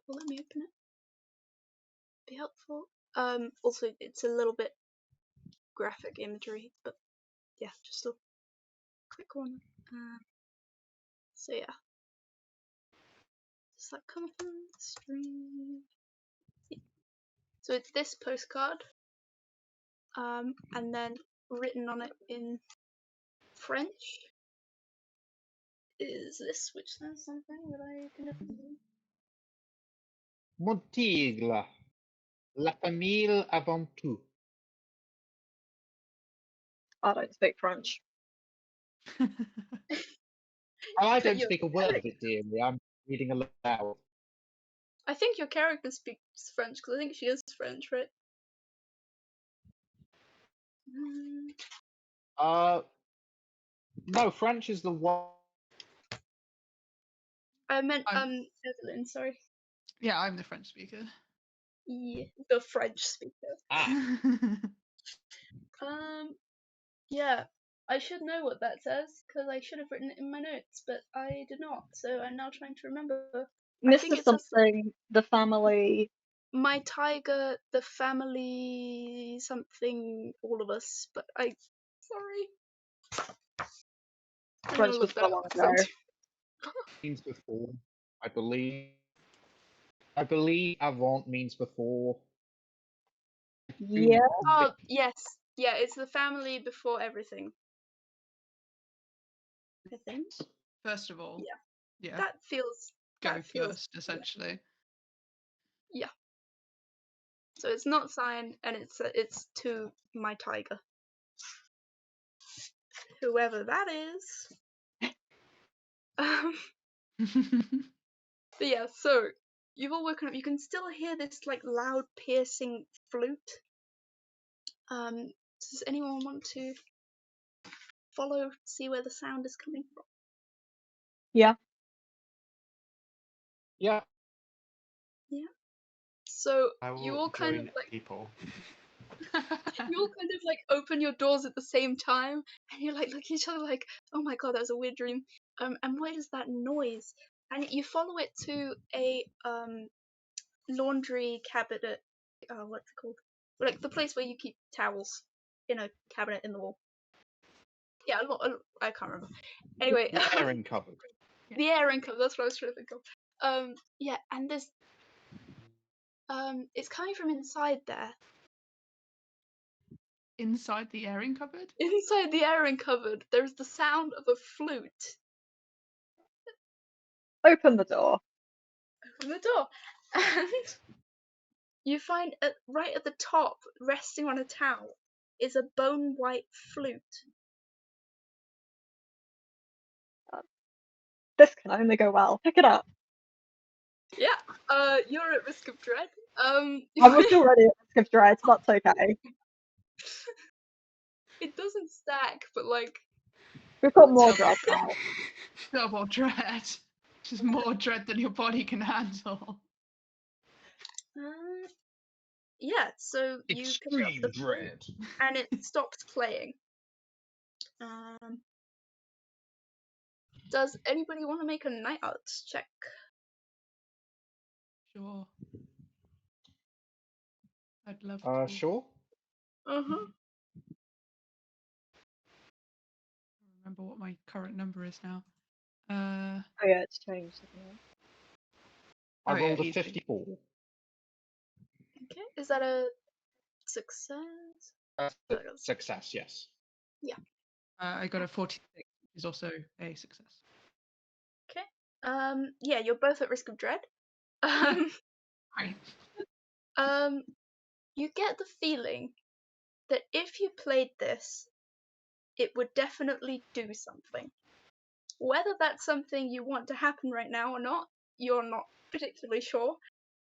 Well, let me open it. Be helpful. Also, it's a little bit graphic imagery, but yeah, just a quick one. So yeah, does that come from the stream? Yeah. So it's this postcard, and then written on it in French is this, which says something that I can never do. Montigle, la famille avant tout. I don't speak French. I But don't your speak a word of it, dearie. I'm reading aloud. I think your character speaks French because I think she is French, right? No, French is the one. I meant I'm- Evelyn. Sorry. Yeah, I'm the French speaker. Yeah, the French speaker. Ah, Yeah, I should know what that says because I should have written it in my notes, but I did not. So I'm now trying to remember. I think Mr. it says Something, the family. my tiger, the family, something, all of us. But sorry. I'm gonna French was look that so up long 'cause I'm ago. means before, I believe. I believe avant means before. Yeah. Oh yes, yeah, it's the family before everything. I think First of all, Yeah. yeah, that feels go that feels first, essentially. yeah. So it's not signed, and it's to my tiger, whoever that is. But yeah, so you've all woken up. You can still hear this like loud, piercing flute. Does anyone want to follow, see where the sound is coming from? Yeah. Yeah. Yeah. So I you will all kind of join like people. you all kind of like open your doors at the same time, and you're like look at each other like, oh my god, that was a weird dream. And where does that noise? And you follow it to a laundry cabinet. What's it called? Like the place where you keep towels in a cabinet in the wall. Yeah, I can't remember. Anyway, The airing cupboard. the airing cupboard. That's what I was trying to think of. Yeah, and there's it's coming from inside there. Inside the airing cupboard? Inside the airing cupboard, there's the sound of a flute. Open the door. Open the door, and you find right at the top, resting on a towel, is a bone white flute. This can only go well. Pick it up. Yeah, you're at risk of dread. I was already at risk of dread, so that's okay. It doesn't stack, but like We've got let's more have- dread now. Double dread. Which is more dread than your body can handle. Yeah, so you pick up Extreme the flute dread. and it stops playing. Does anybody want to make a night arts check? Sure. I'd love to. Sure. Uh-huh. Remember what my current number is now. Oh yeah, it's changed, isn't it? I Oh, yeah, rolled a easy. 54. Okay, is that a success? Success, yes. I got a 46, which is also a success. Okay. Yeah, you're both at risk of dread. Um, Right. you get the feeling that if you played this, it would definitely do something. Whether that's something you want to happen right now or not, you're not particularly sure.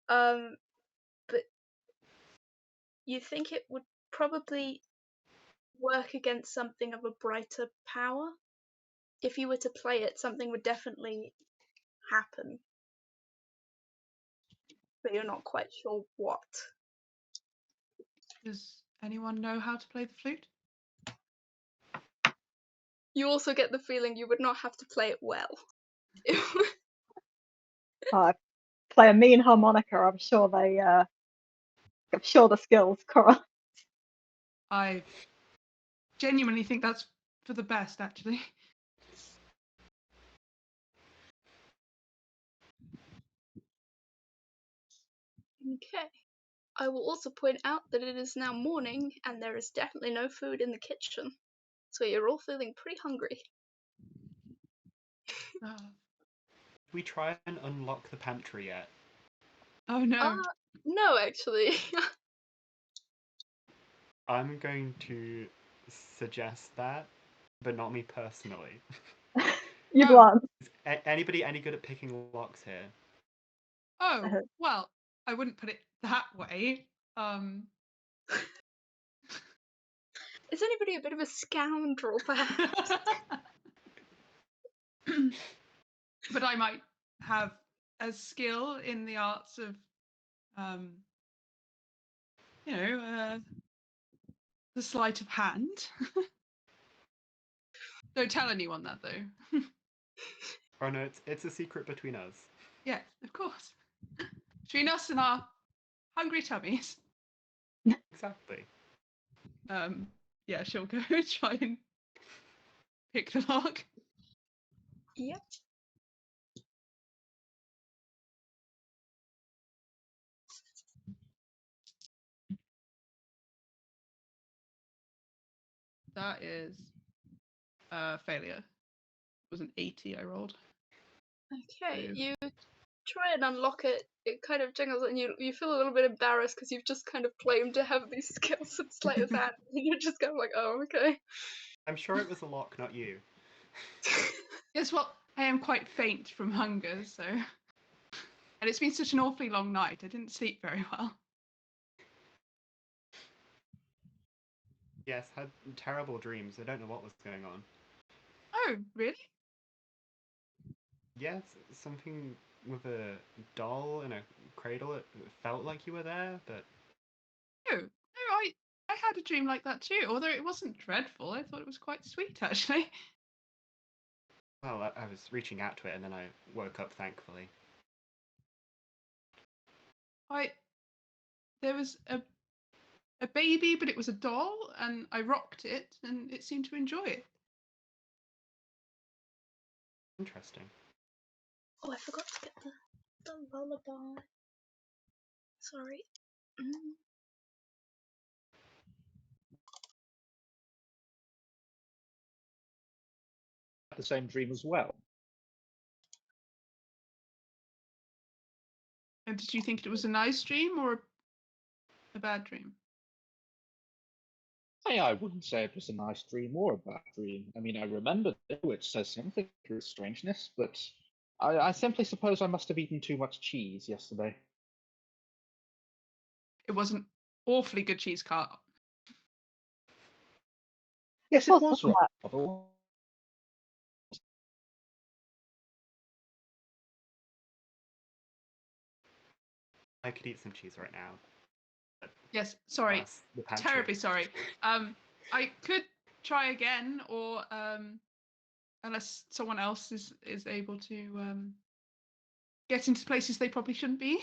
But you think it would probably work against something of a brighter power. If you were to play it, something would definitely happen. But you're not quite sure what. Does anyone know how to play the flute? You also get the feeling you would not have to play it well. play a mean harmonica, I'm sure the skills correlate. I genuinely think that's for the best, actually. Okay. I will also point out that it is now morning and there is definitely no food in the kitchen. So you're all feeling pretty hungry. Oh, We try and unlock the pantry yet. oh no. No, actually. I'm going to suggest that, but not me personally. You'd Oh. want. Is anybody any good at picking locks here? Oh, well, I wouldn't put it that way. Is anybody a bit of a scoundrel, perhaps? But I might have a skill in the arts of, the sleight of hand. Don't tell anyone that, though. Oh no, it's a secret between us. Yeah, of course. Between us and our hungry tummies. Exactly. Yeah, she'll go try and pick the lock. Yep. That is a failure. It was an 80 I rolled. Okay, So- you try and unlock it. It kind of jingles, and you feel a little bit embarrassed because you've just kind of claimed to have these skills in sleight of hand, and you're just kind of like, oh, okay. I'm sure it was a lock, not you. Yes, well, I am quite faint from hunger, so. And it's been such an awfully long night. I didn't sleep very well. Yes, had terrible dreams. I don't know what was going on. Oh, really? Yes, something with a doll in a cradle. It felt like you were there, but No, I had a dream like that too. Although it wasn't dreadful, I thought it was quite sweet actually. well, I was reaching out to it and then I woke up, thankfully. There was a baby, but it was a doll, and I rocked it, and it seemed to enjoy it. Interesting. Oh, I forgot to get the lullaby. Sorry. The same dream as well. And did you think it was a nice dream or a bad dream? I wouldn't say it was a nice dream or a bad dream. I mean, I remember it, which says something through strangeness, but I simply suppose I must have eaten too much cheese yesterday. It was an awfully good cheese cart. Yes, it What's was on that? rather. I could eat some cheese right now. Yes, sorry, Plus the pantry. terribly sorry. I could try again, or unless someone else is able to get into places they probably shouldn't be.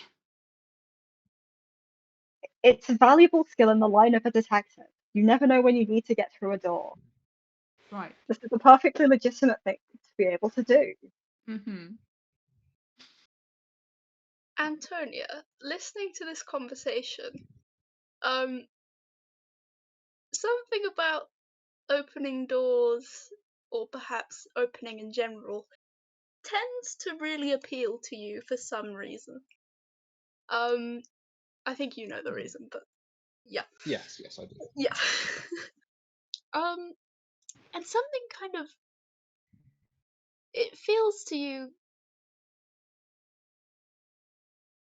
It's a valuable skill in the line of a detective. You never know when you need to get through a door. Right. This is a perfectly legitimate thing to be able to do. Mm-hmm. Antonia, listening to this conversation, something about opening doors, or perhaps opening in general, tends to really appeal to you for some reason. I think you know the reason, but yeah. Yes, I do. Yeah. And something kind of, it feels to you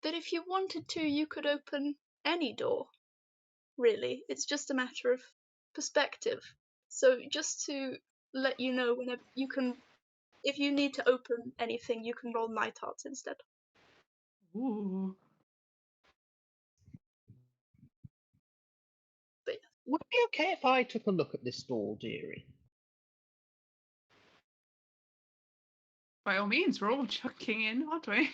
that if you wanted to, you could open any door. Really, it's just a matter of perspective. So just to let you know, whenever you can, if you need to open anything, you can roll night arts instead. Ooh. But Would it be okay if I took a look at this door, dearie? By all means, we're all chucking in, aren't we?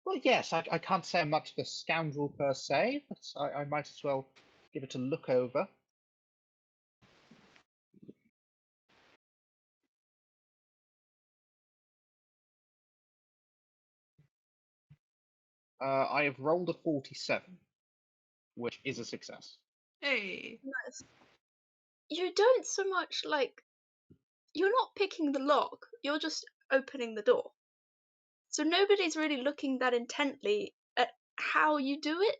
Well, yes, I can't say I'm much of a scoundrel per se, but I might as well give it a look over. I have rolled a 47, which is a success. Hey. Nice. You don't so much you're not picking the lock, you're just opening the door. So nobody's really looking that intently at how you do it.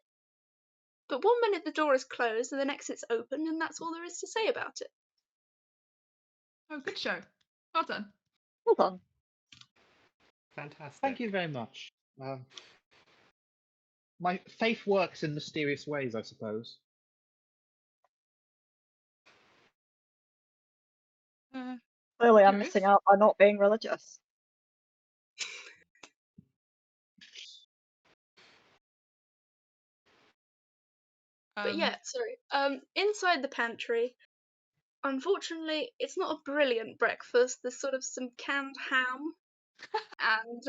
But one minute the door is closed and the next it's open, and that's all there is to say about it. Oh, good show. Well done. Hold on. Fantastic. Thank you very much. My faith works in mysterious ways, I suppose. Clearly, I'm Curious. missing out by not being religious. But yeah, sorry. Inside the pantry, unfortunately, it's not a brilliant breakfast. There's sort of some canned ham and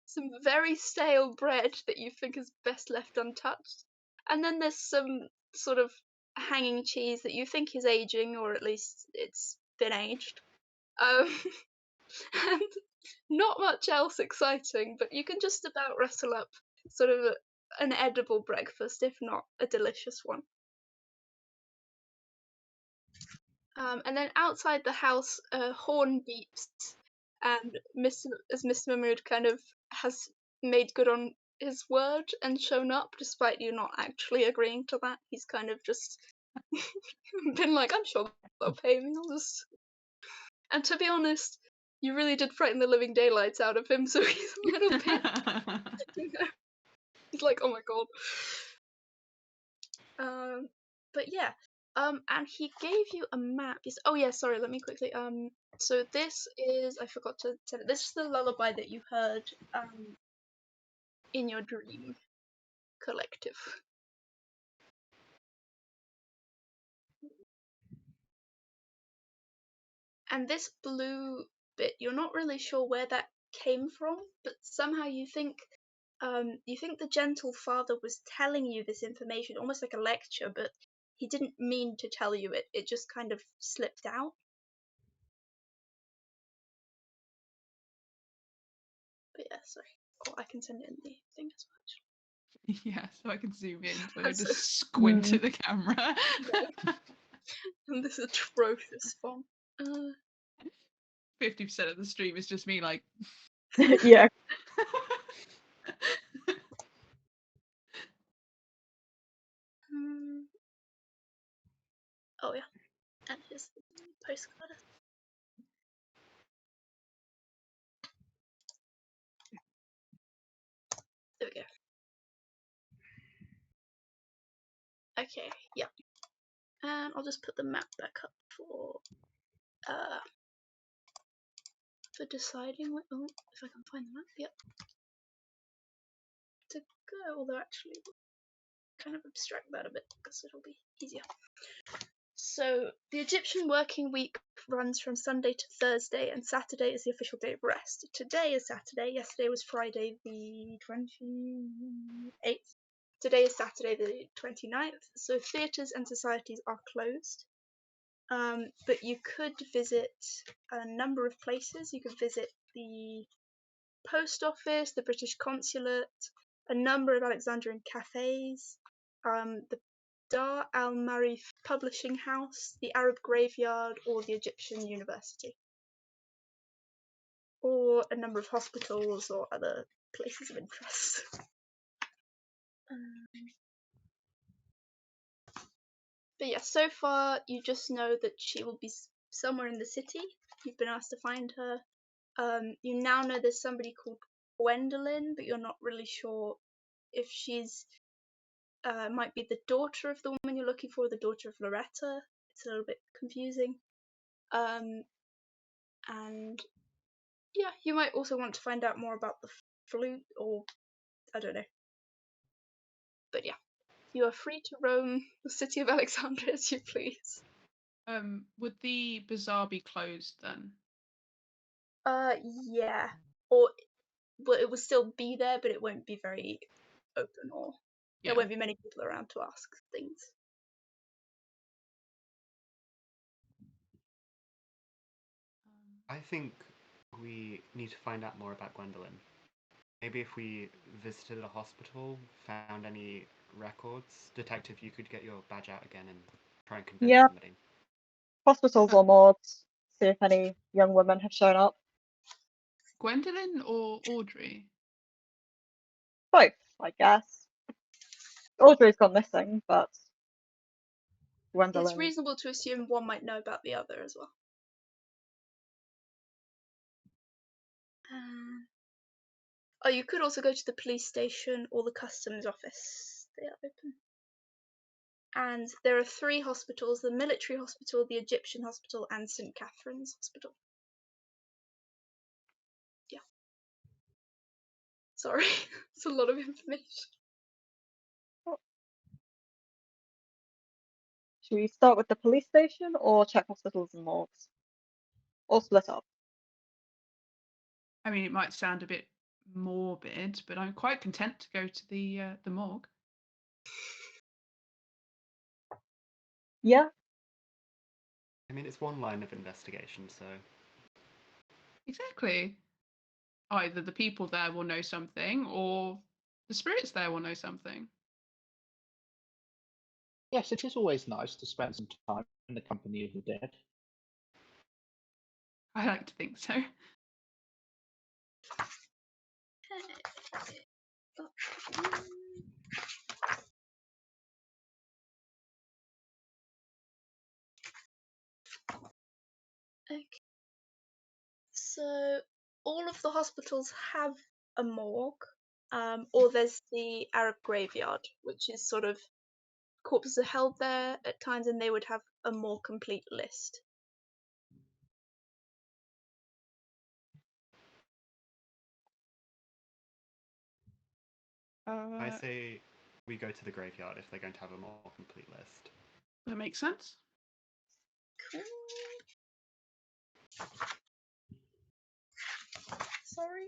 some very stale bread that you think is best left untouched. And then there's some sort of hanging cheese that you think is aging, or at least it's been aged. Um, and not much else exciting, but you can just about rustle up sort of an edible breakfast, if not a delicious one. And then outside the house, a horn beeps, and Mr. Mahmood kind of has made good on his word and shown up, despite you not actually agreeing to that. He's kind of just been like, I'm sure they'll pay me. I'll just. And to be honest, you really did frighten the living daylights out of him, so he's a little bit. He's like, oh my god. But yeah. And he gave you a map. Oh yeah, sorry. Let me quickly. So this is. I forgot to tell it. This is the lullaby that you heard. In your dream collective. And this blue bit, you're not really sure where that came from, but somehow you think the gentle father was telling you this information, almost like a lecture, but he didn't mean to tell you it. It just kind of slipped out. But yeah, sorry. Oh, I can send it in the thing as well. Yeah, so I can zoom in, so I That's just squint at the camera. And this atrocious font. 50% of the stream is just me like. Yeah. Oh yeah, and here's the postcard. There we go. Okay, yeah. And I'll just put the map back up for deciding what. Oh, if I can find the map. Yep. To go, although actually we'll kind of abstract that a bit because it'll be easier. So the Egyptian working week runs from Sunday to Thursday, and Saturday is the official day of rest. Today is Saturday. Yesterday was Friday the 28th. Today is Saturday the 29th. So theatres and societies are closed. But you could visit a number of places. You could visit the post office, the British consulate, a number of Alexandrian cafes, the Dar al Marif publishing house, the Arab graveyard, or the Egyptian university, or a number of hospitals or other places of interest. But yeah, so far you just know that she will be somewhere in the city. You've been asked to find her. You now know there's somebody called Gwendolyn, but you're not really sure if she's might be the daughter of the woman you're looking for, the daughter of Loretta. It's a little bit confusing. And yeah, you might also want to find out more about the flute, or I don't know. But yeah, you are free to roam the city of Alexandria as you please. Would the bazaar be closed then? Yeah. Or well, it will still be there, but it won't be very open, or Yeah. there won't be many people around to ask things. I think we need to find out more about Gwendolyn. Maybe if we visited a hospital, found any records. Detective, you could get your badge out again and try and convince Yeah. somebody. Hospitals or morgues. See if any young women have shown up. Gwendolyn or Audrey? Both, I guess. Audrey's gone missing, but It's Gwendolyn. reasonable to assume one might know about the other as well. Oh, you could also go to the police station or the customs office. They are open. And there are 3 hospitals: the military hospital, the Egyptian hospital, and St. Catherine's Hospital. Yeah. Sorry, it's a lot of information. Should we start with the police station or check hospitals and morgues? Or split up? I mean, it might sound a bit morbid, but I'm quite content to go to the morgue. Yeah. I mean, it's one line of investigation, so Exactly. Either the people there will know something, or the spirits there will know something. Yes, it is always nice to spend some time in the company of the dead. I like to think so. Okay. So all of the hospitals have a morgue, or there's the Arab graveyard, which is sort of corpses are held there at times, and they would have a more complete list. I say we go to the graveyard if they're going to have a more complete list. That makes sense. Cool. Sorry.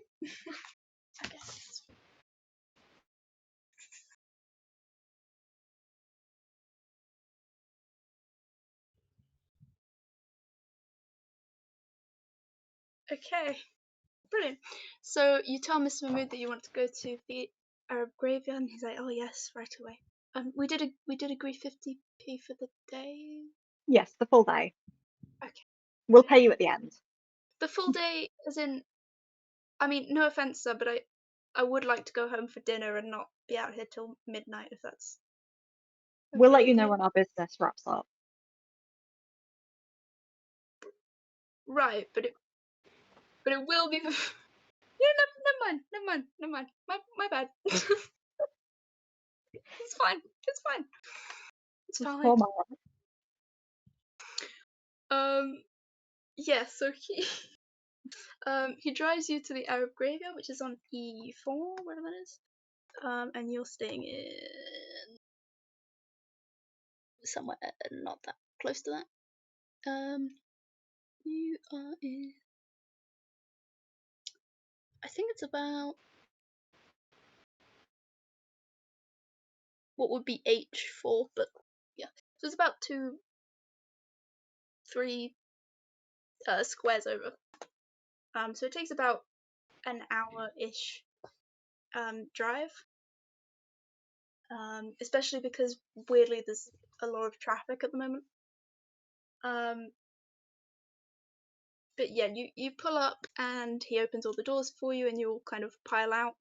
I guess. Okay, brilliant. So you tell Mr. Mahmood that you want to go to the Arab graveyard, and he's like, "Oh yes, right away." We did agree 50p for the day. Yes, the full day. Okay. We'll pay you at the end. The full day, as in, I mean, no offense, sir, but I would like to go home for dinner and not be out here till midnight, if that's We'll okay let you with know you. when our business wraps up. Right, but it will be. Yeah, never mind. My bad. It's fine. It's fine. It's This fine. poor man. Yeah. So he drives you to the Arab graveyard, which is on E4, whatever that is. And you're staying in somewhere not that close to that. You are in. I think it's about what would be H4, but yeah. So it's about 3 squares over. So it takes about an hour-ish drive. Especially because weirdly there's a lot of traffic at the moment. But yeah, you pull up and he opens all the doors for you, and you all kind of pile out.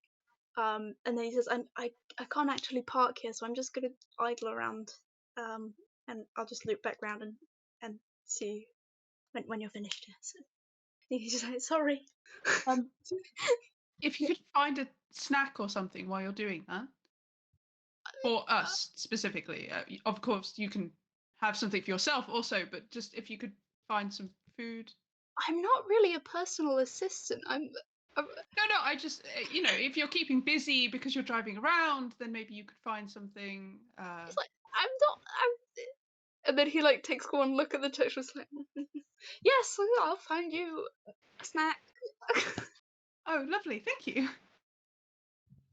And then he says, I can't actually park here, so I'm just gonna idle around, and I'll just loop back round and see you when you're finished here." So he's just like, "Sorry." Um, if you could find a snack or something while you're doing that, for us specifically, of course you can have something for yourself also, but just if you could find some food. I'm not really a personal assistant. I'm No, I just, if you're keeping busy because you're driving around, then maybe you could find something. It's like I'm not. And then he like takes one look at the text, was like, "Yes, I'll find you a snack." Oh, lovely. Thank you.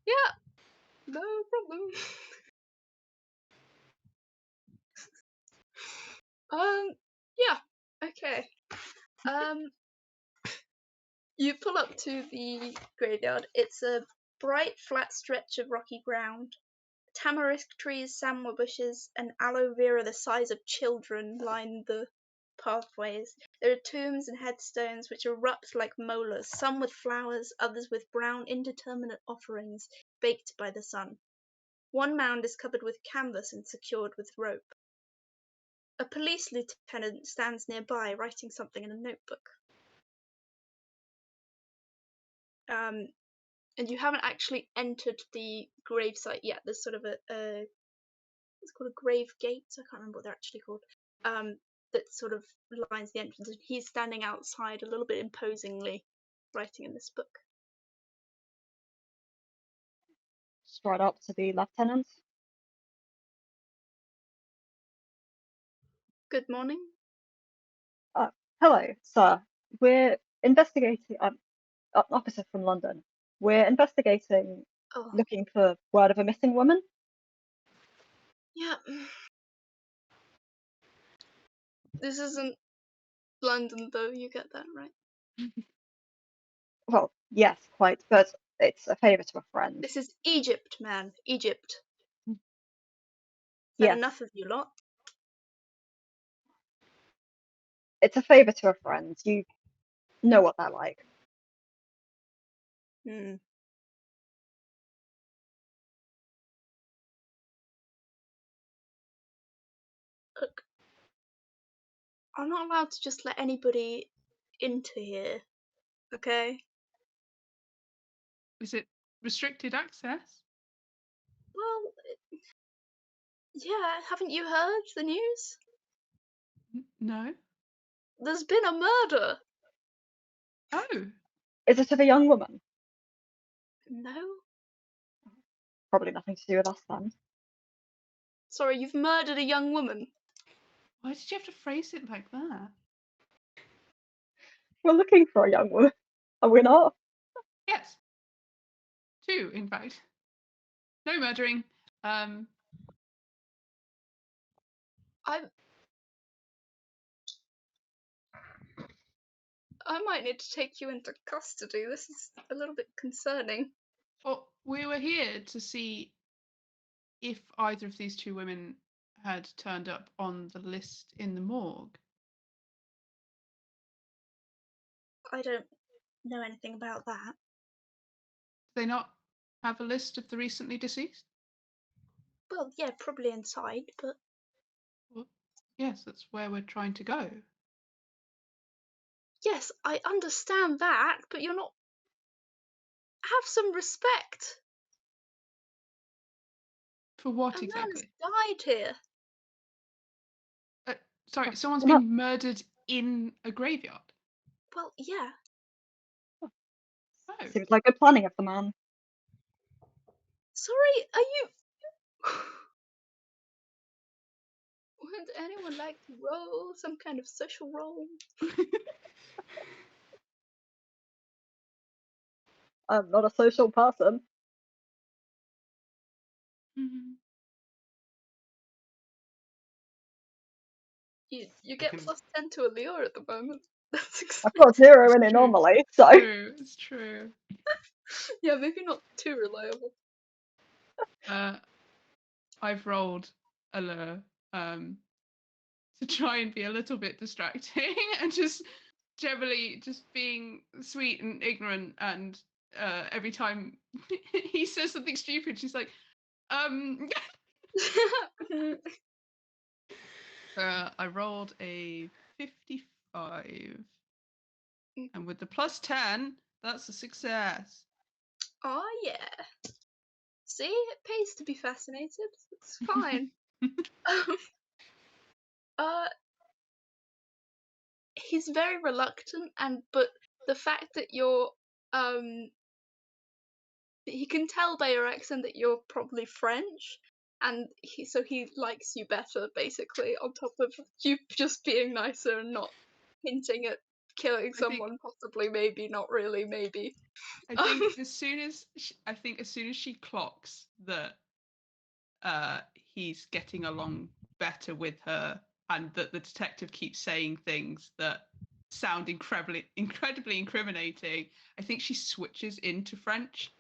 Yeah, no problem. Yeah, okay. You pull up to the graveyard. It's a bright, flat stretch of rocky ground. Tamarisk trees, samwa bushes, and aloe vera the size of children line the pathways. There are tombs and headstones which erupt like molars, some with flowers, others with brown, indeterminate offerings baked by the sun. One mound is covered with canvas and secured with rope. A police lieutenant stands nearby, writing something in a notebook. And you haven't actually entered the gravesite yet. There's sort of a it's called a grave gate. I can't remember what they're actually called. That sort of lines the entrance, and he's standing outside a little bit imposingly, writing in this book. Stride up to the lieutenant. Good morning. Hello, sir. We're investigating. I'm an officer from London. We're investigating, Oh, looking for word of a missing woman. yeah. This isn't London, though. You get that, right? Well, yes, quite, but it's a favour to a friend. This is Egypt, man. Egypt. Is that Yes, enough of you lot? it's a favour to a friend. You know what they're like. Hmm. Look, I'm not allowed to just let anybody into here, okay? Is it restricted access? Well, yeah, haven't you heard the news? No. There's been a murder. Oh. Is it of a young woman? No? Probably nothing to do with us then. Sorry, you've murdered a young woman. Why did you have to phrase it like that? We're looking for a young woman. Are we not? Yes. Two, in fact. No murdering. I might need to take you into custody. This is a little bit concerning. Well, we were here to see if either of these two women had turned up on the list in the morgue. I don't know anything about that. Do they not have a list of the recently deceased? Well, yeah, probably inside, but Well, yes, that's where we're trying to go. yes, I understand that, but you're not. Have some respect. For what A man has exactly? died here. Sorry, someone's Well, been murdered in a graveyard. Well, yeah. Oh, seems like good planning of the man. Sorry, are you. Would anyone like to roll some kind of social role? I'm not a social person. Mhm. You get can- +10 to allure at the moment. That's I've got 0 in It's it true. normally, so True, it's true. yeah, maybe not too reliable. I've rolled a lure to try and be a little bit distracting and just generally just being sweet and ignorant, and every time he says something stupid, she's like, I rolled a 55. And with the +10, that's a success. Oh yeah. See, it pays to be fascinated. It's fine. uh, he's very reluctant, but the fact that you're he can tell by your accent that you're probably French, and he likes you better basically. On top of you just being nicer and not hinting at killing think- someone, possibly, maybe, not really, maybe. I think as soon as she clocks that he's getting along better with her, and that the detective keeps saying things that sound incredibly incriminating, I think she switches into French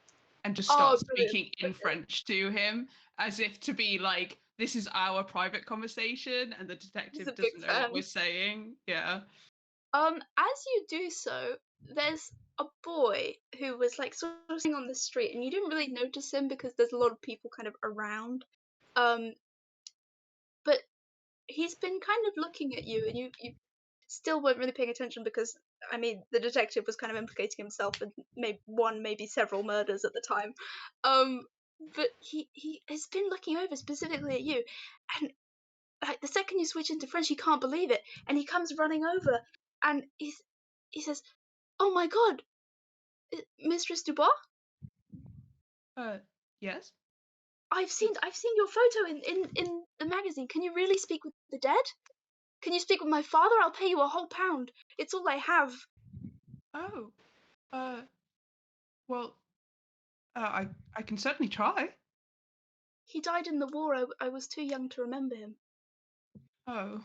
and just starts brilliant. speaking in Okay. French to him, as if to be like, this is our private conversation, and the detective a big doesn't know what fan. we're saying. Yeah. As you do so, there's a boy who was like sort of sitting on the street, and you didn't really notice him because there's a lot of people kind of around. But he's been kind of looking at you, and you still weren't really paying attention because, I mean, the detective was kind of implicating himself in maybe several murders at the time. But he has been looking over specifically at you, and like the second you switch into French, he can't believe it, and he comes running over, and he says, "Oh my God, Mistress Dubois, Yes. I've seen your photo in the magazine. Can you really speak with the dead? Can you speak with my father? I'll pay you a whole pound. It's all I have." Oh. Well, I can certainly try. He died in the war. I was too young to remember him. Oh.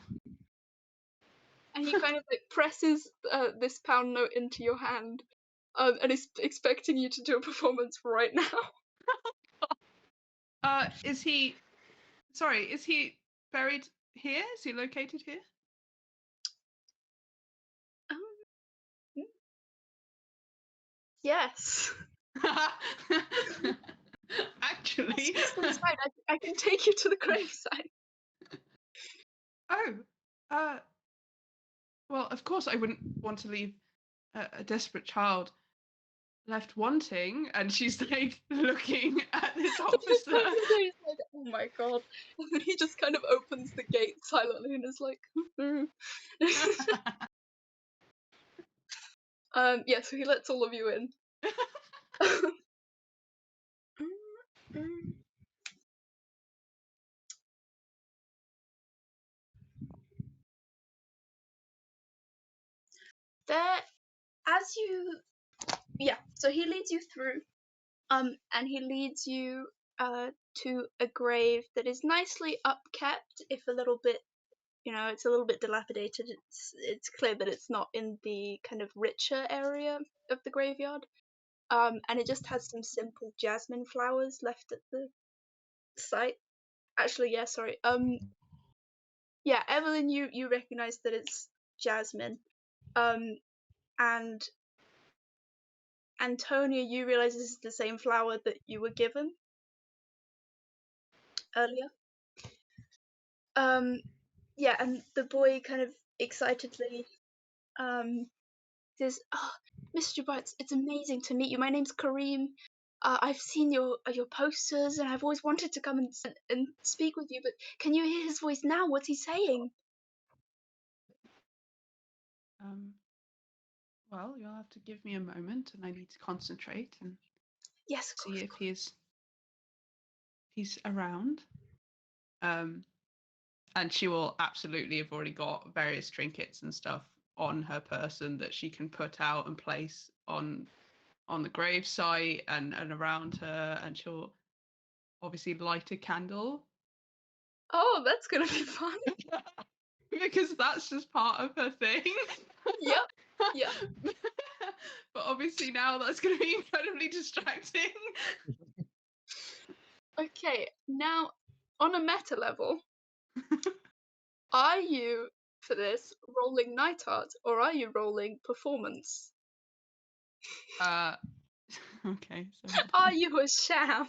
And he kind of like presses this pound note into your hand, and is expecting you to do a performance right now. Is he? Sorry, is he buried here? Is he located here? Um, yes. Actually. Just inside. I can take you to the gravesite. Oh. Well, of course I wouldn't want to leave a desperate child left wanting, and she's like looking at this officer. He's like, "Oh my God!" And then he just kind of opens the gate silently and is like, yeah. So he lets all of you in. There, as you, yeah. So he leads you through, and he leads you to a grave that is nicely upkept, if a little bit, it's a little bit dilapidated. It's clear that it's not in the kind of richer area of the graveyard. And it just has some simple jasmine flowers left at the site. Actually, yeah, sorry. Yeah, Evelyn, you recognize that it's jasmine. And Antonia, you realize this is the same flower that you were given earlier. Yeah, and the boy kind of excitedly says, "Oh, Mr. Dubois, it's amazing to meet you. My name's Kareem. I've seen your posters, and I've always wanted to come and speak with you. But can you hear his voice now? What's he saying?" Well, you'll have to give me a moment, and I need to concentrate and Yes, of see course. if he's around. And she will absolutely have already got various trinkets and stuff on her person that she can put out and place on the gravesite and around her, and she'll obviously light a candle. Oh, that's gonna be fun. Because that's just part of her thing. Yep. Yeah. But obviously now that's going to be incredibly distracting. Okay. Now, on a meta level, are you for this rolling night art or are you rolling performance? Okay. So Are you a sham?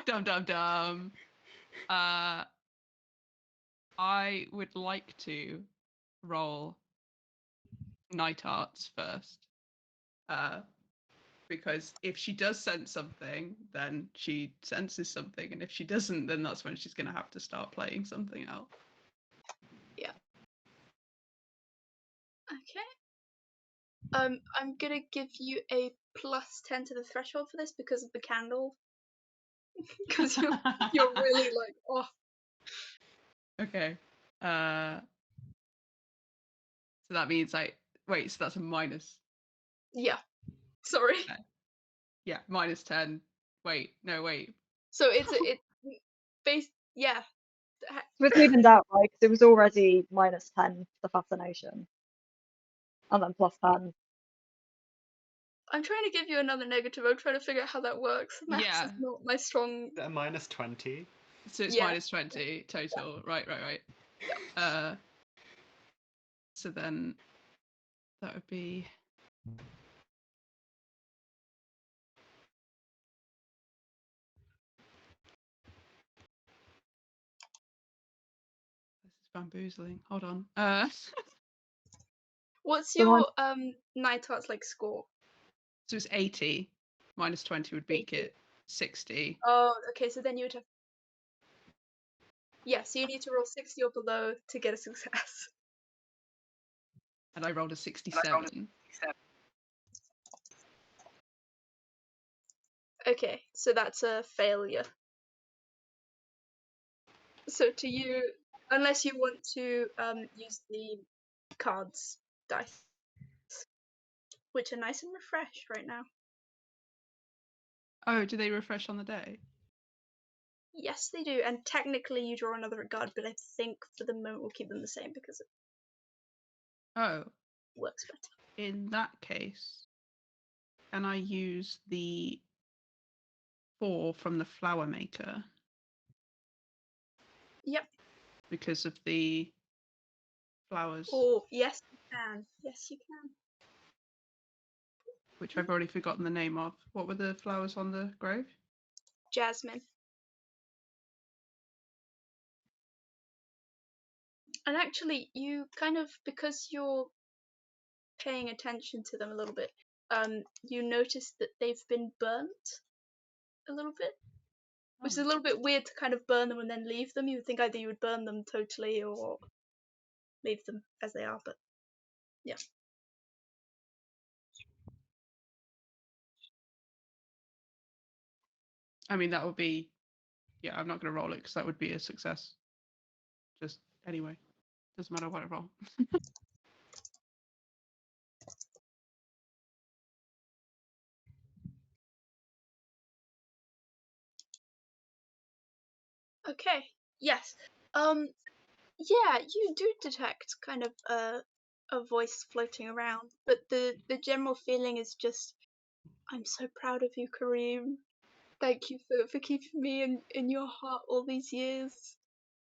dum dum dum. I would like to roll night arts first. Because if she does sense something, then she senses something, and if she doesn't, then that's when she's going to have to start playing something else. Yeah. Okay. I'm gonna give you a +10 to the threshold for this because of the candle. Because you're really like, oh. Okay. So that means wait, so that's a minus. Yeah. Sorry. Yeah, minus 10. Wait, no, wait. So it's yeah. It was evened out, right? Because it was already -10 for fascination. And then +10. I'm trying to give you another negative. I'm trying to figure out how that works. Maths Yeah. is not my strong. Is it a -20? So it's Yeah. minus 20 total. Right. Yeah. So then that would be. This is bamboozling. Hold on. What's So your night arts like score? So it's 80. Minus 20 would make 80. it 60. Oh, okay. So then you would have. Yeah. So you need to roll 60 or below to get a success. And I rolled a 67. Okay. So that's a failure. So to you, unless you want to use the cards dice, which are nice and refreshed right now. Oh, do they refresh on the day? Yes, they do. And technically, you draw another card, but I think for the moment we'll keep them the same because it Oh, works better. in that case, can I use the 4 from the flower maker? Yep. Because of the flowers, Oh, yes, you can. Yes, you can. which I've already forgotten the name of. What were the flowers on the grove? Jasmine. And actually, you kind of, because you're paying attention to them a little bit, you notice that they've been burnt a little bit, which is a little bit weird to kind of burn them and then leave them. You would think either you would burn them totally or leave them as they are, but yeah. I mean, that would be. Yeah, I'm not going to roll it because that would be a success. Just anyway, doesn't matter what I roll. Okay. Yes. Yeah, you do detect kind of a voice floating around, but the general feeling is just, I'm so proud of you, Kareem. Thank you for keeping me in your heart all these years.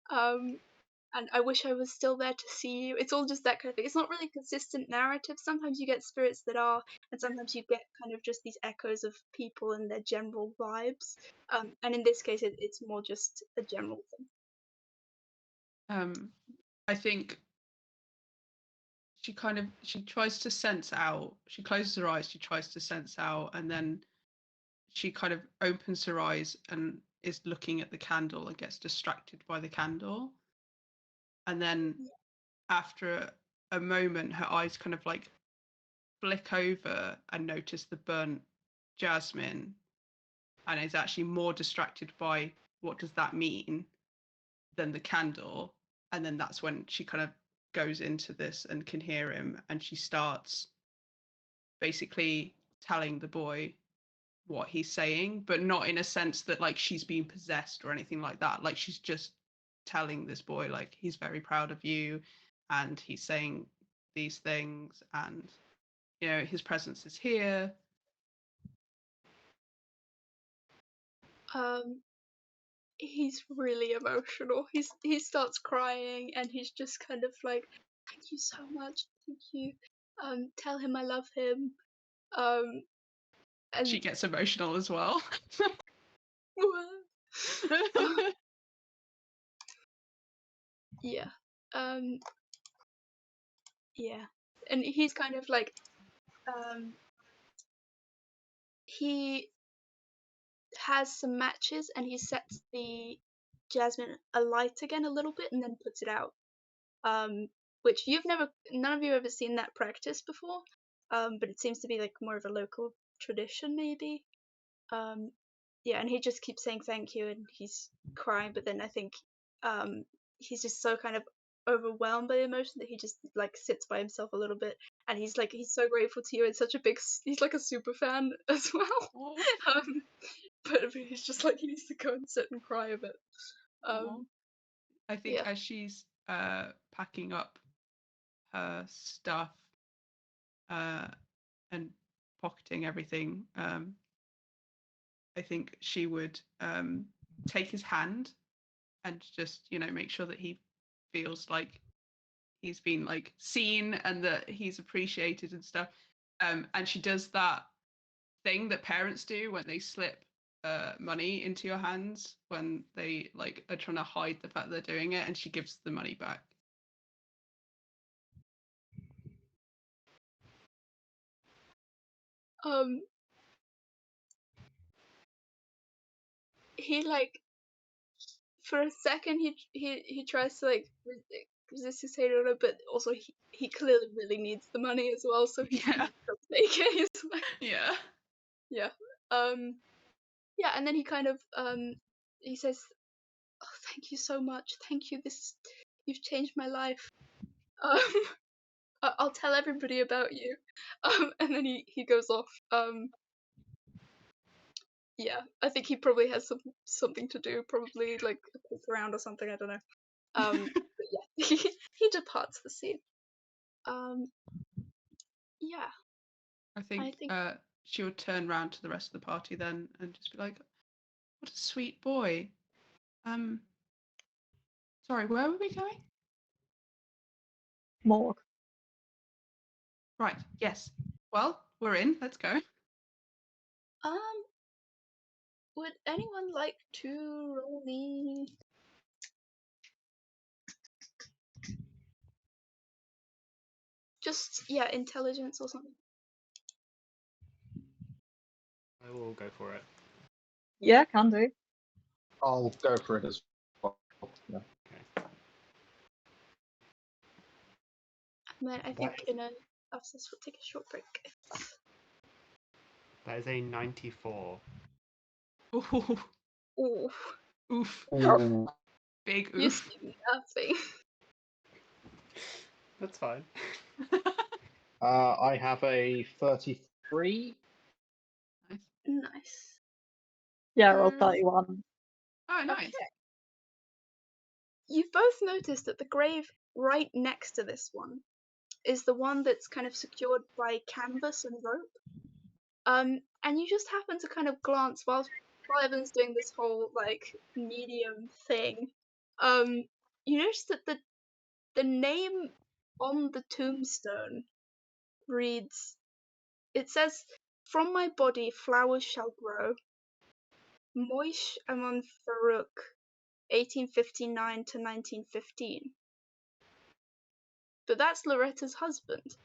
Um, and I wish I was still there to see you. It's all just that kind of thing. It's not really a consistent narrative. Sometimes you get spirits that are, and sometimes you get kind of just these echoes of people and their general vibes. And in this case, it's more just a general thing. I think she tries to sense out. She closes her eyes. She tries to sense out, and then she kind of opens her eyes and is looking at the candle and gets distracted by the candle. And then after a moment, her eyes kind of like flick over and notice the burnt jasmine, and is actually more distracted by what does that mean than the candle. And then that's when she kind of goes into this and can hear him, and she starts basically telling the boy what he's saying, but not in a sense that like she's being possessed or anything like that. Like she's just telling this boy like he's very proud of you and he's saying these things, and his presence is here. He's really emotional. He starts crying and he's just kind of like, thank you so much, thank you. Tell him I love him. And She gets emotional as well. yeah, um, yeah, and he's kind of like, he has some matches and he sets the jasmine alight again a little bit and then puts it out. Which none of you have ever seen that practice before. But it seems to be like more of a local tradition, maybe. Um, yeah, and he just keeps saying thank you, and he's crying. But then I think he's just so kind of overwhelmed by the emotion that he just like sits by himself a little bit, and he's so grateful to you. And such a big, he's like a super fan as well. Oh, But he's just like he needs to go and sit and cry a bit. I think Yeah. as she's packing up her stuff and pocketing everything, I think she would take his hand and just, make sure that he feels like he's been like seen and that he's appreciated and stuff. And she does that thing that parents do when they slip money into your hands when they like are trying to hide the fact they're doing it, and she gives the money back. He like for a second he tries to like resist his hate on her, but also he clearly really needs the money as well, so he Yeah. does take it. He's like Yeah. yeah. Yeah, and then he kind of he says, "Oh, thank you so much. Thank you. You've changed my life. Um I'll tell everybody about you." And then he goes off. Yeah, I think he probably has something to do, probably like a poke around or something, I don't know. But yeah, he departs the scene. Yeah, I I think think she would turn around to the rest of the party then and just be like, "What a sweet boy. Sorry, where were we going?" Morgue. Right. Yes. Well, we're in. Let's go. um would anyone like to roll me just intelligence or something? I will go for it. Yeah, can do. I'll go for it as well. Yeah. And then I think after this we'll take a short break. That is a 94. Ooh, Oh, oof. Ooh. Big you oof. see nothing. That's fine. I have a 33. Nice. Nice. Yeah, roll Um, 31. Oh, nice. Okay. You've both noticed that the grave right next to this one is the one that's kind of secured by canvas and rope. And you just happen to kind of glance while Evan's doing this whole like medium thing. You notice that the name on the tombstone reads, it says, "From my body flowers shall grow. Moish Amon Farouk, 1859 to 1915." But that's Loretta's husband.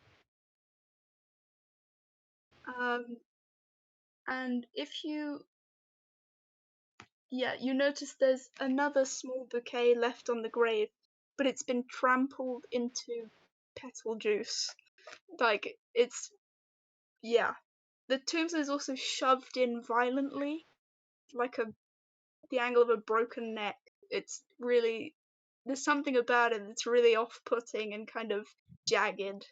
And if you notice there's another small bouquet left on the grave, but it's been trampled into petal juice. Like it's the tombstone is also shoved in violently, like the angle of a broken neck. It's really, there's something about it that's really off-putting and kind of jagged.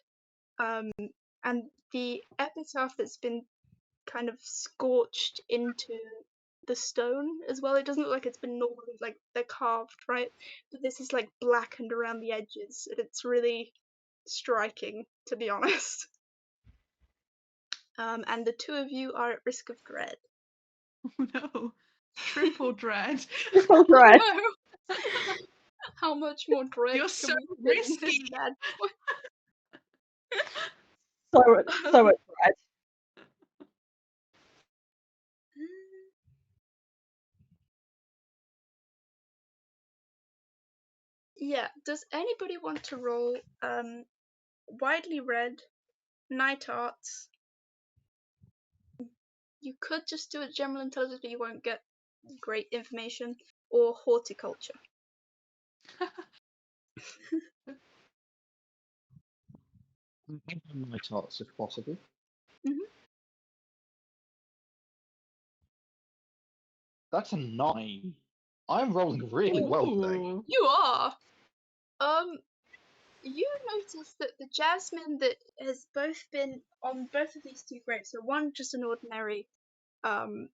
And the epitaph that's been kind of scorched into the stone as well. It doesn't look like it's been normally like they're carved, right? But this is like blackened around the edges, and it's really striking, to be honest. And the two of you are at risk of dread. Oh, no. Triple dread. Triple dread. No. How much more dread You're can so we fit in this risky. bad boy? So much dread. Yeah. Does anybody want to roll widely read, night arts? You could just do a general intelligence, but you won't get great information, or horticulture. My tarts, if possible. Mhm. That's a 9. I'm rolling really well today. Ooh. You are. Um, you notice that the jasmine that has both been on both of these two graves, so one um,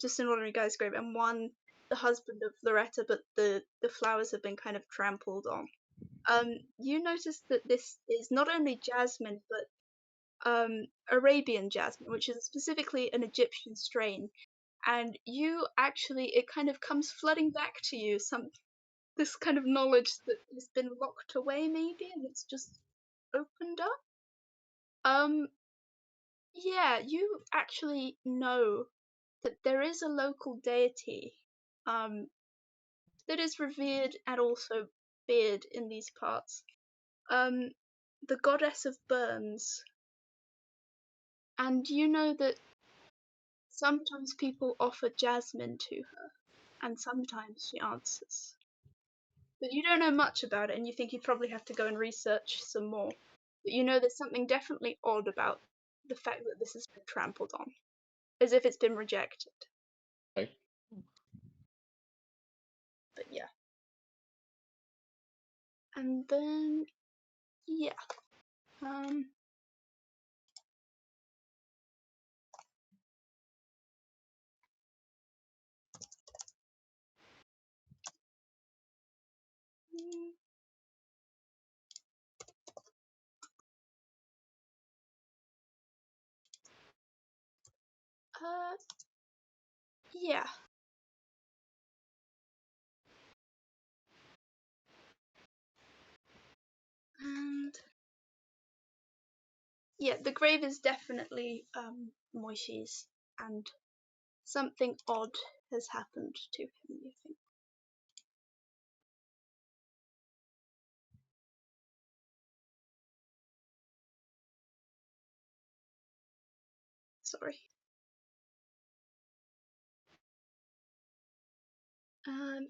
just an ordinary guy's grave, and one the husband of Loretta, but the flowers have been kind of trampled on. You notice that this is not only jasmine, but Arabian jasmine, which is specifically an Egyptian strain. And you actually, it kind of comes flooding back to you, this kind of knowledge that has been locked away maybe, and it's just opened up. Um, yeah, you actually know that there is a local deity, um, that is revered and also feared in these parts. Um, the goddess of Burns. And you know that sometimes people offer jasmine to her, and sometimes she answers. But you don't know much about it, and you think you'd probably have to go and research some more. But you know there's something definitely odd about the fact that this has been trampled on, as if it's been rejected. Okay. But yeah. And then, yeah. Um, mm, uh, yeah. And yeah, the grave is definitely Moishi's, and something odd has happened to him, you think. Sorry.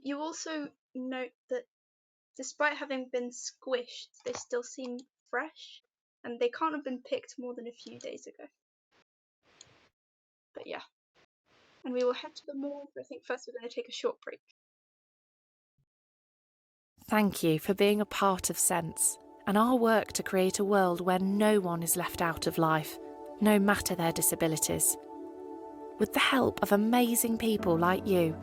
You also note that despite having been squished, they still seem fresh, and they can't have been picked more than a few days ago. But yeah. And we will head to the morgue. I think first we're going to take a short break. Thank you for being a part of Sense and our work to create a world where no one is left out of life, no matter their disabilities. With the help of amazing people like you,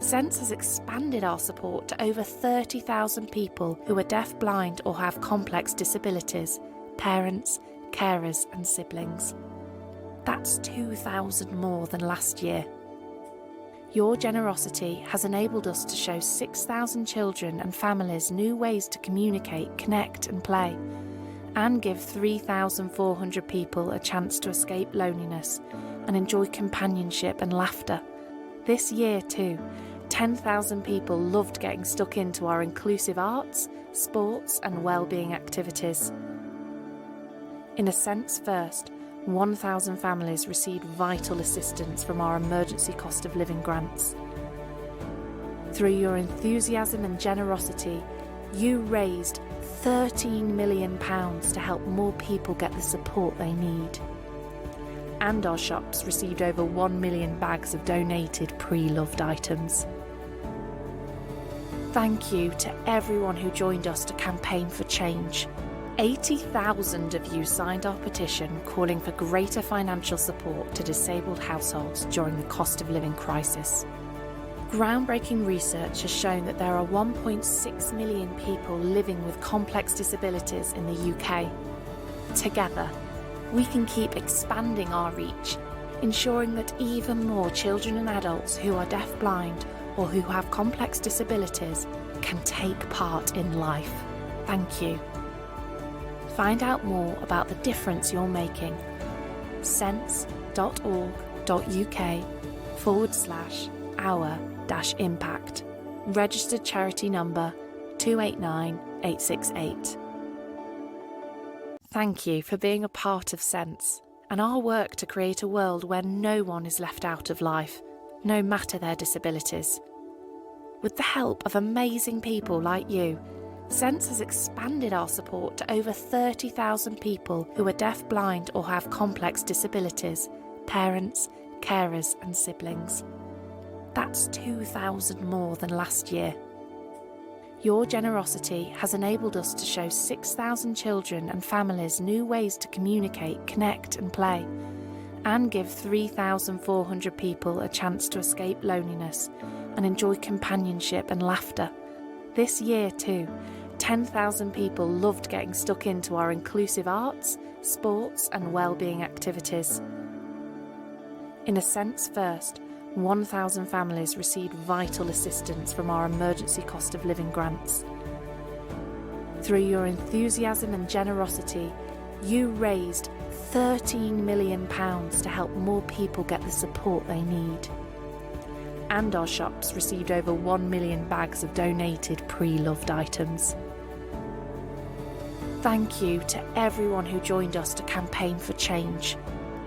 Sense has expanded our support to over 30,000 people who are deaf-blind or have complex disabilities, parents, carers and siblings. That's 2,000 more than last year. Your generosity has enabled us to show 6,000 children and families new ways to communicate, connect and play, and give 3,400 people a chance to escape loneliness and enjoy companionship and laughter. This year too, 10,000 people loved getting stuck into our inclusive arts, sports and well-being activities. In a sense first, 1,000 families received vital assistance from our emergency cost of living grants. Through your enthusiasm and generosity, you raised £13 million to help more people get the support they need. And our shops received over 1 million bags of donated pre-loved items. Thank you to everyone who joined us to campaign for change. 80,000 of you signed our petition calling for greater financial support to disabled households during the cost of living crisis. Groundbreaking research has shown that there are 1.6 million people living with complex disabilities in the UK. Together, we can keep expanding our reach, ensuring that even more children and adults who are deaf-blind or who have complex disabilities can take part in life. Thank you. Find out more about the difference you're making. sense.org.uk/our-impact. Registered charity number 289868. Thank you for being a part of Sense and our work to create a world where no one is left out of life, no matter their disabilities. With the help of amazing people like you, Sense has expanded our support to over 30,000 people who are deaf-blind or have complex disabilities, parents, carers and siblings. That's 2,000 more than last year. Your generosity has enabled us to show 6,000 children and families new ways to communicate, connect and play, and give 3,400 people a chance to escape loneliness and enjoy companionship and laughter. This year too, 10,000 people loved getting stuck into our inclusive arts, sports and well-being activities. In a sense first, 1,000 families received vital assistance from our emergency cost of living grants. Through your enthusiasm and generosity, you raised £13 million to help more people get the support they need. And our shops received over 1 million bags of donated pre-loved items. Thank you to everyone who joined us to campaign for change.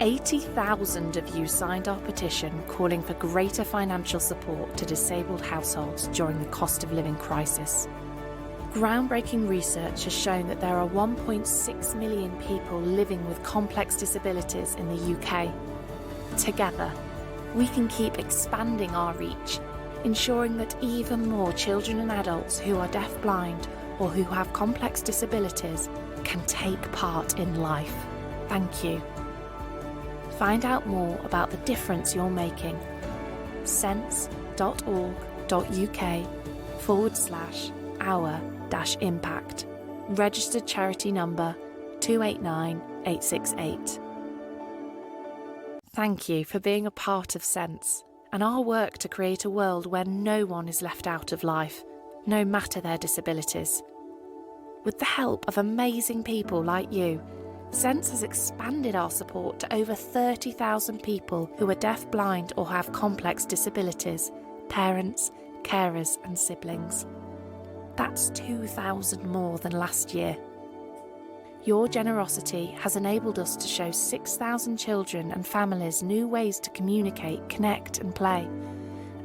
80,000 of you signed our petition calling for greater financial support to disabled households during the cost of living crisis. Groundbreaking research has shown that there are 1.6 million people living with complex disabilities in the UK. Together, we can keep expanding our reach, ensuring that even more children and adults who are deaf-blind or who have complex disabilities can take part in life. Thank you. Find out more about the difference you're making. sense.org.uk/our-impact. Registered charity number 289868. Thank you for being a part of Sense and our work to create a world where no one is left out of life, no matter their disabilities. With the help of amazing people like you, Sense has expanded our support to over 30,000 people who are deaf-blind or have complex disabilities, parents, carers and siblings. That's 2,000 more than last year. Your generosity has enabled us to show 6,000 children and families new ways to communicate, connect and play,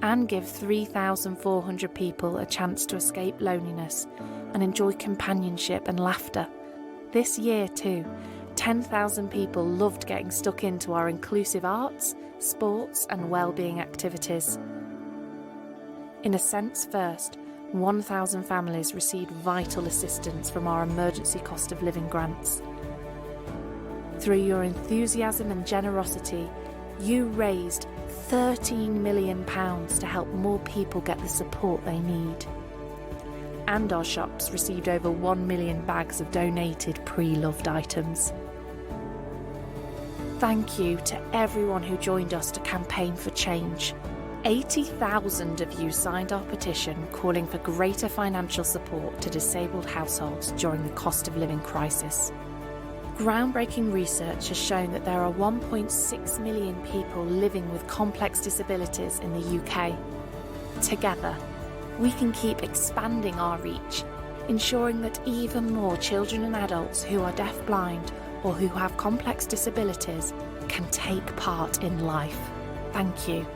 and give 3,400 people a chance to escape loneliness and enjoy companionship and laughter. This year too, 10,000 people loved getting stuck into our inclusive arts, sports and well-being activities. In a sense first, 1,000 families received vital assistance from our emergency cost of living grants. Through your enthusiasm and generosity, you raised £13 million to help more people get the support they need. And our shops received over 1 million bags of donated pre-loved items. Thank you to everyone who joined us to campaign for change. 80,000 of you signed our petition calling for greater financial support to disabled households during the cost of living crisis. Groundbreaking research has shown that there are 1.6 million people living with complex disabilities in the UK. Together, we can keep expanding our reach, ensuring that even more children and adults who are deaf-blind or who have complex disabilities can take part in life. Thank you.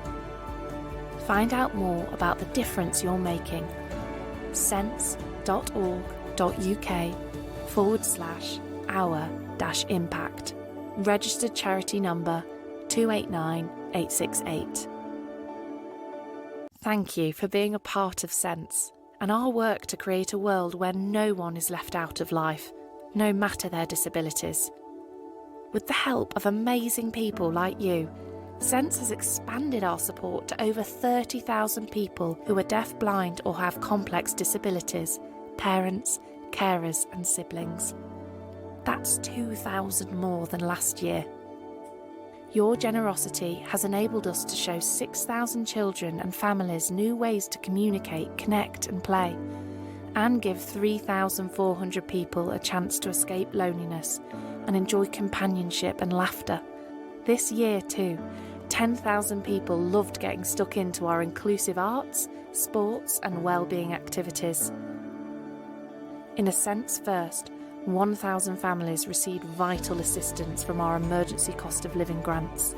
Find out more about the difference you're making. sense.org.uk/our-impact. Registered charity number 289868. Thank you for being a part of Sense and our work to create a world where no one is left out of life, no matter their disabilities. With the help of amazing people like you, Sense has expanded our support to over 30,000 people who are deaf-blind or have complex disabilities, parents, carers and siblings. That's 2,000 more than last year. Your generosity has enabled us to show 6,000 children and families new ways to communicate, connect and play, and give 3,400 people a chance to escape loneliness and enjoy companionship and laughter. This year too, 10,000 people loved getting stuck into our inclusive arts, sports and well-being activities. In a sense first, 1,000 families received vital assistance from our emergency cost of living grants.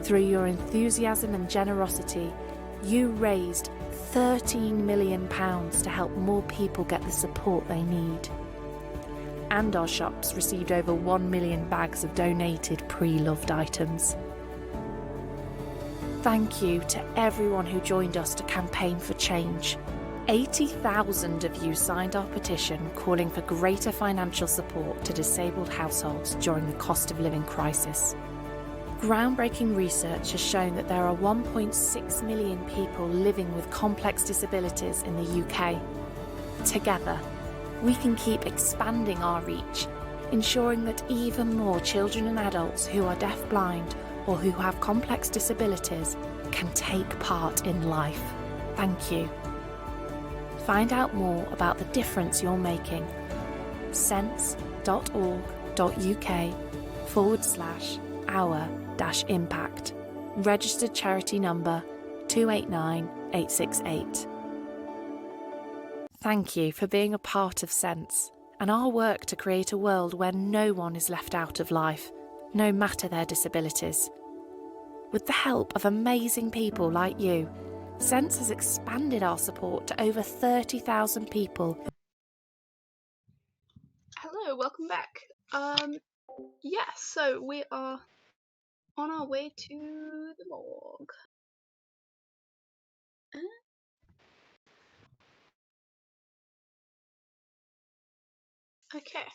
Through your enthusiasm and generosity, you raised £13 million to help more people get the support they need. And our shops received over 1 million bags of donated pre-loved items. Thank you to everyone who joined us to campaign for change. 80,000 of you signed our petition calling for greater financial support to disabled households during the cost of living crisis. Groundbreaking research has shown that there are 1.6 million people living with complex disabilities in the UK. Together, we can keep expanding our reach, ensuring that even more children and adults who are deaf-blind or who have complex disabilities can take part in life. Thank you. Find out more about the difference you're making. sense.org.uk/our-impact. Registered charity number 289868. Thank you for being a part of Sense and our work to create a world where no one is left out of life, no matter their disabilities. With the help of amazing people like you, Sense has expanded our support to over 30,000 people. Hello, welcome back. So we are on our way to the morgue. Okay.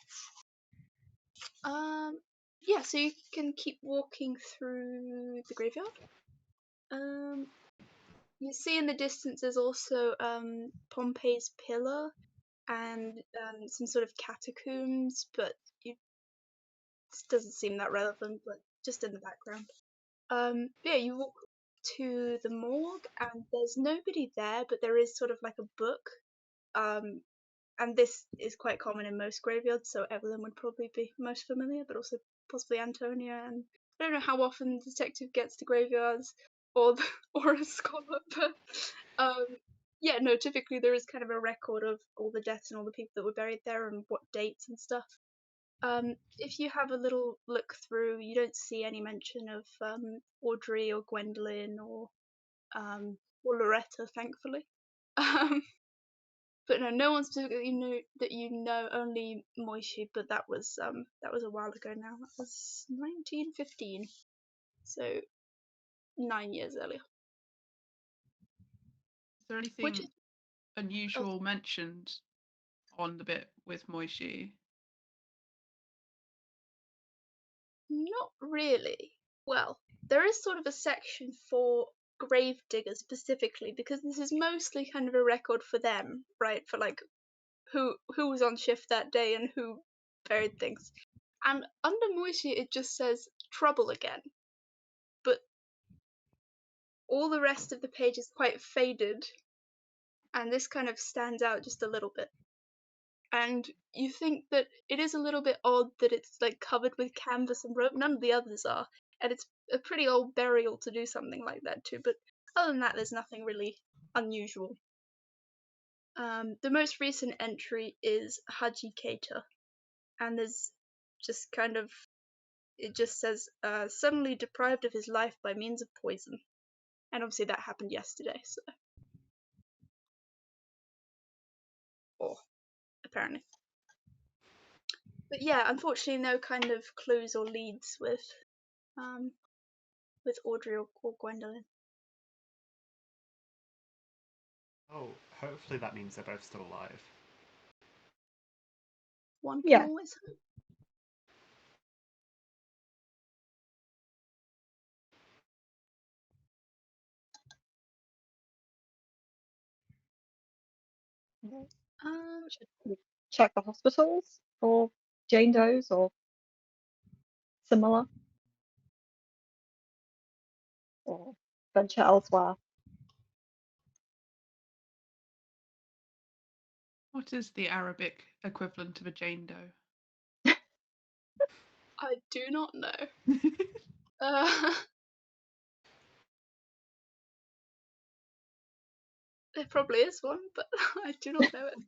So you can keep walking through the graveyard. You see in the distance there's also Pompey's pillar and some sort of catacombs, but it doesn't seem that relevant, but just in the background. You walk to the morgue and there's nobody there, but there is sort of like a book. And this is quite common in most graveyards, so Evelyn would probably be most familiar, but also possibly Antonia. And I don't know how often the detective gets to graveyards or a scholar, but typically there is kind of a record of all the deaths and all the people that were buried there and what dates and stuff. If you have a little look through, you don't see any mention of Audrey or Gwendolyn or Loretta, thankfully. But no one specifically that you know, only Moishi, but that was a while ago now. That was 1915, so 9 years earlier. Is there anything unusual mentioned on the bit with Moishi? Not really. Well, there is sort of a section for grave diggers specifically, because this is mostly kind of a record for them, right? For like who was on shift that day and who buried things. And under Moishi it just says trouble again. But all the rest of the page is quite faded, and this kind of stands out just a little bit. And you think that it is a little bit odd that it's like covered with canvas and rope. None of the others are, and it's a pretty old burial to do something like that too. But other than that, there's nothing really unusual. The most recent entry is Haji Keita, and there's just kind of, it just says suddenly deprived of his life by means of poison, and obviously that happened yesterday. So, or apparently. But yeah, unfortunately, no kind of clues or leads with Audrey or Gwendolyn. Oh, hopefully that means they're both still alive. One can Yeah. always hope. Should we check the hospitals for Jane Doe's or similar? Or venture elsewhere? What is the Arabic equivalent of a Jane Doe? I do not know. There probably is one, but I do not know it.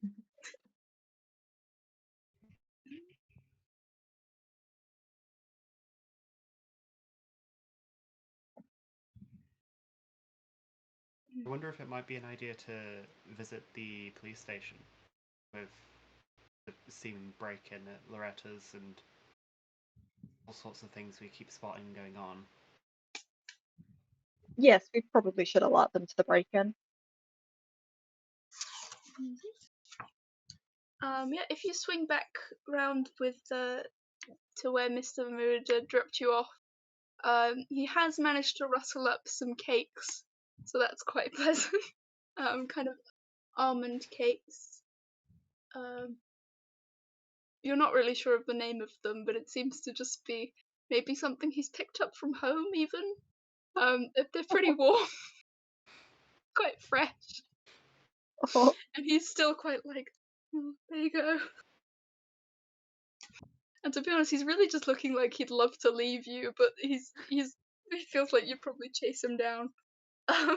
I wonder if it might be an idea to visit the police station with the seeming break-in at Loretta's and all sorts of things we keep spotting going on. Yes, we probably should alert them to the break-in. Yeah, if you swing back round with to where Mr. Mood dropped you off, he has managed to rustle up some cakes, so that's quite pleasant. Kind of almond cakes. You're not really sure of the name of them, but it seems to just be maybe something he's picked up from home, even. They're pretty warm, quite fresh, Oh, and he's still quite like, "Oh, there you go." And to be honest, he's really just looking like he'd love to leave you, but he feels like you'd probably chase him down. Um,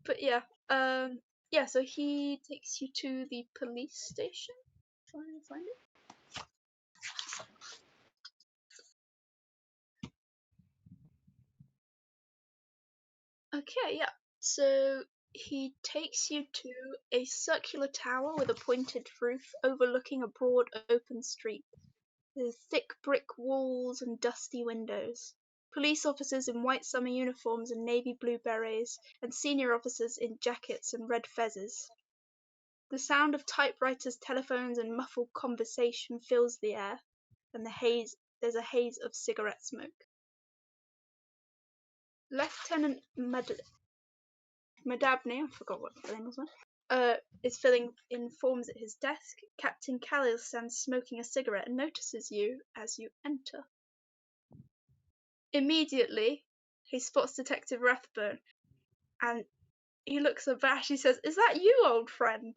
but yeah. So he takes you to the police station. Trying to find it. Okay, yeah. So he takes you to a circular tower with a pointed roof overlooking a broad open street. With thick brick walls and dusty windows. Police officers in white summer uniforms and navy blue berets, and senior officers in jackets and red fezzes. The sound of typewriters, telephones, and muffled conversation fills the air, and there's a haze of cigarette smoke. Lieutenant Madabney, I forgot what the name was, is filling in forms at his desk. Captain Khalil stands smoking a cigarette and notices you as you enter. Immediately, he spots Detective Rathbone, and he looks abashed. He says, "Is that you, old friend?"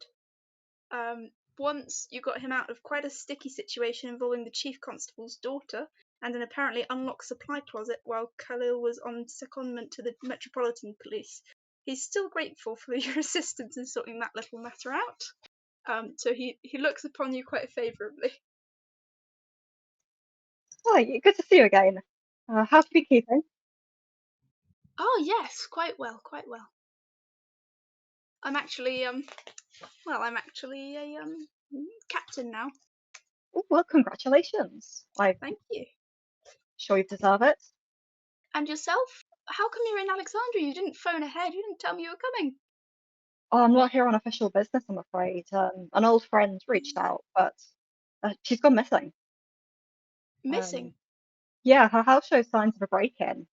Once you got him out of quite a sticky situation involving the chief constable's daughter and an apparently unlocked supply closet while Khalil was on secondment to the Metropolitan Police. He's still grateful for your assistance in sorting that little matter out. So he looks upon you quite favourably. hi, good to see you again. How's you been keeping? Oh yes, quite well, quite well. I'm actually a captain now. Oh, well, congratulations. I'm Thank you. sure you deserve it. And yourself? How come you're in Alexandria? You didn't phone ahead. You didn't tell me you were coming. Oh, I'm not here on official business, I'm afraid. An old friend reached out, but she's gone missing. Missing? Yeah, her house shows signs of a break-in.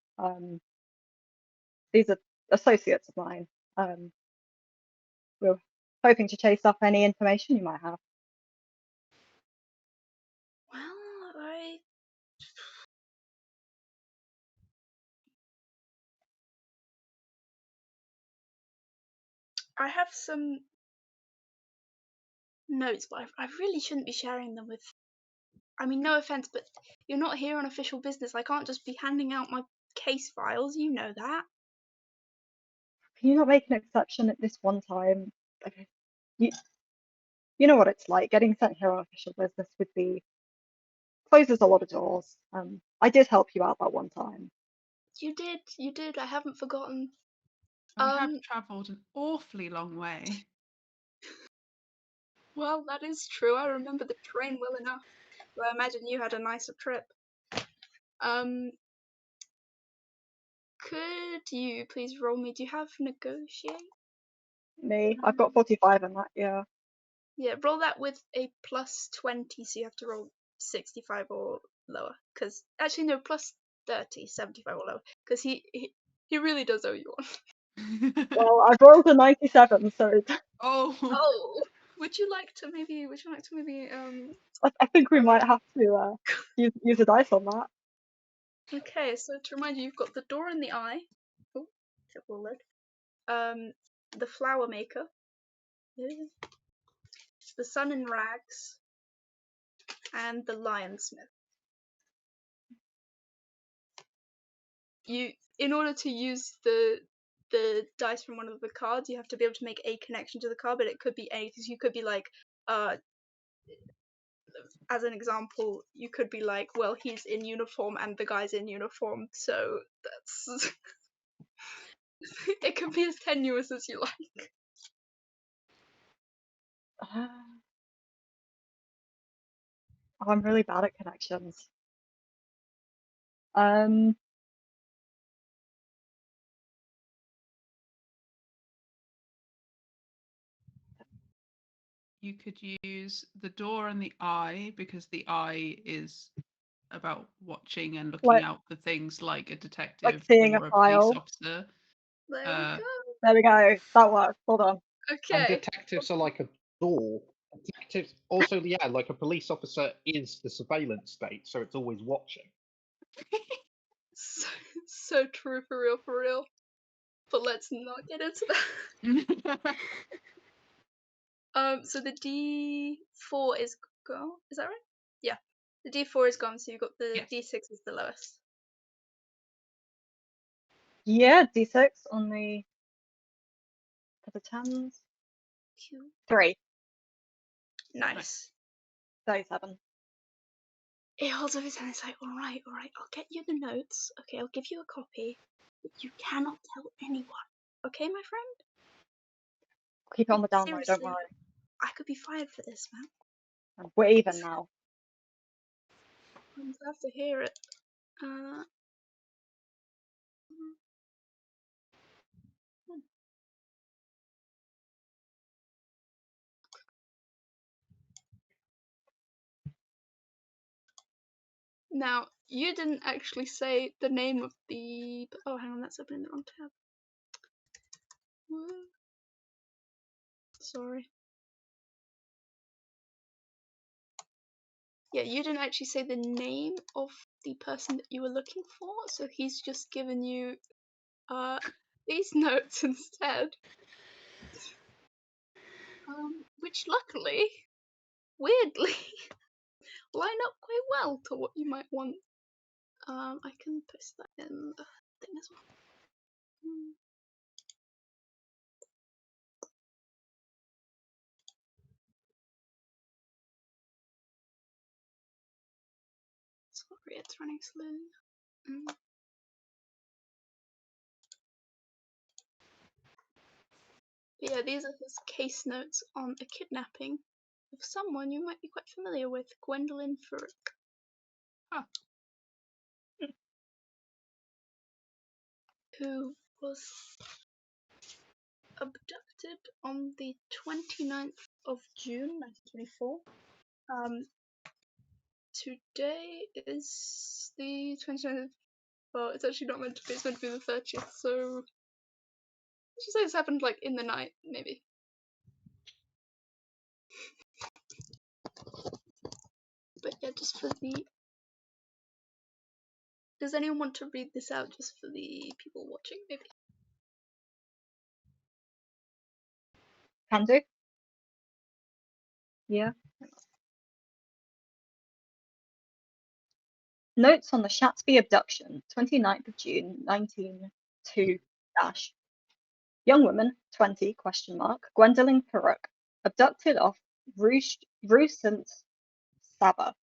These are associates of mine. We're hoping to chase up any information you might have. Well, I have some notes, but I really shouldn't be sharing them with. I mean, no offense, but you're not here on official business. I can't just be handing out my case files. You know that. Can you not make an exception at this one time? Okay. You know what it's like. Getting sent here on official business would be closes a lot of doors. I did help you out that one time. You did. I haven't forgotten. We have travelled an awfully long way. Well, that is true. I remember the train well enough. But I imagine you had a nicer trip. Could you please roll me? Do you have negotiate? Me, I've got 45 in that, yeah. Yeah, roll that with a plus 20, so you have to roll 65 or lower. Because actually, no, plus 30, 75 or lower. Because he really does owe you one. Well, I've rolled a 97, so Oh, Oh, would you like to maybe I think we might have to use a dice on that. Okay, so to remind you, you've got the door in the eye. Oh, it will load. The flower maker. The sun in rags. And the lionsmith. In order to use the dice from one of the cards, you have to be able to make a connection to the card, but it could be anything. So you could be like, as an example, you could be like, well, he's in uniform and the guy's in uniform, so that's it could be as tenuous as you like. I'm really bad at connections. Um, You could use the door and the eye, because the eye is about watching and looking Like out for things like a detective seeing a or a police file. officer. There we Uh, go. There we go. That works. Hold on. And Okay. detectives are like a door. Detectives also, yeah, like a police officer is the surveillance state, so it's always watching. So, so true, for real, for real. But let's not get into that. So the D4 is gone. Is that right? Yeah. The D4 is gone, so you've got the yes. D6 is the lowest. Yeah, D6 on the for the tens. Cool. 3, Nice. 37. He holds up his hand and is like, alright, I'll get you the notes. Okay, I'll give you a copy. But you cannot tell anyone. Okay, my friend? Keep it on the down low, don't Seriously, worry. I could be fired for this, man. We're even now. I'm glad to hear it. Uh, Now, you didn't actually say the name of the... Oh, hang on, that's open in the wrong tab. Sorry. Yeah, you didn't actually say the name of the person that you were looking for, so he's just given you these notes instead. Which luckily, weirdly, line up quite well to what you might want. I can post that in the thing as well. Sorry, it's running slow. But yeah, these are his case notes on a kidnapping of someone you might be quite familiar with, Gwendolyn Farouk. Huh. Who was abducted on the 29th of June 1924. Today is the 29th. Well, it's actually not meant to be, it's meant to be the 30th, so I should say this happened like in the night, maybe. But yeah, just for the... Does anyone want to read this out just for the people watching, maybe? Can do. Yeah. Notes on the Shatsby abduction, 29th of June, 1902 dash. Young woman, 20, question mark, Gwendolyn Farouk, abducted off Rue St. Saba,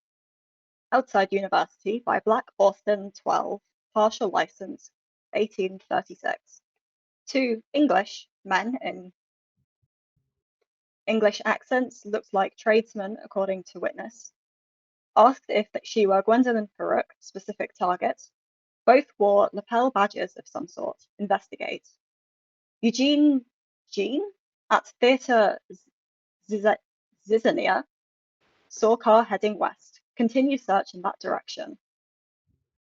outside university by Black Austin 12, partial license, 1836. 2. English, men in English accents, looked like tradesmen according to witness. Asked if she were Gwendolyn Farouk, specific target. Both wore lapel badges of some sort. Investigate. Eugene Jean at Theatre Zizania saw car heading west. Continue search in that direction.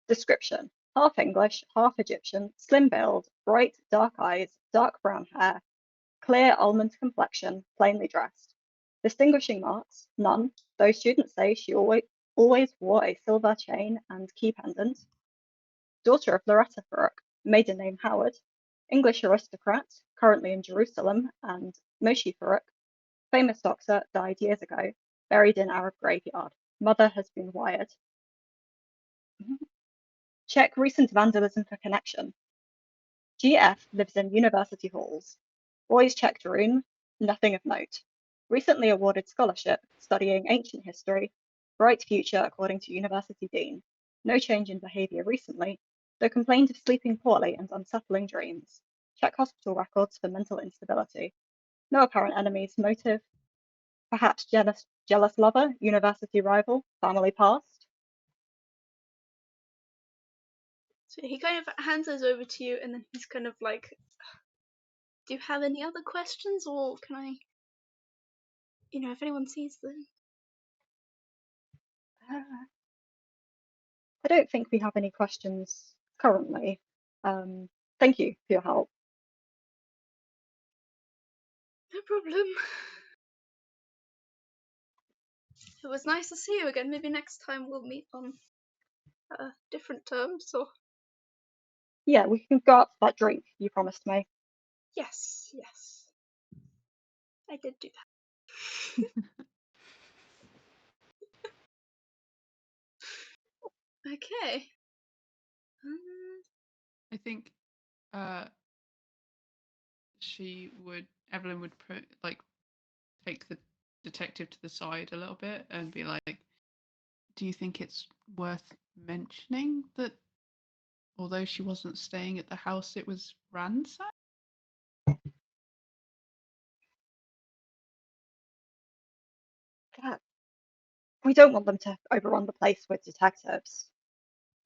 Description: half English, half Egyptian, slim build, bright dark eyes, dark brown hair, clear almond complexion, plainly dressed. Distinguishing marks: none, though students say she always wore a silver chain and key pendant. Daughter of Loretta Farouk, maiden name Howard, English aristocrat, currently in Jerusalem, and Moshe Farouk, famous doctor, died years ago, buried in Arab graveyard. Mother has been wired. Check recent vandalism for connection. GF lives in university halls. Boys checked room, nothing of note. Recently awarded scholarship, studying ancient history, bright future according to university dean. No change in behaviour recently, though complained of sleeping poorly and unsettling dreams. Check hospital records for mental instability. No apparent enemies, motive. Perhaps jealous lover, university rival, family past. So he kind of hands those over to you, and then he's kind of like, do you have any other questions, or can I... if anyone sees them. I don't think we have any questions currently. Thank you for your help. No problem. It was nice to see you again. Maybe next time we'll meet on different terms, or... Yeah, we can go out for that drink you promised me. Yes. I did do that. Okay. I think Evelyn would take the detective to the side a little bit and be like, do you think it's worth mentioning that although she wasn't staying at the house, it was ransacked? Yeah. We don't want them to overrun the place with detectives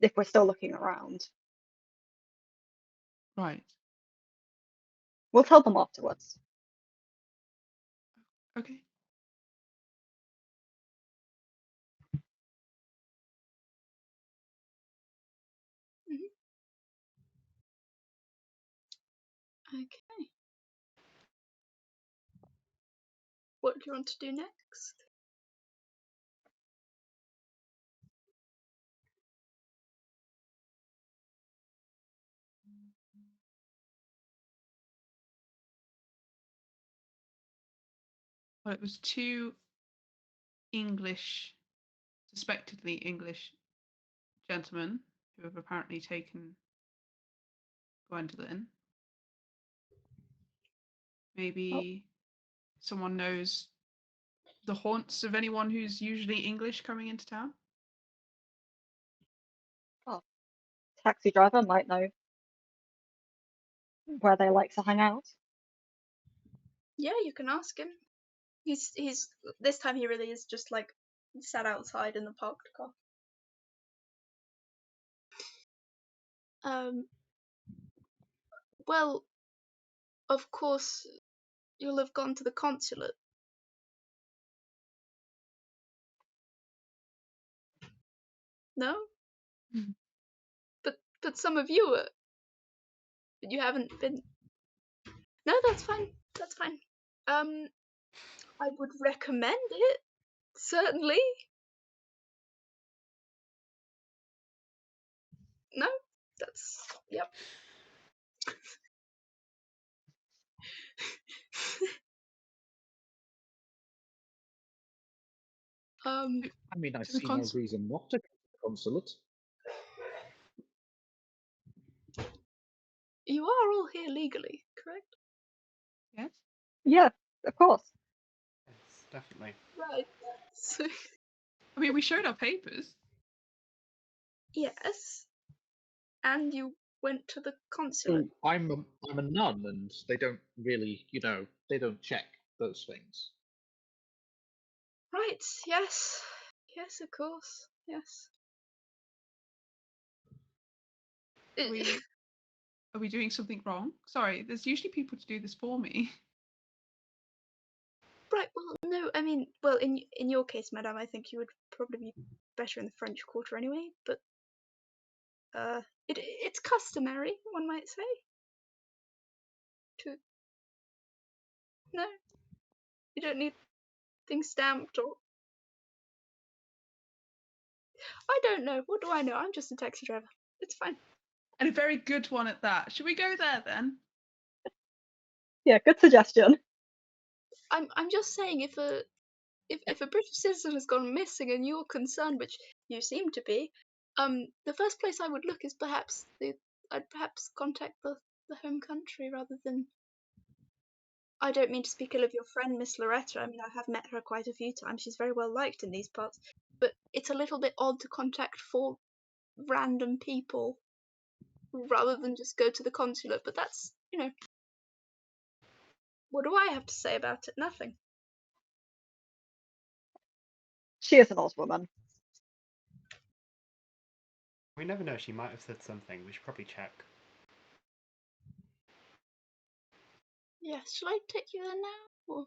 if we're still looking around. Right. We'll tell them afterwards. Okay. Okay. What do you want to do next? Well, it was two suspectedly English gentlemen who have apparently taken Gwendolyn. Maybe someone knows the haunts of anyone who's usually English coming into town. Oh, taxi driver might know where they like to hang out. Yeah, you can ask him. He's this time he really is just like sat outside in the parked car. Well, of course, you'll have gone to the consulate. No? Mhm. But some of you you haven't been. No, that's fine. That's fine. I would recommend it, certainly. No? That's yep. I mean, I To the see no consul. reason not to go to the consulate. You are all here legally, correct? Yes. Yeah, of course. Yes, definitely. Right. So, I mean, we showed our papers. yes. And you went to the consulate. So I'm a nun, and they don't really, they don't check those things. Right, yes. Yes, of course. Yes. Are we doing something wrong? Sorry, there's usually people to do this for me. Right, well, no, I mean, well, in your case, madame, I think you would probably be better in the French Quarter anyway, but it's customary, one might say. To No, you don't need things stamped or I don't know. What do I know? I'm just a taxi driver. It's fine. And a very good one at that. Should we go there then? Yeah, good suggestion. I'm just saying if a British citizen has gone missing and you're concerned, which you seem to be, the first place I would look is I'd perhaps contact the home country rather than. I don't mean to speak ill of your friend, Miss Loretta. I mean, I have met her quite a few times. She's very well liked in these parts. But it's a little bit odd to contact four random people rather than just go to the consulate. But that's, what do I have to say about it? Nothing. She is an old woman. We never know, she might have said something. We should probably check. Yes, shall I take you there now? Or...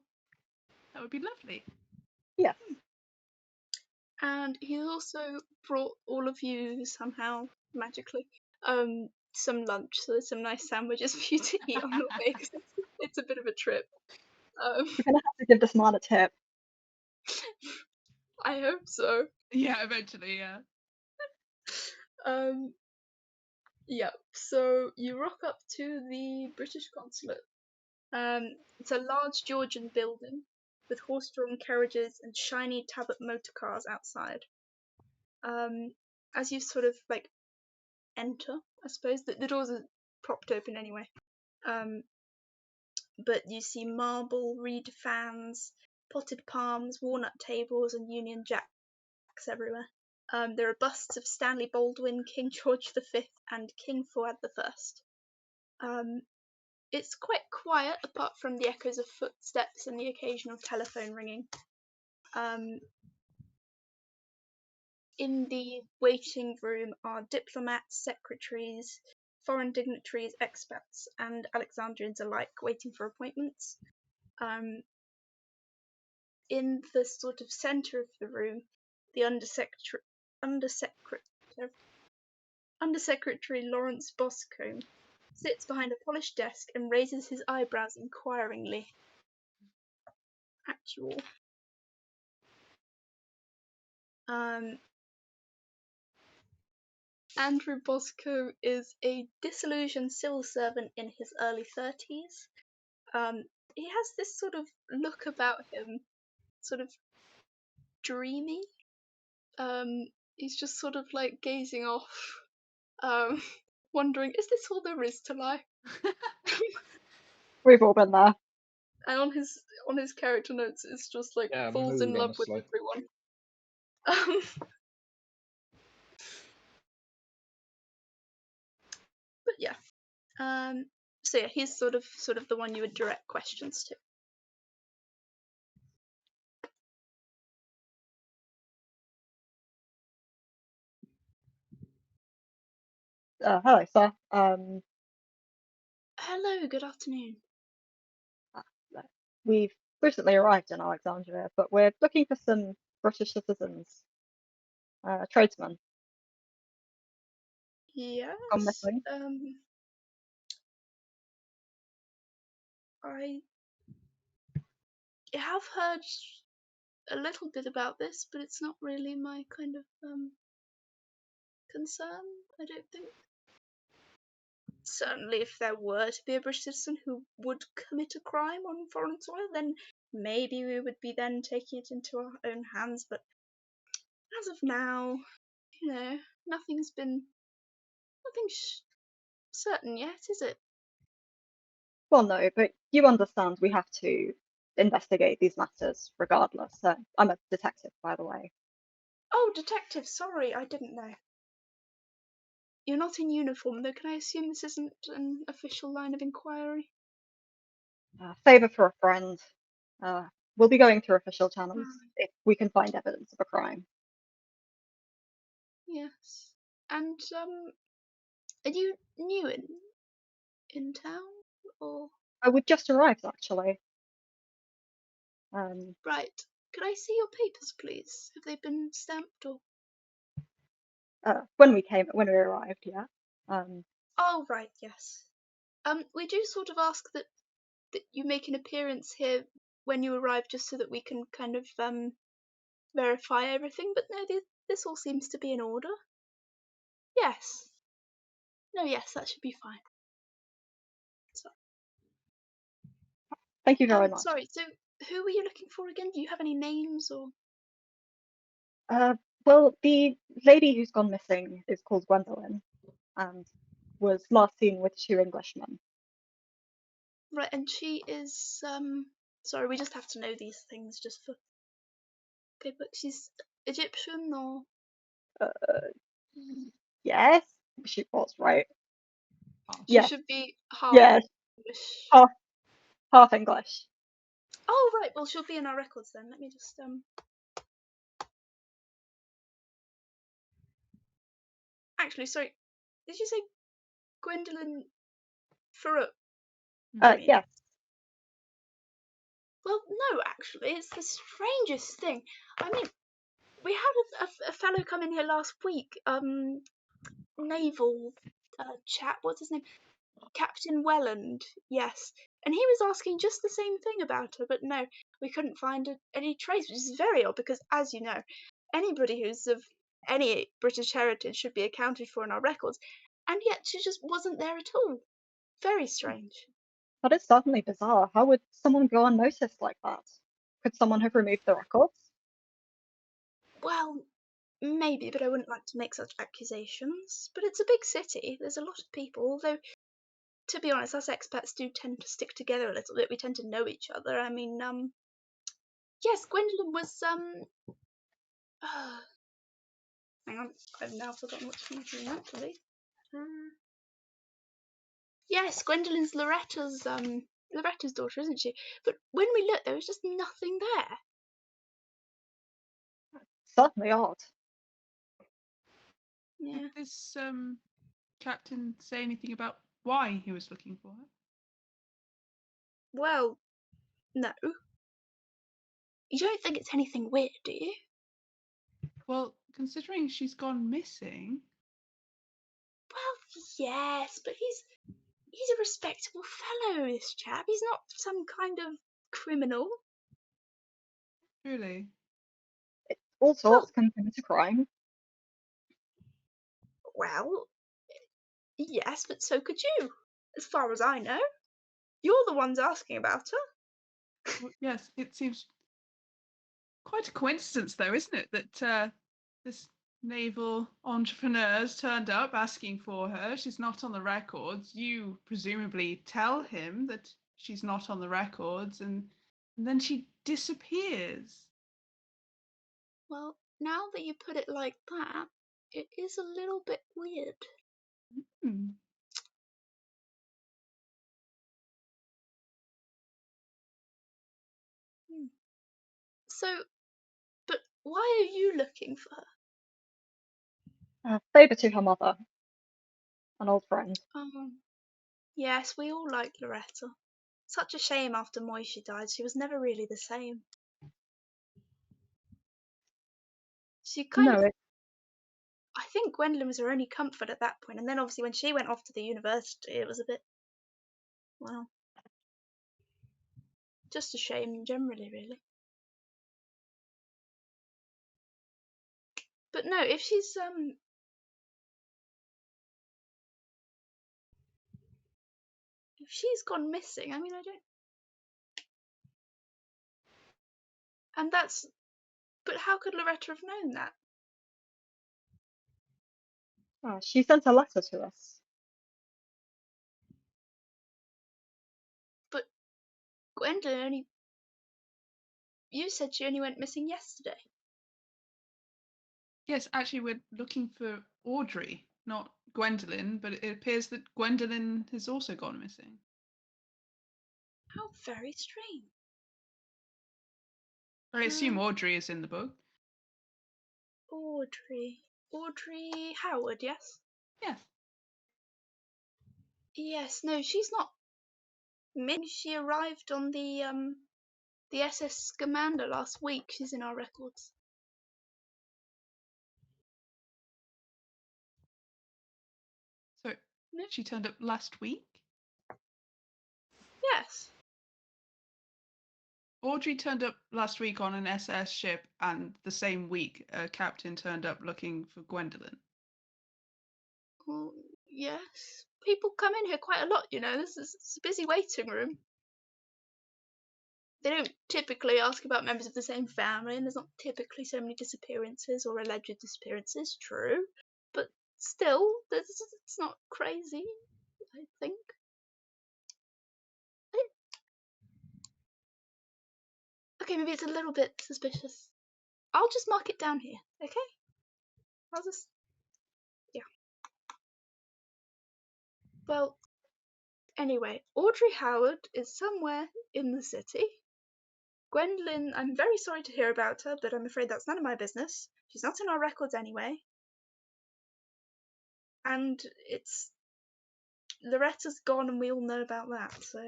That would be lovely. Yes. And he's also brought all of you somehow magically some lunch. So there's some nice sandwiches for you to eat on the way because it's a bit of a trip. We're gonna have to give this man a tip. I hope so. Yeah, eventually, yeah. Yeah. So you rock up to the British consulate. It's a large Georgian building with horse-drawn carriages and shiny Tablet motor cars outside. As you sort of like enter, I suppose the doors are propped open anyway. But you see marble, reed fans, potted palms, walnut tables, and Union Jacks everywhere. There are busts of Stanley Baldwin, King George V, and King Fuad I. It's quite quiet apart from the echoes of footsteps and the occasional telephone ringing. In the waiting room are diplomats, secretaries, foreign dignitaries, expats, and Alexandrians alike waiting for appointments. In the sort of centre of the room, the Undersecretary Lawrence Boscombe sits behind a polished desk and raises his eyebrows inquiringly. Actual. Andrew Bosco is a disillusioned civil servant in his early 30s. He has this sort of look about him, sort of dreamy. He's just sort of like gazing off, wondering, is this all there is to life? We've all been there. And on his character notes, it's just like Yeah, falls in mood, love with honestly. everyone. But yeah. So yeah, he's sort of the one you would direct questions to. Hello, sir. Hello, good afternoon. We've recently arrived in Alexandria, but we're looking for some British citizens, tradesmen, gone Yes. missing. I have heard a little bit about this, but it's not really my kind of concern, I don't think. Certainly, if there were to be a British citizen who would commit a crime on foreign soil, then maybe we would be then taking it into our own hands. But as of now, nothing's certain yet, is it? Well, no, but you understand we have to investigate these matters regardless. So I'm a detective, by the way. Oh, detective, sorry, I didn't know. You're not in uniform, though. Can I assume this isn't an official line of inquiry? Favor for a friend. We'll be going through official channels Right. if we can find evidence of a crime. Yes. And are you new in town, or We've just arrived, actually. right? Could I see your papers, please? Have they been stamped or? When we arrived, yeah. Oh, right, yes. We do sort of ask that you make an appearance here when you arrive, just so that we can kind of verify everything. But no, this all seems to be in order. Yes. No, yes, that should be fine. So, Thank you very much. sorry. So, who were you looking for again? Do you have any names or? Well, the lady who's gone missing is called Gwendolyn and was last seen with 2 Englishmen. Right, and she is sorry, we just have to know these things just for. Okay, but she's Egyptian or? Yes, she was right. She Yes, should be half yes, English. half English. Oh, right. Well, she'll be in our records then. Let me just Actually, sorry. Did you say Gwendolyn Faruk? Mm. Yes, Well, no, actually, it's the strangest thing. I mean, we had a fellow come in here last week, naval chap, what's his name? Captain Welland, yes. And he was asking just the same thing about her, but no, we couldn't find any trace, which is very odd because, as you know, anybody who's of any British heritage should be accounted for in our records, and yet she just wasn't there at all. Very strange. That is certainly bizarre. How would someone go unnoticed like that? Could someone have removed the records? Well, maybe, but I wouldn't like to make such accusations. But it's a big city, there's a lot of people, although, to be honest, us expats do tend to stick together a little bit. We tend to know each other. I mean, yes, Gwendolyn was, hang on, I've now forgotten which one she actually. Yes, Gwendolyn's Loretta's daughter, isn't she? But when we looked, there was just nothing there. Certainly odd. Yeah. Did this captain say anything about why he was looking for her? Well, no. You don't think it's anything weird, do you? Well, considering she's gone missing. Well, yes, but he's a respectable fellow, this chap. He's not some kind of criminal. Truly. All Well, sorts can commit a crime. well, yes, but so could you, as far as I know. You're the ones asking about her. Well, yes, it seems quite a coincidence, though, isn't it, that this naval entrepreneur's turned up asking for her. She's not on the records. You presumably tell him that she's not on the records, and then she disappears. Well, now that you put it like that, it is a little bit weird. Hmm. So, but why are you looking for her? Favour to her mother, an old friend. Yes, we all liked Loretta. Such a shame after Moishi died. She was never really the same. She kind No, of, I think Gwendolyn was her only comfort at that point, and then obviously when she went off to the university, it was a bit, well, just a shame generally, really. But no, if she's gone missing, I mean, I don't, and that's, but how could Loretta have known that? she sent a letter to us. But Gwendolyn only, you said she only went missing yesterday. Yes, actually, we're looking for Audrey, not Gwendolyn, but it appears that Gwendolyn has also gone missing. How very strange. I assume Audrey is in the book. Audrey Howard, yes? Yes. Yes, no, she's not. Maybe she arrived on the SS Scamander last week. She's in our records. So No? she turned up last week? Yes. Audrey turned up last week on an SS ship, and the same week a captain turned up looking for Gwendolyn. Well, yes. People come in here quite a lot, you know. It's a busy waiting room. They don't typically ask about members of the same family, and there's not typically so many disappearances or alleged disappearances, true. But still, it's not crazy, I think. Okay, maybe it's a little bit suspicious. I'll just mark it down here, okay? I'll just, yeah. Well, anyway, Audrey Howard is somewhere in the city. Gwendolyn, I'm very sorry to hear about her, but I'm afraid that's none of my business. She's not in our records anyway. And it's, Loretta's gone and we all know about that, so.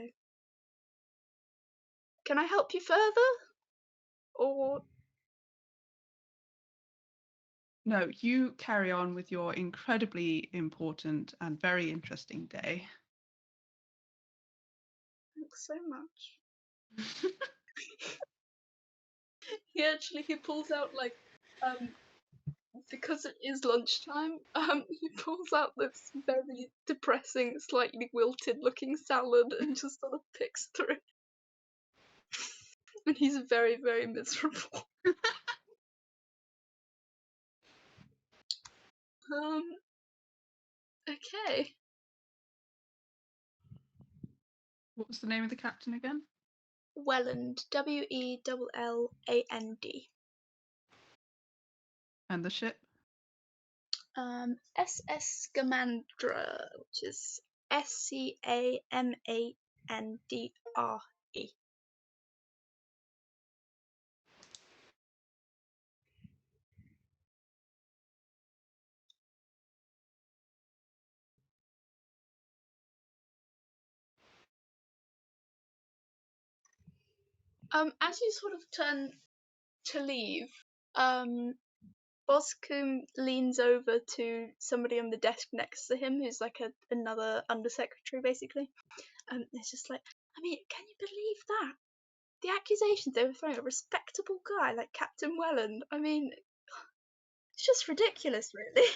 Can I help you further? Or No, you carry on with your incredibly important and very interesting day. thanks so much. He pulls out like because it is lunchtime, he pulls out this very depressing, slightly wilted looking salad and just sort of picks through. And he's very, very miserable. Okay. What was the name of the captain again? Welland, Welland. And the ship? SS Scamandra, which is Scamandre. As you sort of turn to leave, Boscombe leans over to somebody on the desk next to him, who's like another undersecretary, basically. It's just like, I mean, can you believe that? The accusations they were throwing a respectable guy like Captain Welland. I mean, it's just ridiculous, really.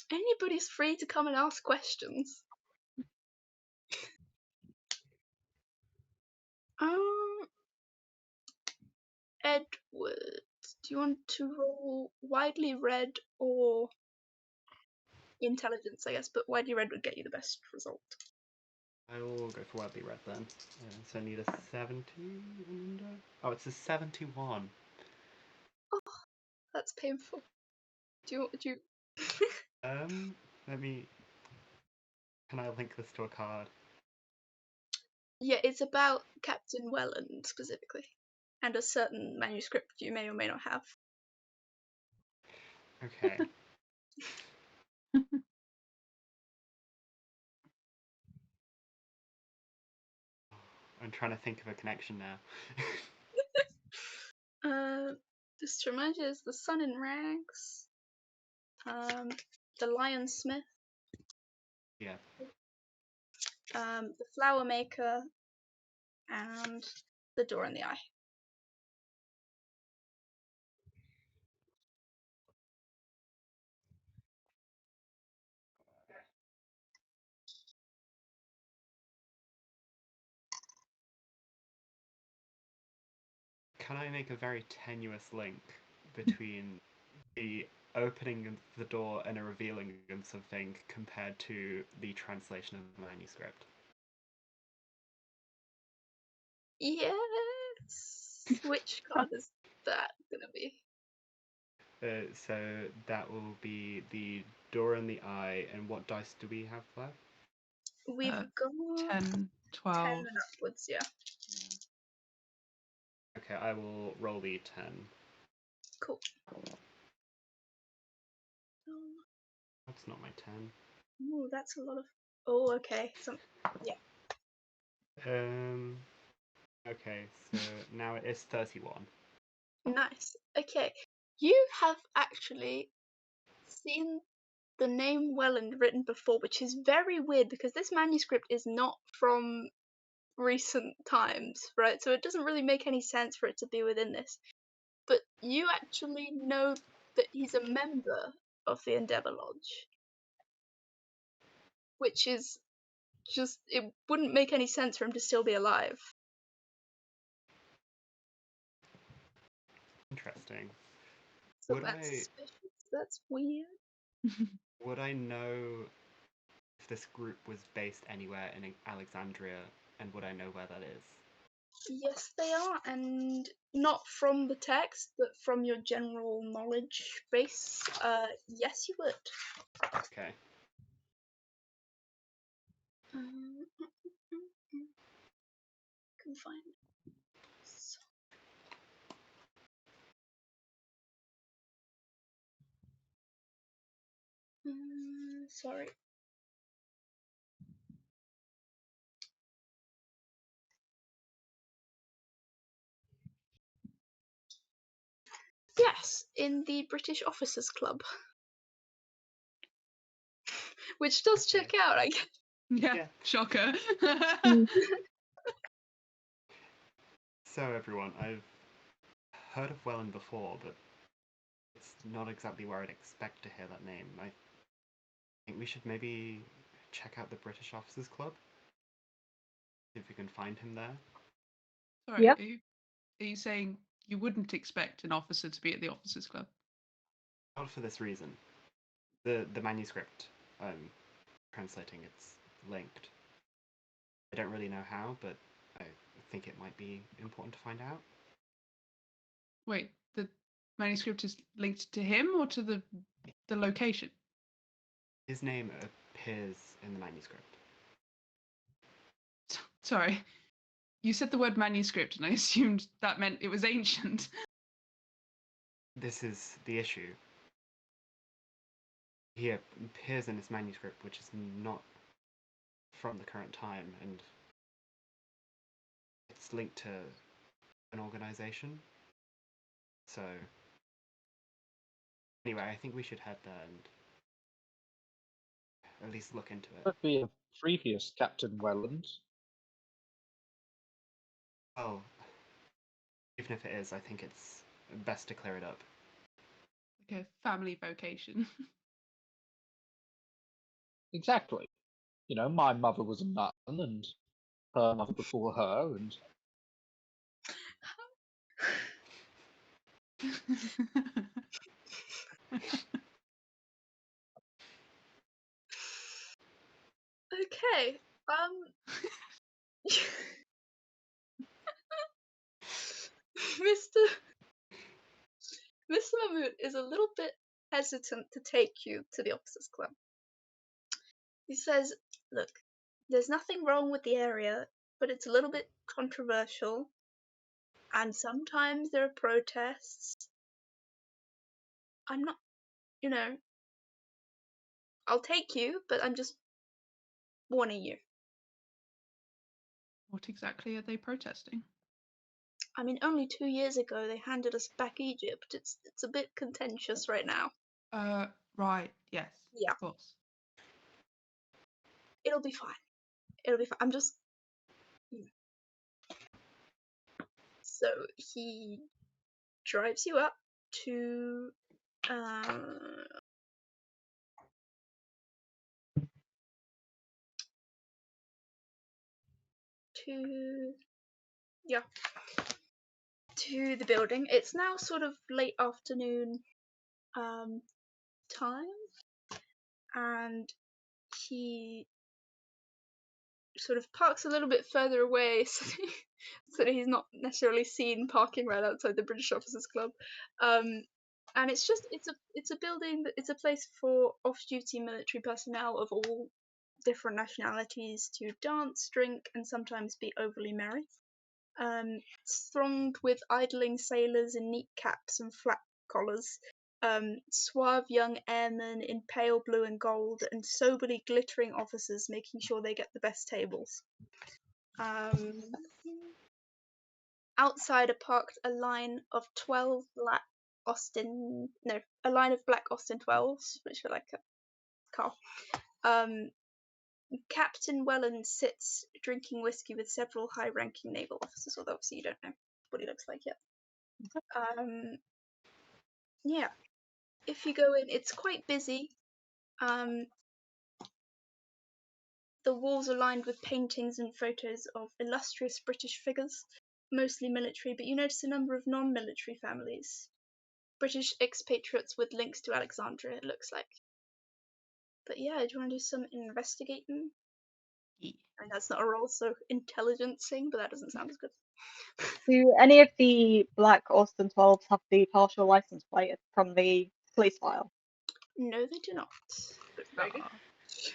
Anybody's free to come and ask questions. Edward, do you want to roll widely read or intelligence, I guess, but widely read would get you the best result. I will go for widely read then. So I need a 70 and under. Oh, it's a 71. Oh, that's painful. Do you Let me. Can I link this to a card? Yeah, it's about Captain Welland specifically, and a certain manuscript you may or may not have. Okay. I'm trying to think of a connection now. Just to remind you, there's the Sun in Rags, the Lionsmith, Yeah. the Flower Maker, and the Door in the Eye. Can I make a very tenuous link between the opening of the door and a revealing of something compared to the translation of the manuscript? Yes. Which card is that gonna be? So that will be the door in the eye, and what dice do we have left? We've got 10, 12. 10 and upwards, yeah. Okay, I will roll the 10. Cool. That's not my 10. Oh, that's a lot of. Oh, okay. Yeah. Okay, so now it is 31. Nice. Okay. You have actually seen the name Welland written before, which is very weird because this manuscript is not from recent times, right? So it doesn't really make any sense for it to be within this. But you actually know that he's a member of the Endeavour Lodge, which is just, it wouldn't make any sense for him to still be alive. Interesting. So Would that's I suspicious. That's weird. would I know if this group was based anywhere in Alexandria, and would I know where that is? Yes, they are, and not from the text, but from your general knowledge base. Yes, you would. Okay. Can find. Sorry. Yes, in the British Officers Club. Which does check out, I guess. Yeah. Shocker. So everyone, I've heard of Welland before, but it's not exactly where I'd expect to hear that name. I think we should maybe check out the British Officers Club. See if we can find him there. Sorry, Yep. are you saying you wouldn't expect an officer to be at the officers' club? Not for this reason. The manuscript I'm translating, it's linked. I don't really know how, but I think it might be important to find out. Wait, the manuscript is linked to him or to the location? His name appears in the manuscript. Sorry, you said the word manuscript, and I assumed that meant it was ancient. This is the issue. He appears in this manuscript, which is not from the current time, and it's linked to an organization. So, anyway, I think we should head there and at least look into it. Could be a previous Captain Welland. Well, even if it is, I think it's best to clear it up. Like a family vocation. Exactly. You know, my mother was a nun, and her mother before her, and Okay. Mr. Mr. Mahmood is a little bit hesitant to take you to the Officers Club. He says, look, there's nothing wrong with the area, but it's a little bit controversial, and sometimes there are protests. I'm not, you know, I'll take you, but I'm just warning you. What exactly are they protesting? I mean, only 2 years ago they handed us back Egypt. It's a bit contentious right now. Right, yes. Yeah. Of course. It'll be fine. It'll be fine. I'm just. So he drives you up to. To. Yeah. To the building. It's now sort of late afternoon time, and he sort of parks a little bit further away so that he's not necessarily seen parking right outside the British Officers Club. And it's a building that it's a place for off-duty military personnel of all different nationalities to dance, drink, and sometimes be overly merry. It's thronged with idling sailors in neat caps and flat collars, suave young airmen in pale blue and gold, and soberly glittering officers making sure they get the best tables. Outside are parked a line of 12 black a line of black Austin 12s, which are like a car. Captain Welland sits drinking whiskey with several high-ranking naval officers, although obviously you don't know what he looks like yet. Yeah, if you go in, it's quite busy. The walls are lined with paintings and photos of illustrious British figures, mostly military, but you notice a number of non-military families. British expatriates with links to Alexandria, it looks like. But yeah, do you want to do some investigating? Yeah. I mean, that's not a roll, so intelligencing, but that doesn't sound as good. Do any of the black Austin 12s have the partial license plate from the police file? No, they do not. But very good.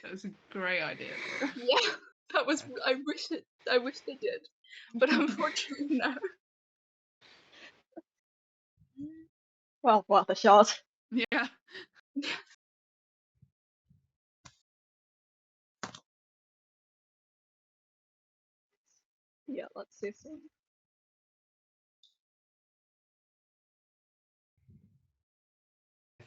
That was a great idea. Yeah, that was. I wish they did, but unfortunately, no. Well, worth a shot. Yeah. Yeah, let's see some.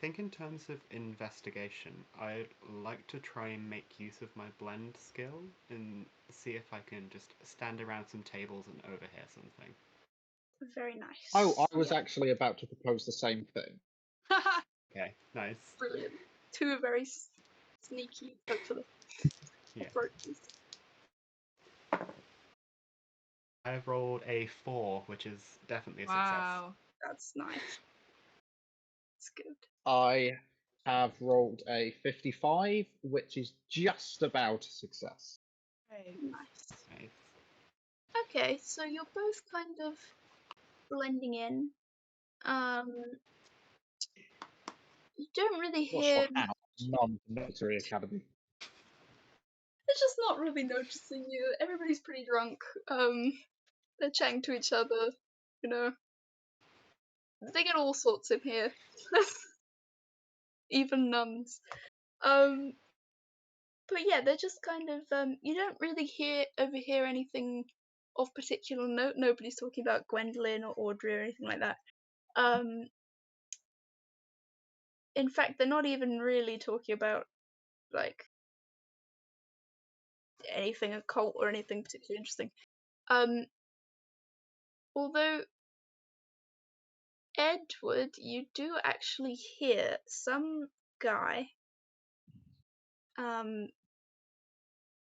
think in terms of investigation, I'd like to try and make use of my blend skill and see if I can just stand around some tables and overhear something. Very nice. Oh, I was Yeah, actually about to propose the same thing. Okay, nice. brilliant. Two very sneaky, hopefully, Yeah. approaches. I've rolled a 4, which is definitely a success. Wow. That's nice. It's good. I have rolled a 55, which is just about a success. Great. Nice. Nice. Okay, so you're both kind of blending in. You don't really Not hear. sure how. Non-military academy. They're just not really noticing you. Everybody's pretty drunk. They're chatting to each other. You know, they get all sorts in here. Even nuns. But yeah, they're just kind of. You don't really overhear anything of particular note. Nobody's talking about Gwendolyn or Audrey or anything like that. In fact, they're not even really talking about like anything occult or anything particularly interesting. Although Edward, you do actually hear some guy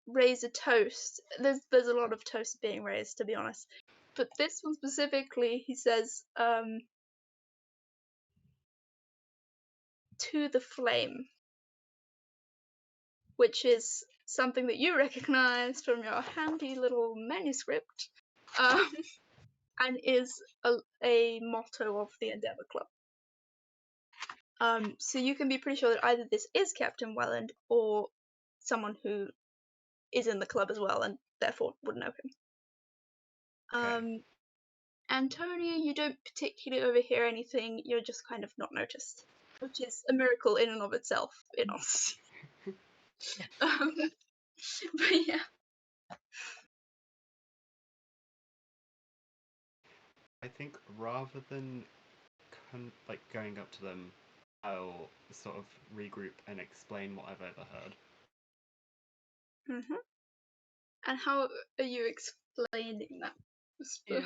raise a toast. There's a lot of toasts being raised, to be honest, but this one specifically, he says, "To the flame," which is something that you recognise from your handy little manuscript, and is a motto of the Endeavour Club. So you can be pretty sure that either this is Captain Welland or someone who is in the club as well and therefore would know him. Okay. Antonia, you don't particularly overhear anything, you're just kind of not noticed, which is a miracle in and of itself, in honesty. But yeah. I think rather than going up to them, I'll sort of regroup and explain what I've overheard. And how are you explaining that? Yeah.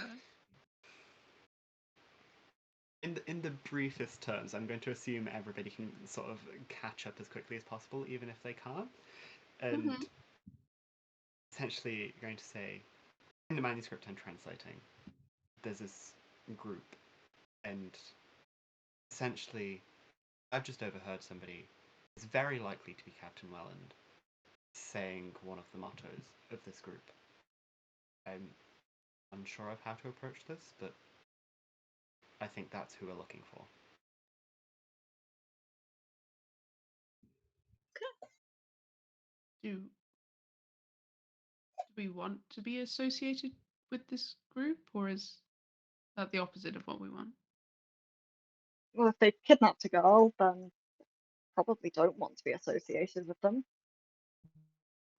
In the briefest terms, I'm going to assume everybody can sort of catch up as quickly as possible, even if they can't. And essentially going to say, in the manuscript I'm translating, there's this group, and essentially I've just overheard somebody, it's very likely to be Captain Welland, saying one of the mottos of this group. I'm unsure of how to approach this, but I think that's who we're looking for. Do we want to be associated with this group, or is that the opposite of what we want? Well, if they kidnapped a girl, then probably don't want to be associated with them.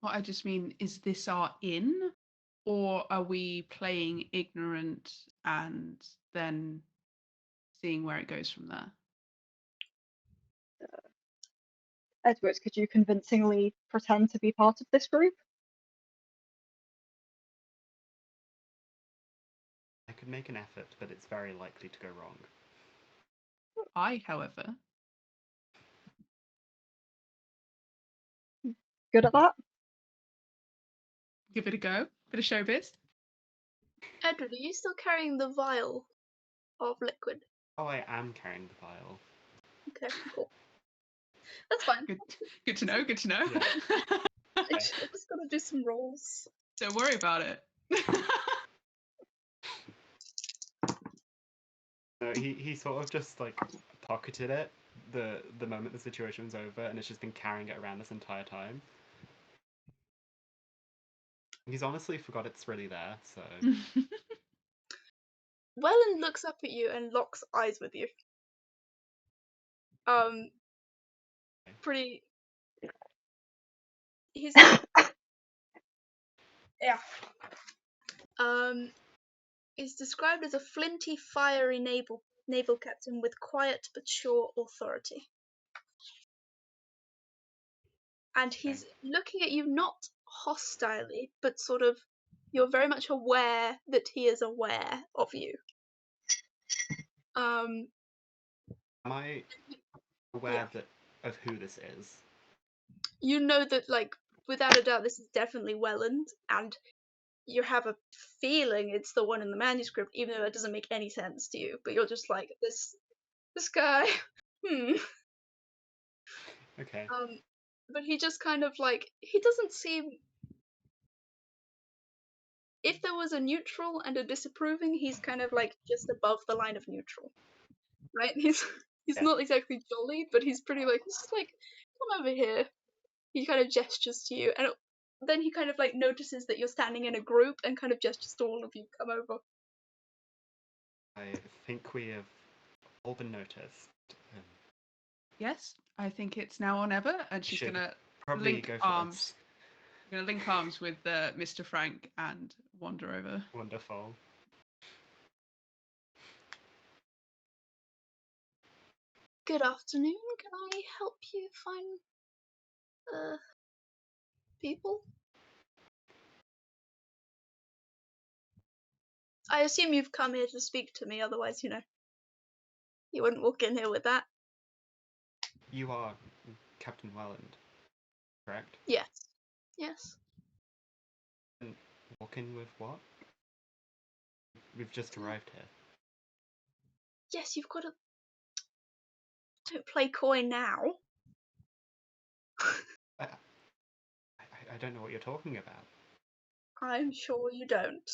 Well, I just mean, is this our in, or are we playing ignorant and then seeing where it goes from there? Edward, could you convincingly pretend to be part of this group? I could make an effort, but it's very likely to go wrong. I, however, Good at that? give it a go. Bit of showbiz. Edward, are you still carrying the vial of liquid? Oh, I am carrying the vial. Okay, cool. That's fine. Good to know. Good to know. Yeah. I just gotta do some rolls. Don't worry about it. No, he sort of just pocketed it the moment the situation was over, and has just been carrying it around this entire time. He's honestly forgot it's really there, so. Welland looks up at you and locks eyes with you. Pretty. He's yeah. Is described as a flinty, fiery naval captain with quiet but sure authority. and he's looking at you not hostilely, but sort of you're very much aware that he is aware of you. Am I aware Yeah. of who this is? You know that, like, without a doubt, this is definitely Welland, and you have a feeling it's the one in the manuscript, even though it doesn't make any sense to you. But you're just like, this guy, Okay. But he just kind of like, he doesn't seem. If there was a neutral and a disapproving, he's kind of like just above the line of neutral, right? He's Yeah. not exactly jolly, but he's pretty like, he's just like, come over here. He kind of gestures to you, and then he kind of like notices that you're standing in a group and kind of gestures to all of you, come over. I think we have all been noticed. Yes, I think it's now or never, and she's Should gonna probably link go for arms. this. Gonna link arms with Mr. Frank and wander over. Wonderful. Good afternoon. Can I help you find people? I assume you've come here to speak to me, otherwise, you wouldn't walk in here with that. You are Captain Welland, correct? Yes. Yes. And walk in with what? We've just arrived here. Yes, you've got to. Don't play coy now. I don't know what you're talking about. I'm sure you don't.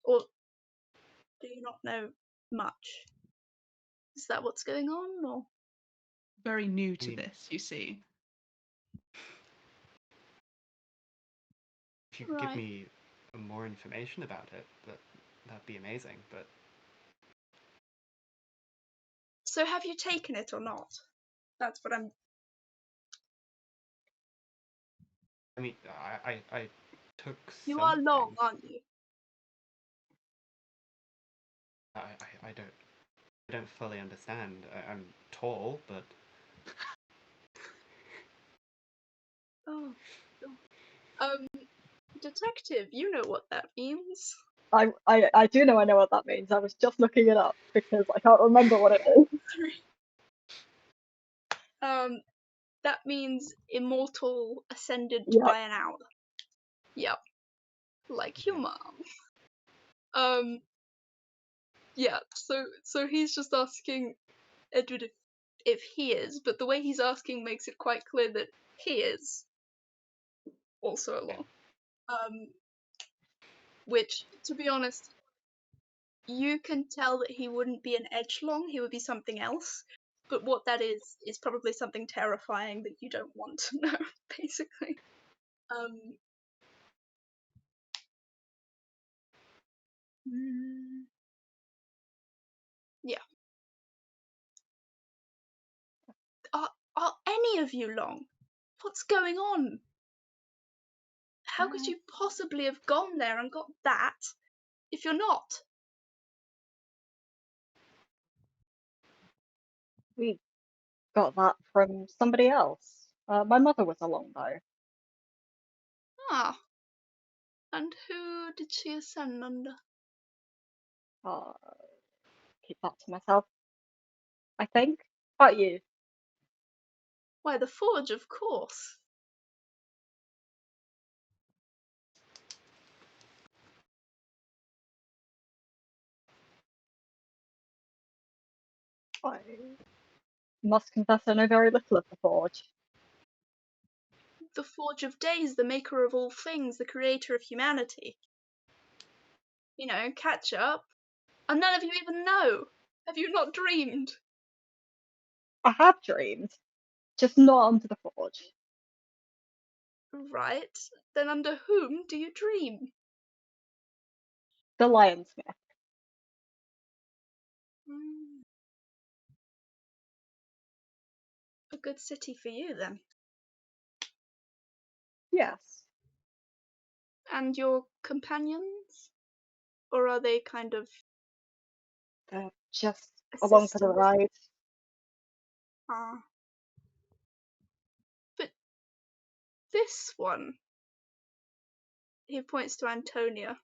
Or do you not know much? Is that what's going on, or? Very new to this, you see. If you could give Right. me more information about it, that'd be amazing. But So have you taken it or not? That's what I'm. I mean, I took You are something. long, aren't you? I don't fully understand. I'm tall, but Oh. Detective, you know what that means. I do know what that means. I was just looking it up because I can't remember what it is. That means immortal ascended Yep. by an hour. Yep. Like your mom. Yeah, so he's just asking Edward if he is, but the way he's asking makes it quite clear that he is also along. Which, to be honest, you can tell that he wouldn't be an edgelong, he would be something else. But what that is probably something terrifying that you don't want to know, basically. Yeah. Are any of you long? What's going on? How could you possibly have gone there and got that if you're not? We got that from somebody else. My mother was along though. Ah. And who did she ascend under? Keep that to myself, I think. How about you? Why, the Forge, of course. I must confess I know very little of the Forge. The Forge of Days, the maker of all things, the creator of humanity. Catch up. And none of you even know. Have you not dreamed? I have dreamed, just not under the Forge. Right. Then under whom do you dream? The Lionsmith. A good city for you, then. Yes. And your companions? Or are they kind of They're just along for the assistants? ride. Ah. But this one. He points to Antonia.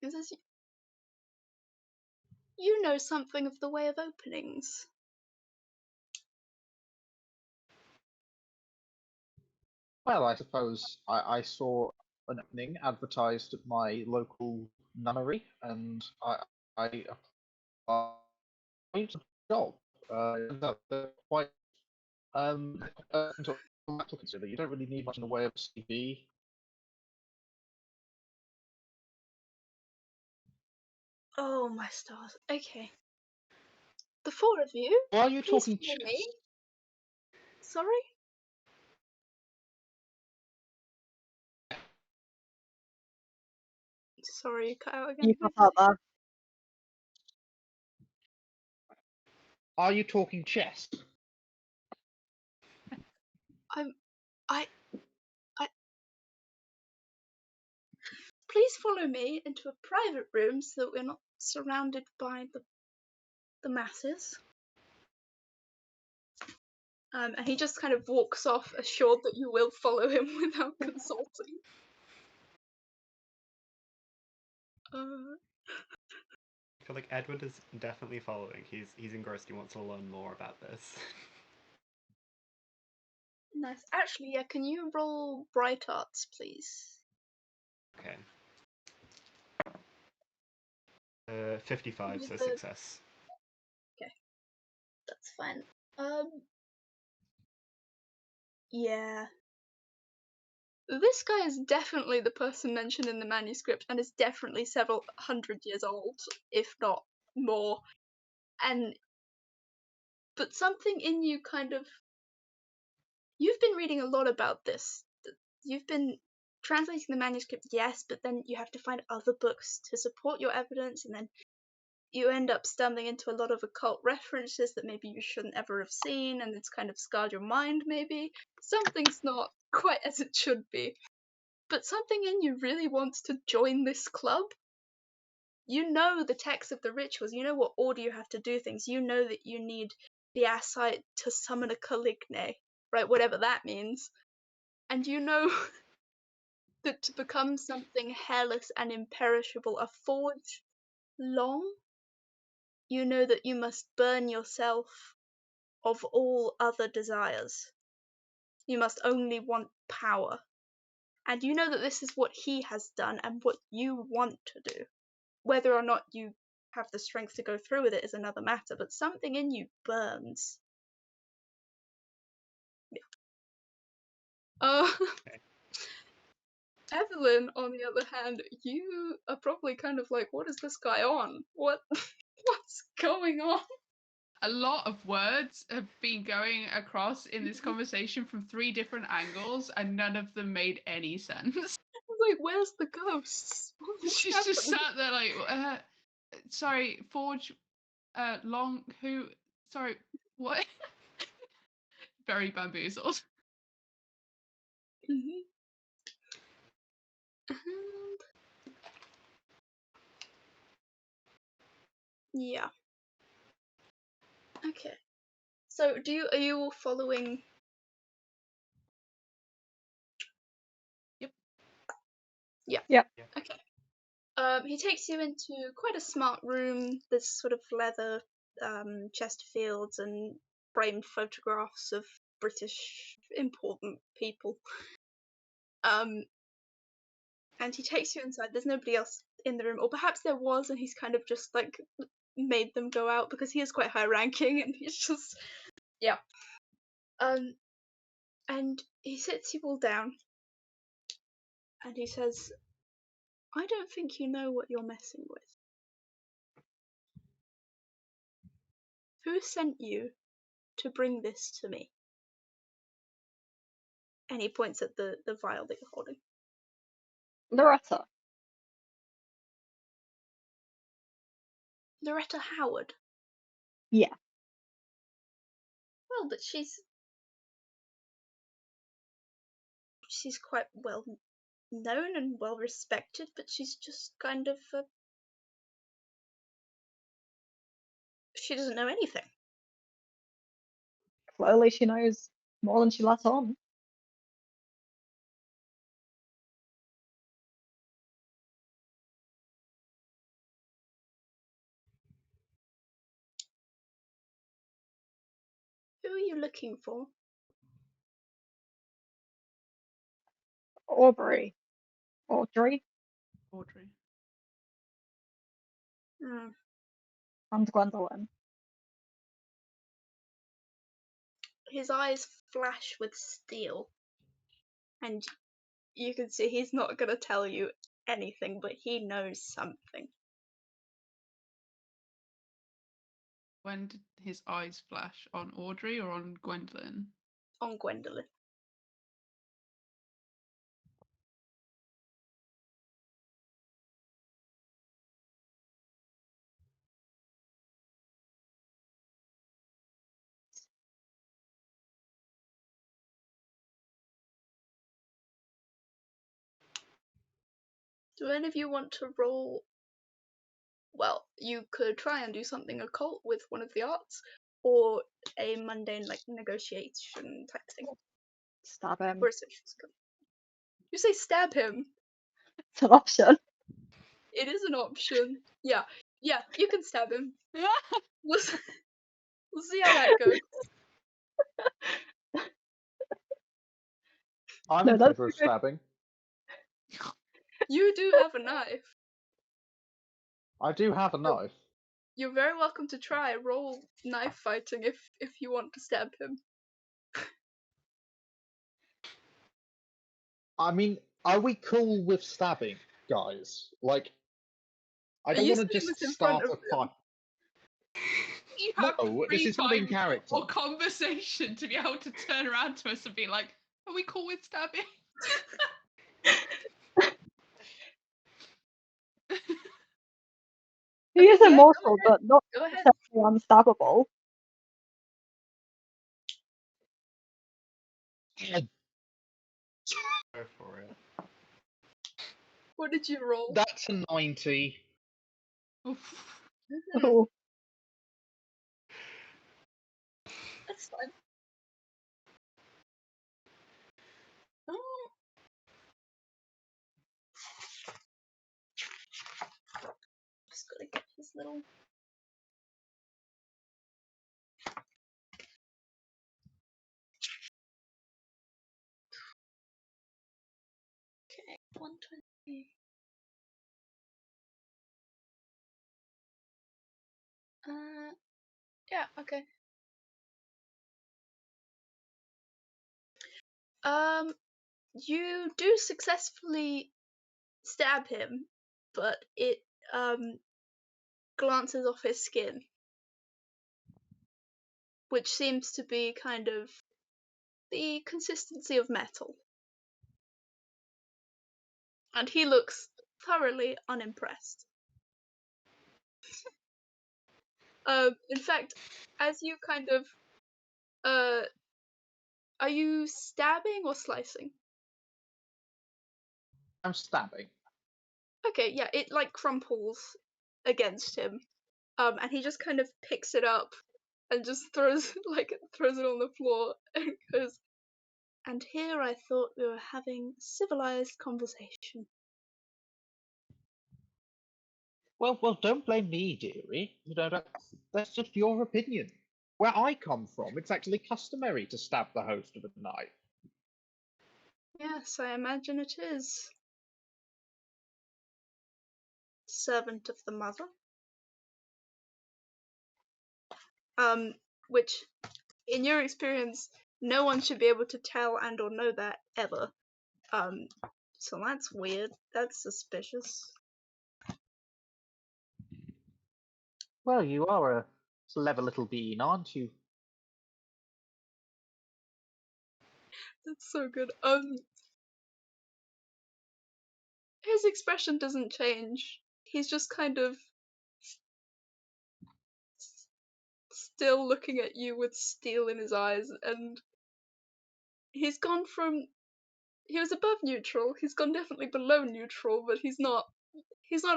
He says, you know something of the way of openings. Well, I suppose I saw an opening advertised at my local nunnery, and I applied for the job. It turns out they're quite into applicants. You don't really need much in the way of CV. Oh my stars. Okay. The four of you, Why are you please talking follow chess? me. Sorry? Sorry, you cut out again. You cut out there. Are you talking chess? I please follow me into a private room so that we're not surrounded by the masses. And he just kind of walks off, assured that you will follow him without consulting. I feel like Edward is definitely following. He's engrossed. He wants to learn more about this. Nice. Actually, yeah, can you roll Bright Arts, please? Okay. 55, so With a- success. That's fine. Yeah. This guy is definitely the person mentioned in the manuscript and is definitely several hundred years old, if not more. But something in you kind of. You've been reading a lot about this. You've been translating the manuscript, yes, but then you have to find other books to support your evidence, and then you end up stumbling into a lot of occult references that maybe you shouldn't ever have seen, and it's kind of scarred your mind, maybe. Something's not quite as it should be. But something in you really wants to join this club. You know the text of the rituals, you know what order you have to do things, you know that you need the Asite to summon a Caligne, right? Whatever that means. And you know that to become something hairless and imperishable, a forge long, you know that you must burn yourself of all other desires. You must only want power. And you know that this is what he has done and what you want to do. Whether or not you have the strength to go through with it is another matter, but something in you burns. Yeah. Okay. Evelyn, on the other hand, you are probably kind of like, what is this guy on? What's going on? A lot of words have been going across in this conversation from 3 different angles, and none of them made any sense. Like, where's the ghosts? She's just sat there like, sorry, Forge, Long, who, sorry, what? Very bamboozled. Mhm. Yeah. Okay. So, are you all following? Yep. Yeah. Yep. Okay. He takes you into quite a smart room. There's sort of leather Chesterfields and framed photographs of British important people. And he takes you inside. There's nobody else in the room, or perhaps there was, and he's kind of just like made them go out because he is quite high ranking, and he's just yeah. And he sits you all down, and he says, "I don't think you know what you're messing with. Who sent you to bring this to me?" And he points at the vial that you're holding. Loretta. Loretta Howard. Yeah. Well, but she's quite well known and well respected, but she's just kind of she doesn't know anything. Clearly she knows more than she let on. looking for? Audrey. Audrey. Hmm. And Gwendolyn. His eyes flash with steel, and you can see he's not going to tell you anything, but he knows something. When did his eyes flash? On Audrey or on Gwendolyn? On Gwendolyn. Do any of you want to roll? Well, you could try and do something occult with one of the arts, or a mundane, like, negotiation type thing. Stab him. Or a social skill. You say stab him. It's an option. It is an option. Yeah, you can stab him. We'll see how that goes. I'm No, in that's favour of okay. stabbing. You do have a knife. I do have a knife. You're very welcome to try. Roll knife fighting if you want to stab him. I mean, are we cool with stabbing, guys? Like, I Are don't you want to saying just this in front start of a him? fight. You have No, this free is not in time character. or conversation to be able to turn around to us and be like, "Are we cool with stabbing?" He is Okay, yeah, go immortal, but not Go ahead. necessarily unstabbable. Go for it. What did you roll? That's a 90. Oof. Oh, That's fine. Oh. Just gotta get his little. Okay, 120. Yeah, okay. You do successfully stab him, but it glances off his skin, which seems to be kind of the consistency of metal. And he looks thoroughly unimpressed. In fact, as you kind of are you stabbing or slicing? I'm stabbing. Okay, yeah, it like crumples against him. And he just kind of picks it up and just throws throws it on the floor and goes, "And here I thought we were having a civilized conversation." Well, don't blame me, dearie. You know, that's just your opinion. Where I come from, it's actually customary to stab the host with a knife. Yes, I imagine it is. Servant of the mother. Which, in your experience, no one should be able to tell and or know that ever. So that's weird. That's suspicious. Well, you are a clever little bean, aren't you? That's so good. His expression doesn't change. He's just kind of still looking at you with steel in his eyes, and he's gone from he was above neutral. He's gone definitely below neutral, but he's not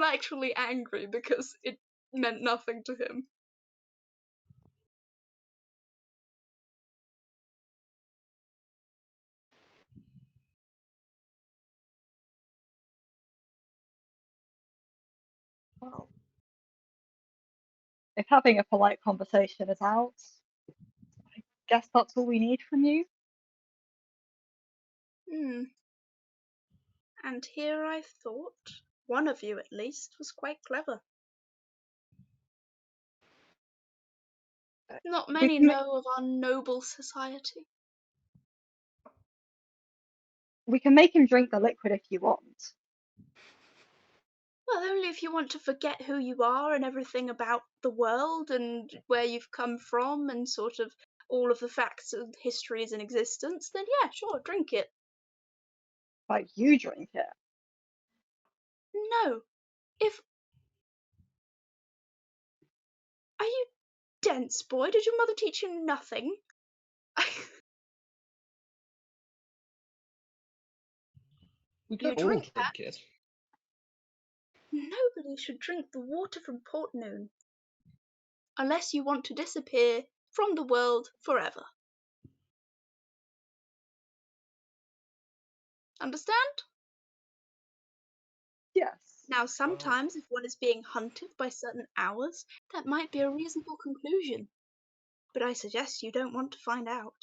actually angry because it meant nothing to him. well. If having a polite conversation is out, guess that's all we need from you. And here I thought one of you at least was quite clever. Not We many can, know of our noble society. we can make him drink the liquid if you want. Well, only if you want to forget who you are and everything about the world and where you've come from and sort of all of the facts and histories in existence, then yeah, sure, drink it. Like, you drink it. No. If... Are you dense, boy? Did your mother teach you nothing? We You could all drink drink it. Nobody should drink the water from Port Noon unless you want to disappear from the world forever. Understand? Yes. Now, sometimes if one is being hunted by certain hours, that might be a reasonable conclusion. But I suggest you don't want to find out.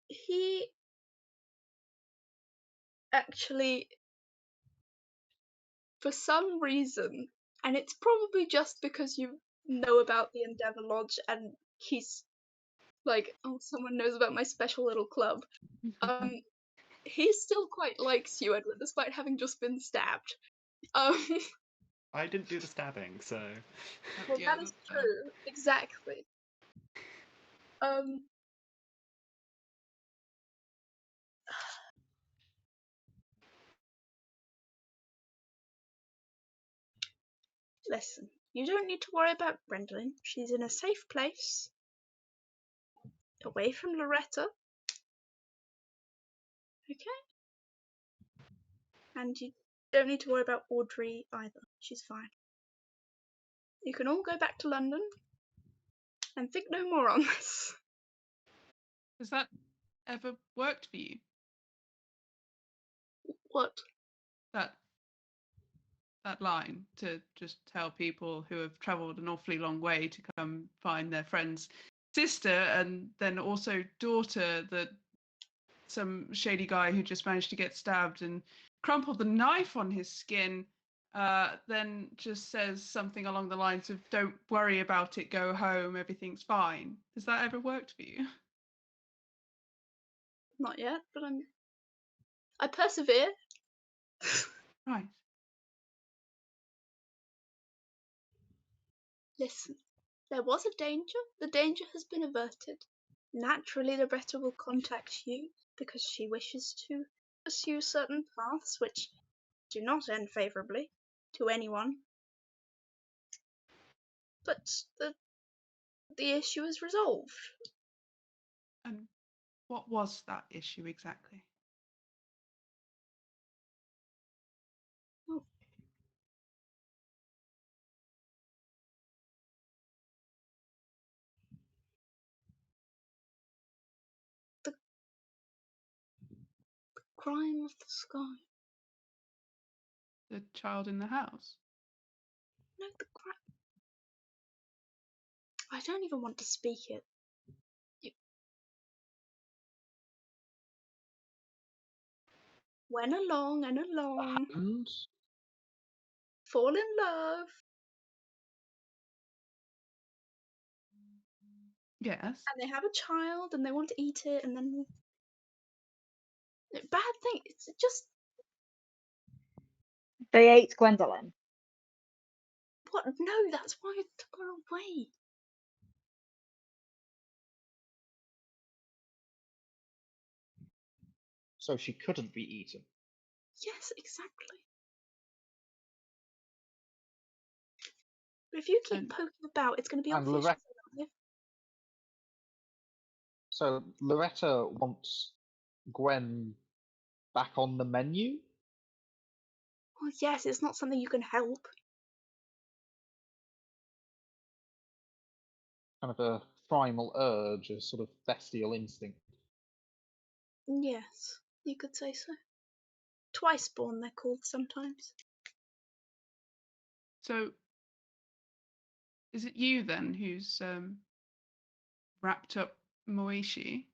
He actually, for some reason, and it's probably just because you know about the Endeavour Lodge and he's like, oh, someone knows about my special little club. He still quite likes you, Edward, despite having just been stabbed. I didn't do the stabbing, so. Well, Yeah, that is true. Exactly. Listen, you don't need to worry about Gwendolyn. She's in a safe place, away from Loretta. Okay? And you don't need to worry about Audrey either. She's fine. You can all go back to London and think no more on this. Has that ever worked for you? What? That line to just tell people who have travelled an awfully long way to come find their friend's sister and then also daughter that some shady guy who just managed to get stabbed and crumpled the knife on his skin then just says something along the lines of don't worry about it, go home, everything's fine. Has that ever worked for you? Not yet, but I persevere. Right. Listen, there was a danger. The danger has been averted. Naturally, Loretta will contact you because she wishes to pursue certain paths which do not end favourably to anyone. But the issue is resolved. And what was that issue exactly? Oh. The crime of the sky. The child in the house? No, the crime. I don't even want to speak it. Went along and along, And fall in love, Yes. and they have a child, and they want to eat it, and then bad thing. It's just They ate Gwendolyn. what? No, that's why I took her away. so she couldn't be eaten. Yes, exactly. But if you keep And poking about, it's going to be And obvious. Loretta, she's alive. so Loretta wants Gwen back on the menu. Well, yes, it's not something you can help. Kind of a primal urge, a sort of bestial instinct. Yes, you could say so. Twice born, they're called sometimes. So, is it you then who's wrapped up Moishi?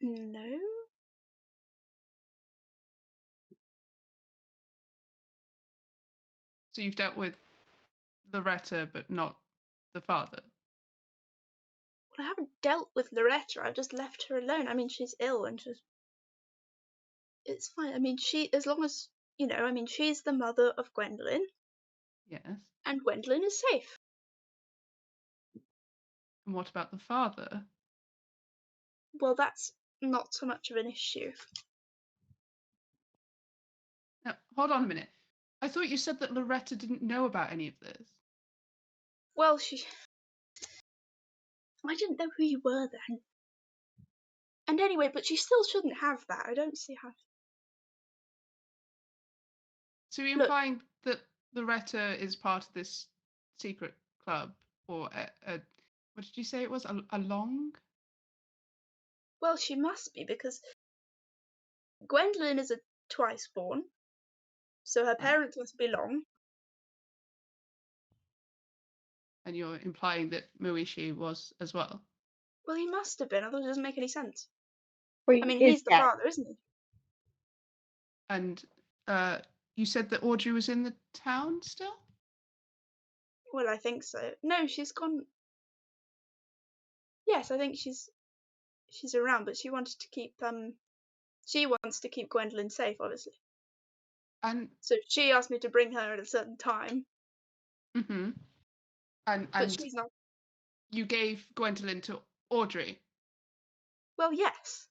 No. So you've dealt with Loretta, but not the father. Well, I haven't dealt with Loretta. I've just left her alone. I mean, she's ill and it's fine. I mean, as long as, I mean, she's the mother of Gwendolyn, Yes. and Gwendolyn is safe. And what about the father? Well, that's not so much of an issue. Now, hold on a minute. I thought you said that Loretta didn't know about any of this. Well, I didn't know who you were then. And anyway, but she still shouldn't have that. I don't see how. So you're Look, implying that Loretta is part of this secret club, or what did you say it was? A long? well, she must be because Gwendolyn is a twice born, so her Right. parents must be long. And you're implying that Muishi was as well. Well, he must have been, otherwise it doesn't make any sense. Wait, I mean, is he's the that father, isn't he? And you said that Audrey was in the town still? Well, I think so. No, she's gone. Yes, I think she's around, but she wants to keep Gwendolyn safe, obviously. And So she asked me to bring her at a certain time, mm-hmm. but And she's not. you gave Gwendolyn to Audrey. Well, yes.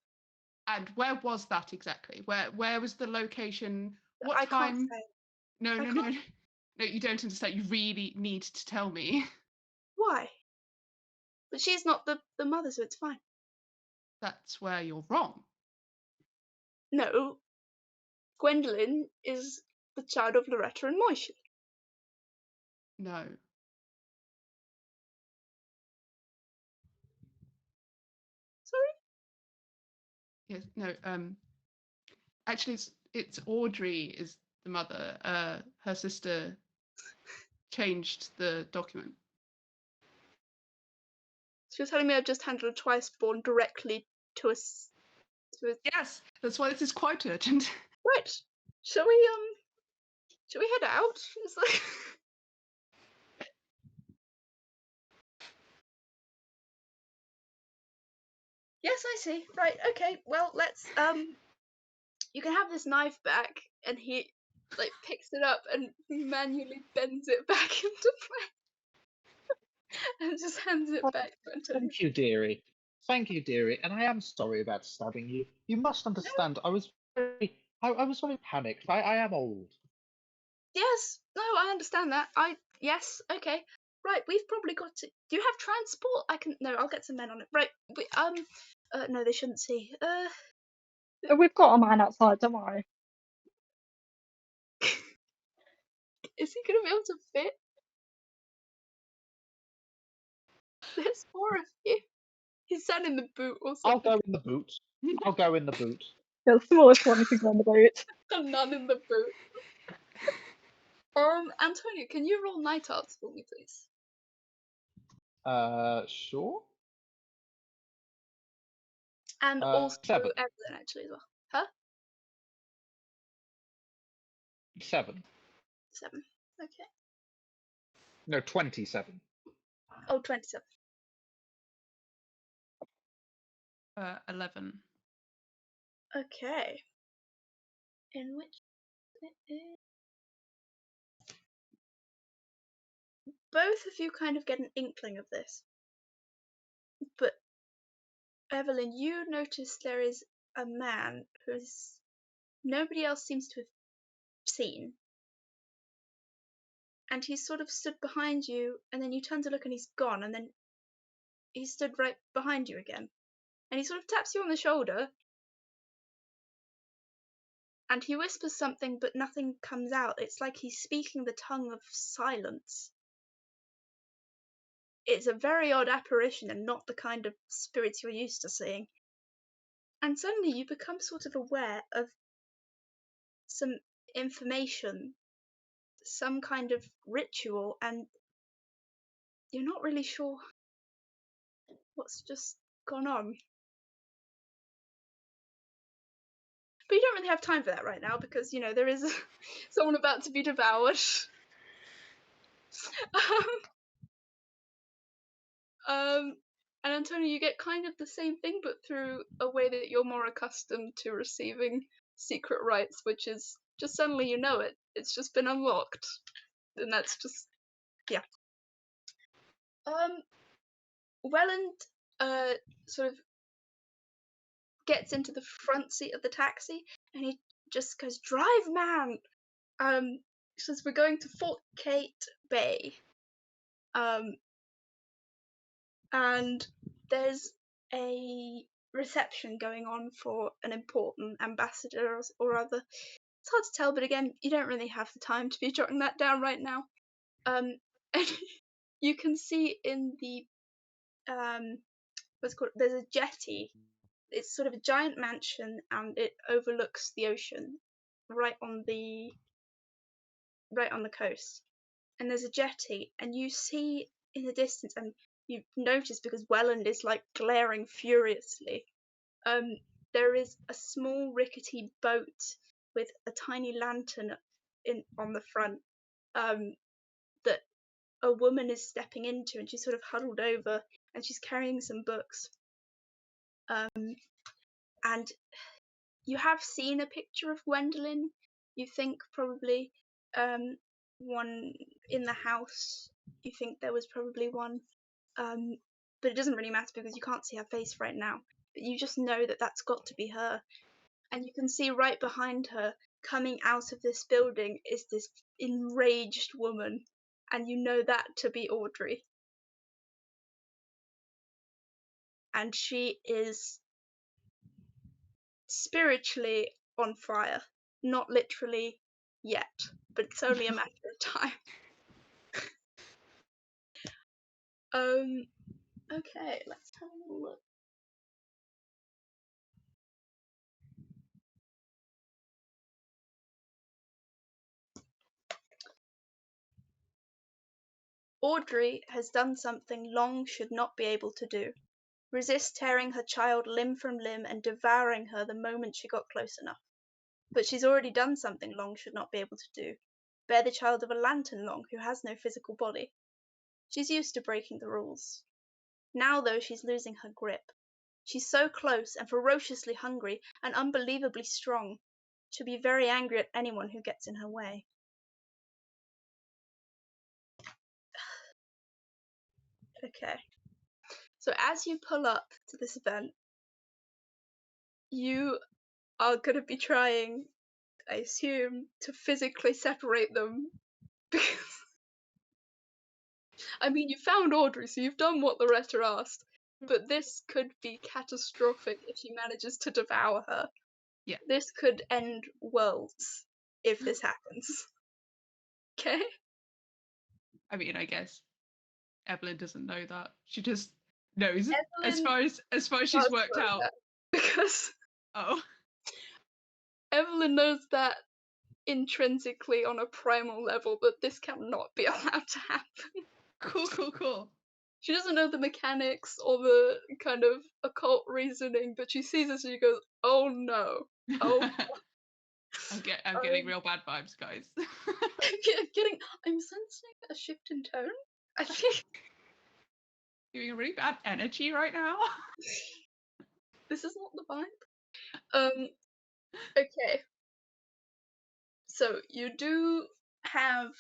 And where was that exactly? Where was the location? What I can't time? say. No, I no, no, can't. no. No, you don't understand. You really need to tell me. Why? But she's not the mother, so it's fine. That's where you're wrong. No, Gwendolyn is the child of Loretta and Moishi. No. Sorry? Yes, no. Actually, it's Audrey is the mother. Her sister changed the document. She was telling me I've just handed a twice born directly to a. Yes, that's why this is quite urgent. Right. Shall we head out? It's like. Yes, I see. Right. Okay. Well, let's. You can have this knife back, and he picks it up and manually bends it back into place and just hands it back to Antonio. Thank you, dearie. Thank you, dearie. And I am sorry about stabbing you. You must understand. I was very panicked. I am old. Yes. No, I understand that. Yes. Okay. Right. We've probably got to. Do you have transport? I can. No, I'll get some men on it. Right. No, they shouldn't see. we've got a man outside, don't worry. Is he gonna be able to fit? There's four of you. He's down in the boot or I'll something. go in the boot. I'll go in the boot. The smallest one can go on the boat. A nun in the boot. Antonio, can you roll night arts for me, please? Sure. And also 7. Evelyn, actually, as well. Huh? 7. 7. Okay. No, 27. Oh, 27. 11. Okay. In which it is... Both of you kind of get an inkling of this. But, Evelyn, you notice there is a man who's nobody else seems to have seen. And he sort of stood behind you, and then you turn to look and he's gone, and then he stood right behind you again. And he sort of taps you on the shoulder, and he whispers something, but nothing comes out. It's like he's speaking the tongue of silence. It's a very odd apparition and not the kind of spirits you're used to seeing. And suddenly you become sort of aware of some information, some kind of ritual, and you're not really sure what's just gone on. But you don't really have time for that right now because, there is someone about to be devoured. And Antonio, you get kind of the same thing, but through a way that you're more accustomed to receiving secret rites, which is just suddenly you know it. It's just been unlocked. And that's just, yeah. Welland sort of gets into the front seat of the taxi and he just goes, "Drive, man!" Says, "We're going to Fort Kate Bay." And there's a reception going on for an important ambassador or other. It's hard to tell, but again, you don't really have the time to be jotting that down right now. And you can see in the what's it called? There's a jetty. It's sort of a giant mansion, and it overlooks the ocean, right on the coast. And there's a jetty, and you see in the distance, and you notice because Welland is like glaring furiously. There is a small rickety boat with a tiny lantern on the front that a woman is stepping into, and she's sort of huddled over, and she's carrying some books. And you have seen a picture of Gwendolyn. You think probably one in the house. You think there was probably one, but it doesn't really matter because you can't see her face right now. But you just know that that's got to be her. And you can see right behind her, coming out of this building, is this enraged woman, and you know that to be Audrey. And she is spiritually on fire. Not literally yet, but it's only a matter of time. Okay, let's have a look. Audrey has done something Long should not be able to do. Resist tearing her child limb from limb and devouring her the moment she got close enough. But she's already done something Long should not be able to do. Bear the child of a lantern Long who has no physical body. She's used to breaking the rules. Now, though, she's losing her grip. She's so close and ferociously hungry and unbelievably strong. She'll be very angry at anyone who gets in her way. Okay. So as you pull up to this event, you are going to be trying, I assume, to physically separate them. Because, I mean, you found Audrey, so you've done what Loretta asked. But this could be catastrophic if she manages to devour her. Yeah. This could end worlds if this happens. Okay? I mean, I guess Evelyn doesn't know that. She just knows. As Evelyn far as she's does worked know out. that, because Oh. Evelyn knows that intrinsically on a primal level that this cannot be allowed to happen. Cool. She doesn't know the mechanics or the kind of occult reasoning, but she sees this and she goes, "Oh no, oh." I'm getting real bad vibes, guys. I'm sensing a shift in tone. I think Doing a really bad energy right now. this is not the vibe. Okay. So you do have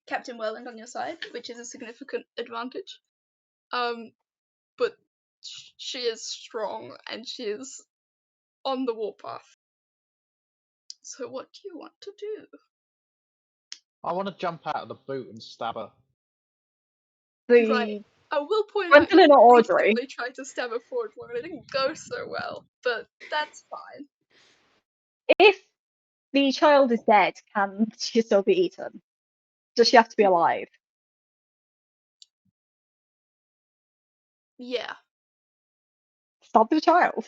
Captain Welland on your side, which is a significant advantage. But she is strong and she is on the warpath. So what do you want to do? I want to jump out of the boot and stab her. Right. I will point out Gwendolyn you or Audrey? recently tried to stab a forge one and it didn't go so well, but that's fine. If the child is dead, can she still be eaten? Does she have to be alive? Yeah. Stab the child.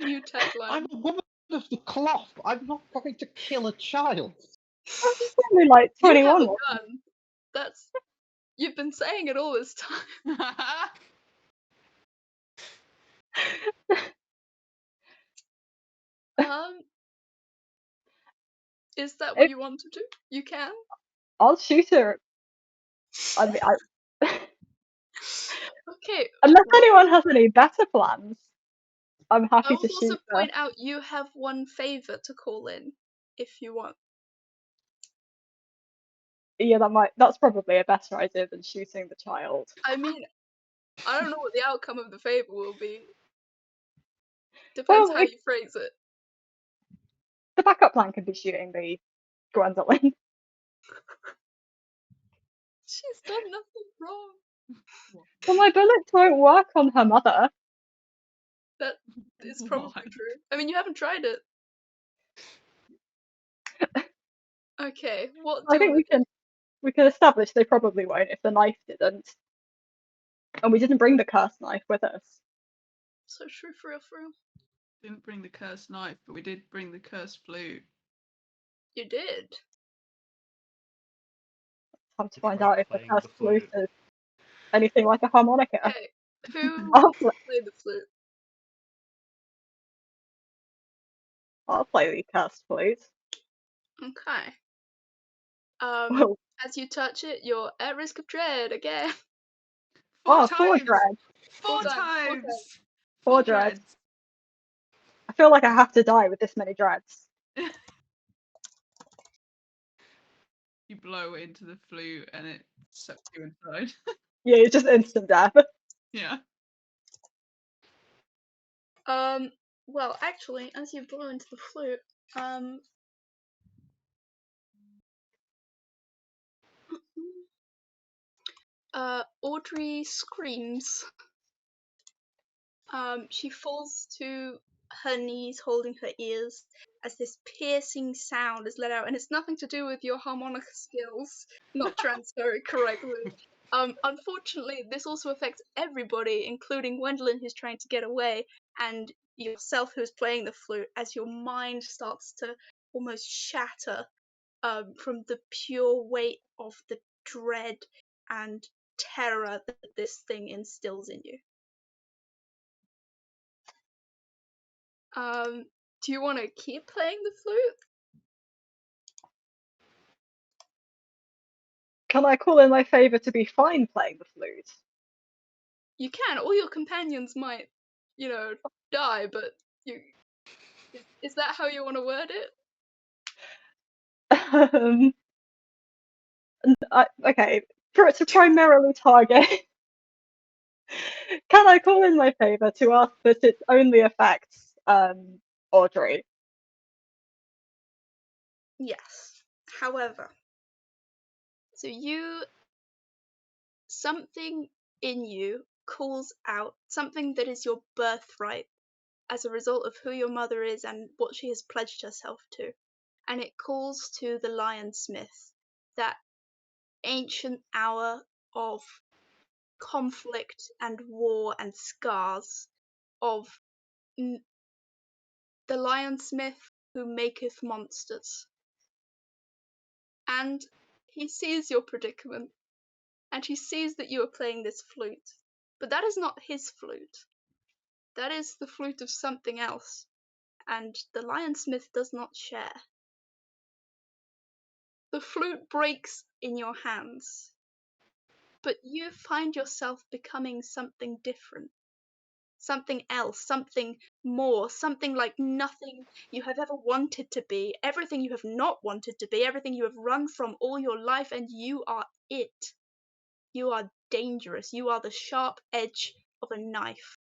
New tagline. I'm a woman of the cloth. I'm not going to kill a child. I'm just only like You have 21. a gun. That's. You've been saying it all this time. Is that what If you want to do? You can. I'll shoot her. I mean, Okay. unless Well, anyone has any better plans, I'm I happy will to also shoot her. point out you have one favor to call in, if you want. Yeah, that's probably a better idea than shooting the child. I mean, I don't know what the outcome of the favor will be. Depends Well, how you phrase it. the backup plan could be shooting the Gwendolyn. She's done nothing wrong. But my bullets won't work on her mother. That is probably Why? true. I mean, you haven't tried it. Okay, what I do you think want to do? we can establish they probably won't if the knife didn't. And we didn't bring the cursed knife with us. So true, for real, for real. Didn't bring the cursed knife, but we did bring the cursed flute. You did. Time to It's find like out if the playing cursed the flute flute. is anything like a harmonica. Okay, who I'll wants play, to play the flute? I'll play the cursed flute. Okay. Well, As you touch it, you're at risk of dread again. Four four times! dread. Four Four times, four times! Four Four dreads. dreads. I feel like I have to die with this many dreads. You blow into the flute and it sucks you inside. Yeah, it's just instant death. Yeah. Well, actually, as you blow into the flute, Audrey screams. She falls to her knees, holding her ears, as this piercing sound is let out, and it's nothing to do with your harmonica skills not transferring correctly. Unfortunately, this also affects everybody, including Gwendolyn, who's trying to get away, and yourself, who's playing the flute, as your mind starts to almost shatter from the pure weight of the dread and terror that this thing instills in you. Do you want to keep playing the flute? Can I call in my favour to be fine playing the flute? You can. All your companions might, die, but you. Is that how you want to word it? Okay, for it to primarily target. Can I call in my favour to ask that it only affects Audrey? Yes. However, so something in you calls out something that is your birthright as a result of who your mother is and what she has pledged herself to. And it calls to the Lionsmith, that ancient hour of conflict and war and scars, of the Lionsmith who maketh monsters. And he sees your predicament, and he sees that you are playing this flute. But that is not his flute. That is the flute of something else, and the Lionsmith does not share. The flute breaks in your hands, but you find yourself becoming something different, something else, something more, something like nothing you have ever wanted to be, everything you have not wanted to be, everything you have run from all your life, and you are it. You are dangerous. You are the sharp edge of a knife.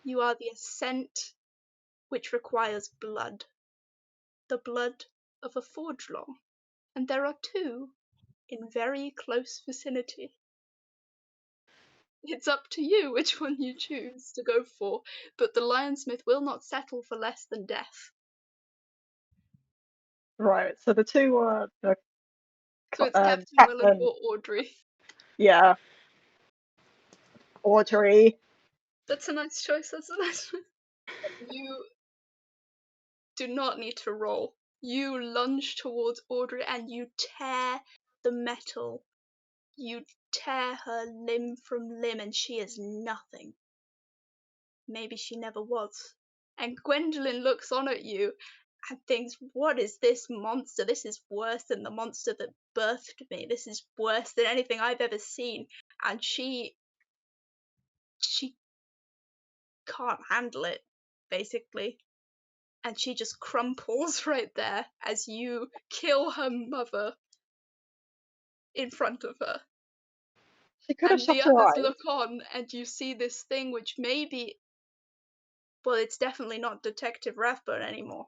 You are the ascent which requires blood, the blood of a forgelong, and there are two in very close vicinity. It's up to you which one you choose to go for, but the Lionsmith will not settle for less than death. Right, so the two were the So it's Captain Willard captain. or Audrey. Yeah, Audrey. That's a nice choice. That's a nice choice. You do not need to roll. You lunge towards Audrey and you tear the metal. You tear her limb from limb, and she is nothing. Maybe she never was. And Gwendolyn looks on at you and thinks, what is this monster? This is worse than the monster that birthed me. This is worse than anything I've ever seen. And she can't handle it, basically. And she just crumples right there as you kill her mother in front of her. She could have And shut the her others eyes. look on, and you see this thing which maybe, well, it's definitely not Detective Rathbone anymore.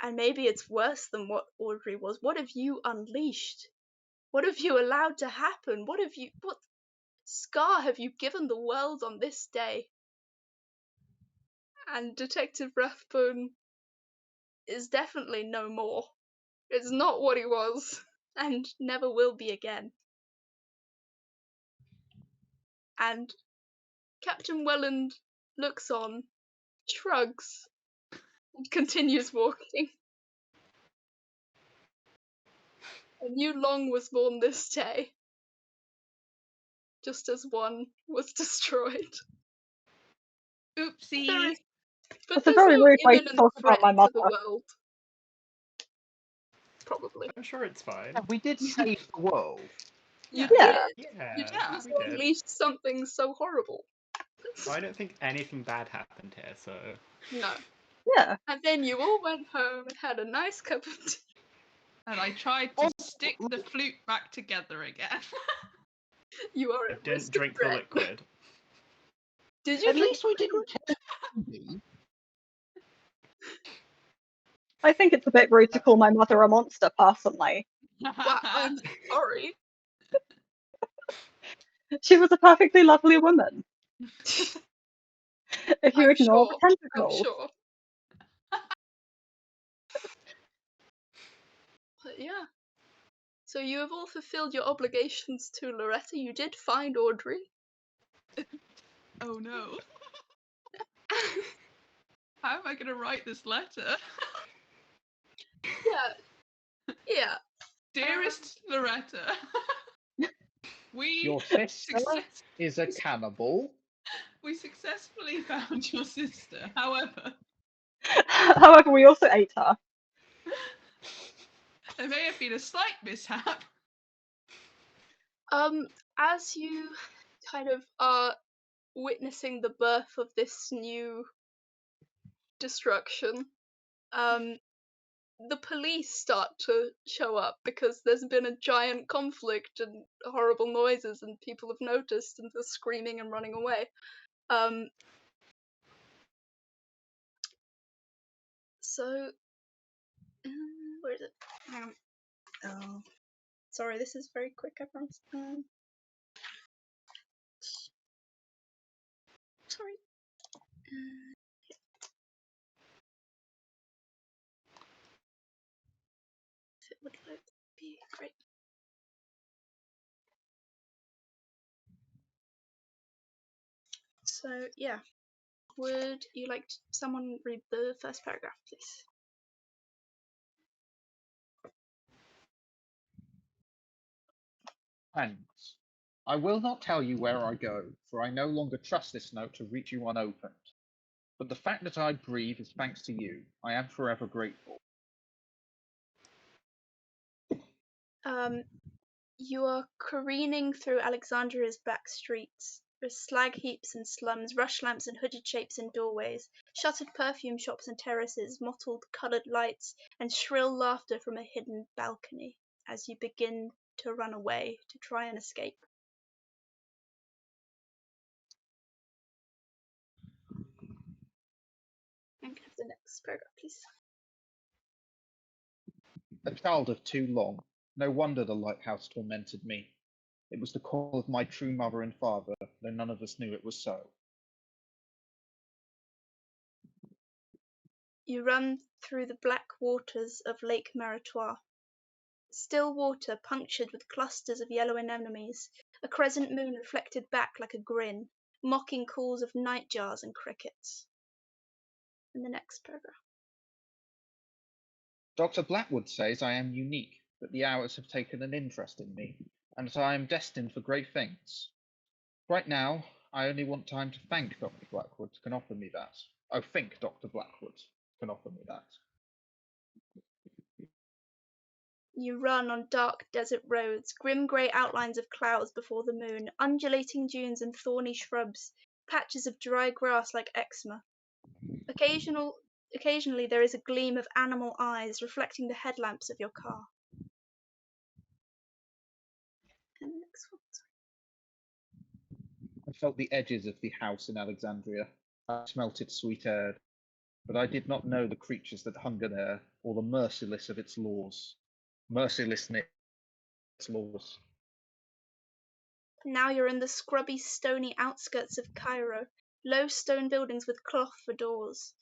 And maybe it's worse than what Audrey was. What have you unleashed? What have you allowed to happen? What scar have you given the world on this day? And Detective Rathbone is definitely no more. It's not what he was, and never will be again. And Captain Welland looks on, shrugs, and continues walking. A new Long was born this day, just as one was destroyed. Oopsie. But That's a there's very no rude way to imminent talk about threat my to the mother. world. Probably. I'm sure it's fine. Yeah, we did save the world. You Yeah. Yeah. did. Yeah, You Yeah. just we did. unleashed something so horrible. I don't think anything bad happened here, so No. Yeah. And then you all went home and had a nice cup of tea. And I tried to stick the flute back together again. You are I at didn't risk of drink the threat. liquid. Did you At drink least we didn't kill Andy. I think it's a bit rude to call my mother a monster, personally. Wow, I'm sorry. She was a perfectly lovely woman. If you I'm ignore sure. the I'm tentacles. sure. But yeah. So you have all fulfilled your obligations to Loretta. You did find Audrey. Oh no. How am I going to write this letter? Yeah. Dearest Loretta, we Your sister success- is a cannibal. we successfully found your sister. However, However, we also ate her. there may have been a slight mishap. As you kind of are witnessing the birth of this new destruction, the police start to show up because there's been a giant conflict and horrible noises, and people have noticed and they're screaming and running away. So, where is it? Hang on. Oh, sorry, this is very quick, I promise. Sorry. If it would load, be great. So, yeah. Would you like someone read the first paragraph, please? Thanks. I will not tell you where I go, for I no longer trust this note to reach you unopened. But the fact that I breathe is thanks to you. I am forever grateful. You are careening through Alexandria's back streets. There's slag heaps and slums, rush lamps and hooded shapes in doorways, shuttered perfume shops and terraces, mottled coloured lights, and shrill laughter from a hidden balcony as you begin to run away to try and escape. And can I have the next paragraph, please? A child of too long. No wonder the lighthouse tormented me. It was the call of my true mother and father, though none of us knew it was so. You run through the black waters of Lake Maratoire. still water punctured with clusters of yellow anemones, a crescent moon reflected back like a grin, mocking calls of nightjars and crickets. And the next paragraph. Dr. Blackwood says I am unique, that the hours have taken an interest in me, and that I am destined for great things. Right now, I only want time to thank Dr. Blackwood can offer me that. Oh, think Dr. Blackwood can offer me that. You run on dark desert roads, grim grey outlines of clouds before the moon, undulating dunes and thorny shrubs, patches of dry grass like eczema. Occasionally there is a gleam of animal eyes reflecting the headlamps of your car. And the next one. I felt the edges of the house in Alexandria. I smelt its sweet air, but I did not know the creatures that hunger there, or the merciless of its laws. Mercilessness its laws. Now you're in the scrubby, stony outskirts of Cairo, low stone buildings with cloth for doors,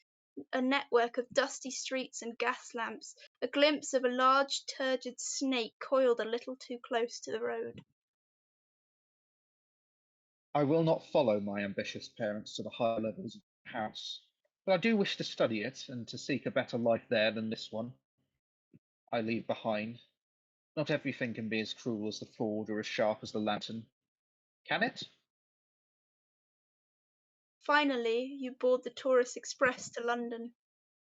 a network of dusty streets and gas lamps, a glimpse of a large, turgid snake coiled a little too close to the road. I will not follow my ambitious parents to the higher levels of the house, but I do wish to study it and to seek a better life there than this one I leave behind. Not everything can be as cruel as the forge or as sharp as the lantern. Can it? Finally, you board the tourist express to London.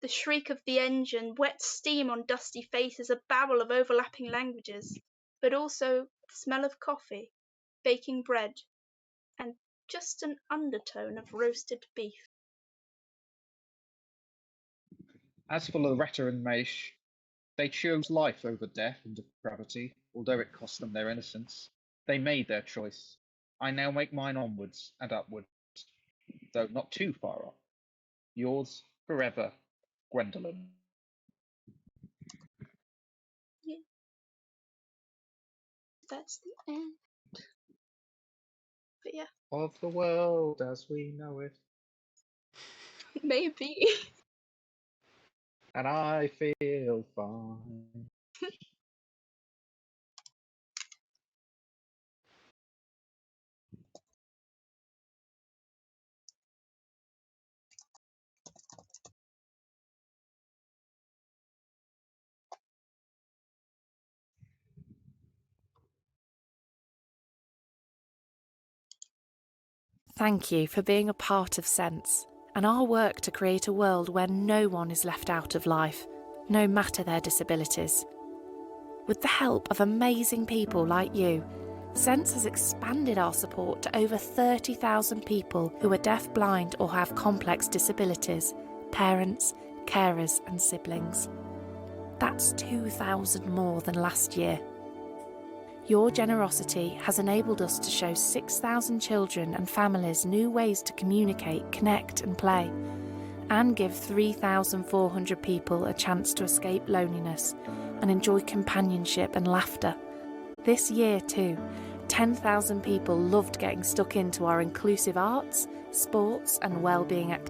The shriek of the engine, wet steam on dusty faces, a babble of overlapping languages, but also the smell of coffee, baking bread, and just an undertone of roasted beef. As for Loretta and Maish, they chose life over death and depravity, although it cost them their innocence. They made their choice. I now make mine onwards and upwards, though not too far off. Yours forever, Gwendolen. Yeah, that's the end. But yeah, Of the world as we know it. maybe. And I feel fine. Thank you for being a part of Sense and our work to create a world where no one is left out of life, no matter their disabilities. With the help of amazing people like you, Sense has expanded our support to over 30,000 people who are deaf-blind or have complex disabilities, parents, carers and siblings. That's 2,000 more than last year. Your generosity has enabled us to show 6,000 children and families new ways to communicate, connect and play, and give 3,400 people a chance to escape loneliness and enjoy companionship and laughter. This year too, 10,000 people loved getting stuck into our inclusive arts, sports and wellbeing activities.